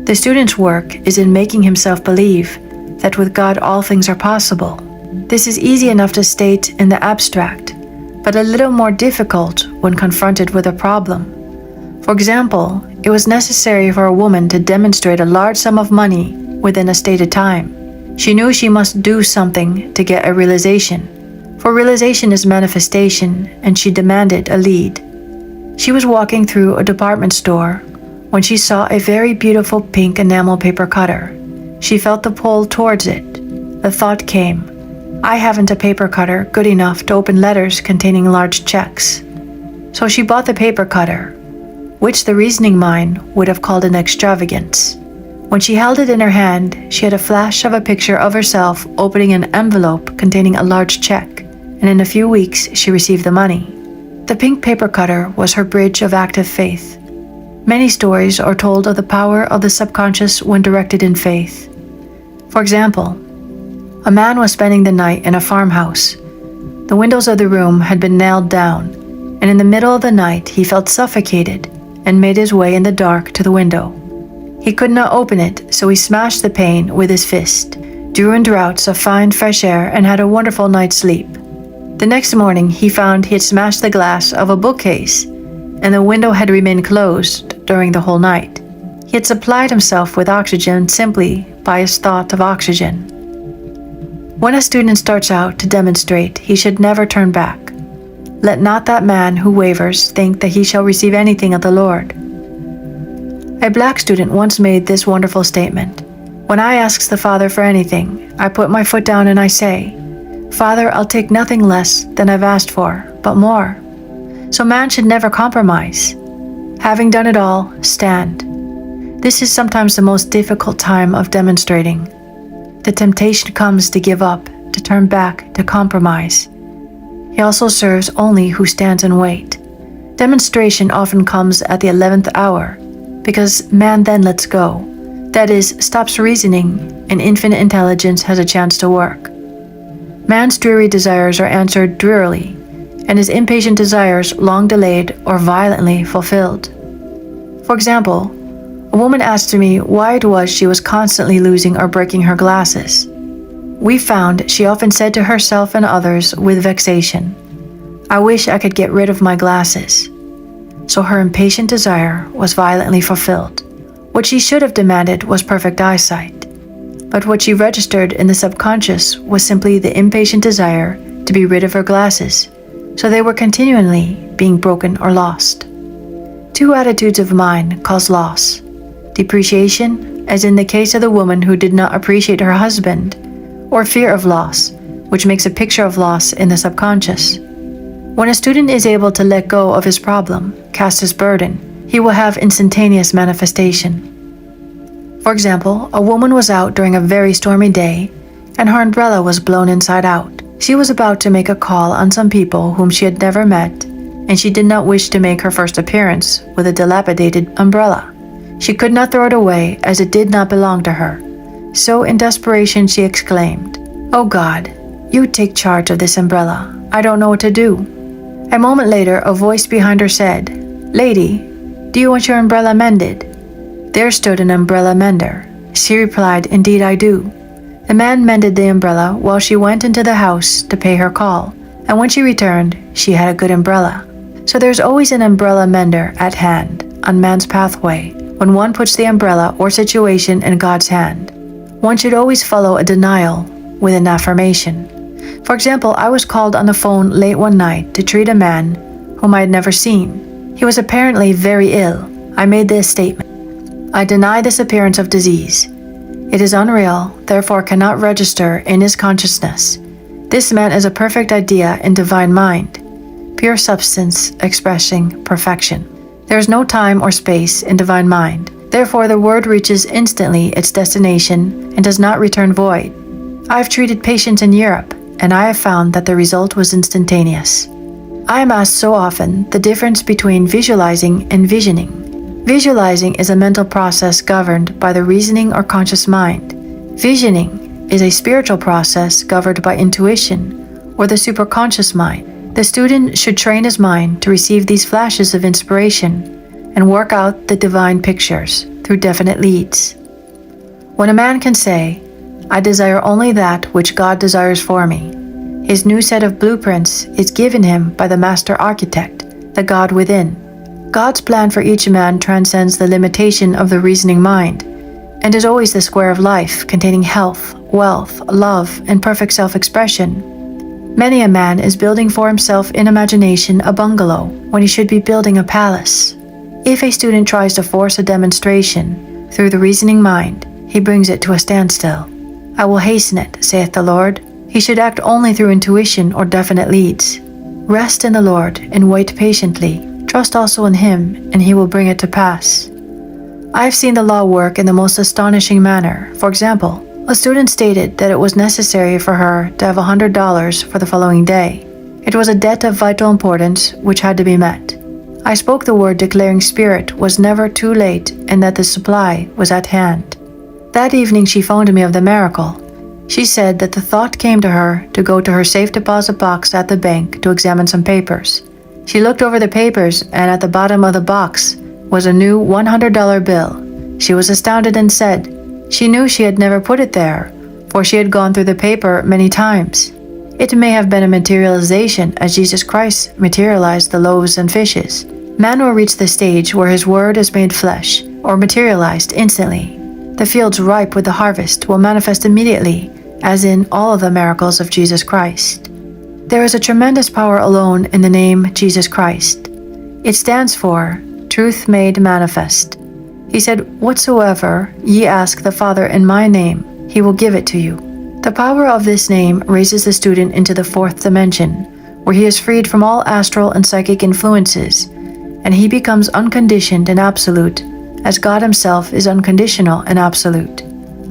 The student's work is in making himself believe that with God all things are possible. This is easy enough to state in the abstract, but a little more difficult when confronted with a problem. For example, it was necessary for a woman to demonstrate a large sum of money within a stated time. She knew she must do something to get a realization, for realization is manifestation, and she demanded a lead. She was walking through a department store when she saw a very beautiful pink enamel paper cutter. She felt the pull towards it. The thought came, "I haven't a paper cutter good enough to open letters containing large checks." So she bought the paper cutter, which the reasoning mind would have called an extravagance. When she held it in her hand, she had a flash of a picture of herself opening an envelope containing a large check, and in a few weeks she received the money. The pink paper cutter was her bridge of active faith. Many stories are told of the power of the subconscious when directed in faith. For example, a man was spending the night in a farmhouse. The windows of the room had been nailed down, and in the middle of the night he felt suffocated and made his way in the dark to the window. He could not open it, so he smashed the pane with his fist, drew in draughts of fine fresh air, and had a wonderful night's sleep. The next morning he found he had smashed the glass of a bookcase, and the window had remained closed during the whole night. He had supplied himself with oxygen simply by his thought of oxygen. When a student starts out to demonstrate, he should never turn back. Let not that man who wavers think that he shall receive anything of the Lord. A black student once made this wonderful statement: "When I ask the Father for anything, I put my foot down and I say, 'Father, I'll take nothing less than I've asked for, but more.' So man should never compromise. Having done it all, stand. This is sometimes the most difficult time of demonstrating. The temptation comes to give up, to turn back, to compromise. He also serves only who stands and wait. Demonstration often comes at the 11th hour, because man then lets go. That is, stops reasoning, and infinite intelligence has a chance to work. Man's dreary desires are answered drearily, and his impatient desires long delayed or violently fulfilled. For example, a woman asked me why it was she was constantly losing or breaking her glasses. We found she often said to herself and others with vexation, "I wish I could get rid of my glasses." So her impatient desire was violently fulfilled. What she should have demanded was perfect eyesight. But what she registered in the subconscious was simply the impatient desire to be rid of her glasses, so they were continually being broken or lost. Two attitudes of mind cause loss. Depreciation, as in the case of the woman who did not appreciate her husband, or fear of loss, which makes a picture of loss in the subconscious. When a student is able to let go of his problem, cast his burden, he will have instantaneous manifestation. For example, a woman was out during a very stormy day, and her umbrella was blown inside out. She was about to make a call on some people whom she had never met, and she did not wish to make her first appearance with a dilapidated umbrella. She could not throw it away, as it did not belong to her. So in desperation she exclaimed, "Oh God, you take charge of this umbrella. I don't know what to do." A moment later, a voice behind her said, "Lady, do you want your umbrella mended?" There stood an umbrella mender. She replied, "Indeed I do." The man mended the umbrella while she went into the house to pay her call, and when she returned, she had a good umbrella. So there's always an umbrella mender at hand on man's pathway when one puts the umbrella or situation in God's hand. One should always follow a denial with an affirmation. For example, I was called on the phone late one night to treat a man whom I had never seen. He was apparently very ill. I made this statement: "I deny this appearance of disease. It is unreal, therefore cannot register in his consciousness. This man is a perfect idea in divine mind, pure substance expressing perfection. There is no time or space in divine mind. Therefore the word reaches instantly its destination and does not return void. I have treated patients in Europe, and I have found that the result was instantaneous." I am asked so often the difference between visualizing and visioning. Visualizing is a mental process governed by the reasoning or conscious mind. Visioning is a spiritual process governed by intuition or the superconscious mind. The student should train his mind to receive these flashes of inspiration and work out the divine pictures through definite leads. When a man can say, "I desire only that which God desires for me," his new set of blueprints is given him by the master architect, the God within. God's plan for each man transcends the limitation of the reasoning mind and is always the square of life containing health, wealth, love, and perfect self-expression. Many a man is building for himself in imagination a bungalow when he should be building a palace. If a student tries to force a demonstration through the reasoning mind, he brings it to a standstill. "I will hasten it, saith the Lord." He should act only through intuition or definite leads. Rest in the Lord and wait patiently. Trust also in Him, and He will bring it to pass. I have seen the law work in the most astonishing manner. For example, a student stated that it was necessary for her to have $100 for the following day. It was a debt of vital importance which had to be met. I spoke the word declaring spirit was never too late and that the supply was at hand. That evening she phoned me of the miracle. She said that the thought came to her to go to her safe deposit box at the bank to examine some papers. She looked over the papers, and at the bottom of the box was a new $100 bill. She was astounded and said she knew she had never put it there, for she had gone through the paper many times. It may have been a materialization as Jesus Christ materialized the loaves and fishes. Man will reach the stage where his word is made flesh, or materialized instantly. The fields ripe with the harvest will manifest immediately, as in all of the miracles of Jesus Christ. There is a tremendous power alone in the name Jesus Christ. It stands for Truth Made Manifest. He said, "Whatsoever ye ask the Father in my name, He will give it to you." The power of this name raises the student into the fourth dimension, where he is freed from all astral and psychic influences, and he becomes unconditioned and absolute, as God Himself is unconditional and absolute.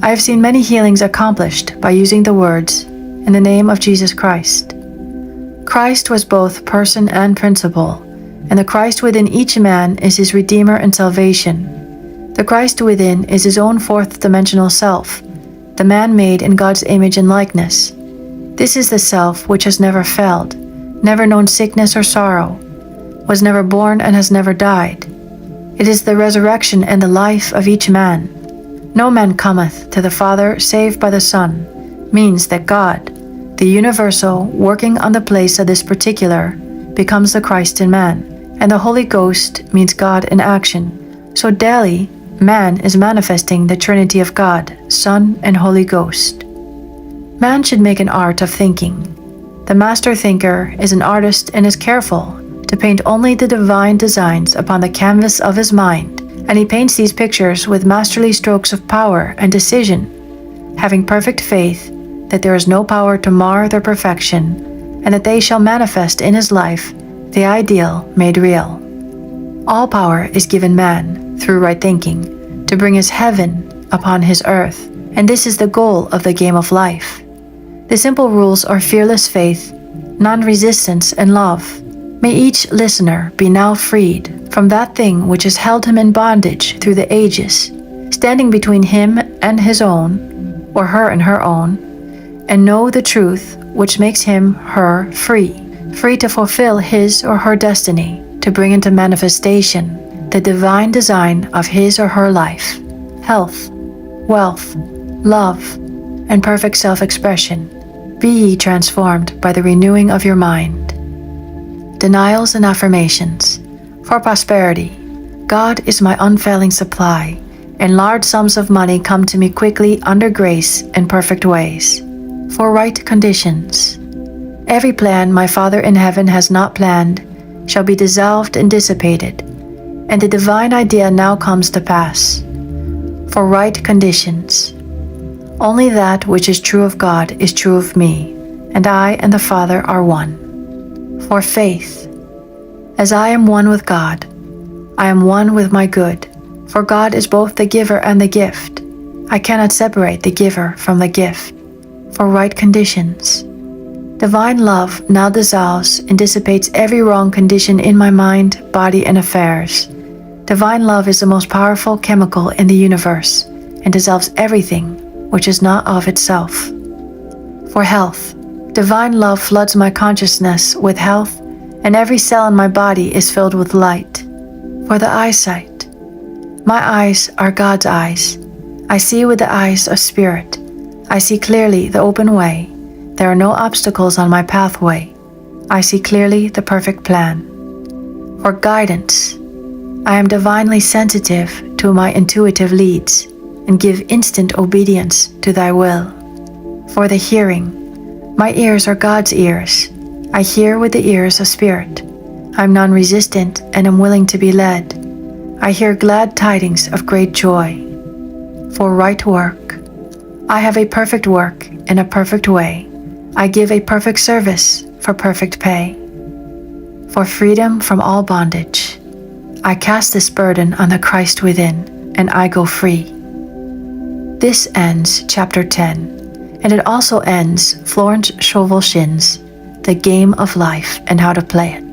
I have seen many healings accomplished by using the words, "In the name of Jesus Christ." Christ was both person and principle, and the Christ within each man is his Redeemer and salvation. The Christ within is his own fourth dimensional self, the man made in God's image and likeness. This is the self which has never failed, never known sickness or sorrow, was never born and has never died. It is the resurrection and the life of each man. "No man cometh to the Father save by the Son," means that God, the universal, working on the place of this particular, becomes the Christ in man, and the Holy Ghost means God in action. So daily, man is manifesting the Trinity of God, Son, and Holy Ghost. Man should make an art of thinking. The master thinker is an artist and is careful to paint only the divine designs upon the canvas of his mind, and he paints these pictures with masterly strokes of power and decision, having perfect faith that there is no power to mar their perfection, and that they shall manifest in his life the ideal made real. All power is given man, through right thinking, to bring his heaven upon his earth, and this is the goal of the game of life. The simple rules are fearless faith, non-resistance, and love. May each listener be now freed from that thing which has held him in bondage through the ages, standing between him and his own, or her and her own, and know the truth which makes him, her, free to fulfill his or her destiny, to bring into manifestation the divine design of his or her life, health, wealth, love, and perfect self-expression. Be ye transformed by the renewing of your mind. Denials and affirmations. For prosperity, God is my unfailing supply, and large sums of money come to me quickly under grace and perfect ways. For right conditions. Every plan my Father in heaven has not planned shall be dissolved and dissipated, and the divine idea now comes to pass. For right conditions. Only that which is true of God is true of me, and I and the Father are one. For faith. As I am one with God, I am one with my good, for God is both the giver and the gift. I cannot separate the giver from the gift. For right conditions. Divine love now dissolves and dissipates every wrong condition in my mind, body, and affairs. Divine love is the most powerful chemical in the universe and dissolves everything which is not of itself. For health, divine love floods my consciousness with health, and every cell in my body is filled with light. For the eyesight, my eyes are God's eyes. I see with the eyes of spirit. I see clearly the open way. There are no obstacles on my pathway. I see clearly the perfect plan. For guidance, I am divinely sensitive to my intuitive leads and give instant obedience to thy will. For the hearing, my ears are God's ears. I hear with the ears of spirit. I am non-resistant and am willing to be led. I hear glad tidings of great joy. For right work, I have a perfect work in a perfect way. I give a perfect service for perfect pay. For freedom from all bondage, I cast this burden on the Christ within, and I go free. This ends chapter 10, and it also ends Florence Scovel Shinn's The Game of Life and How to Play It.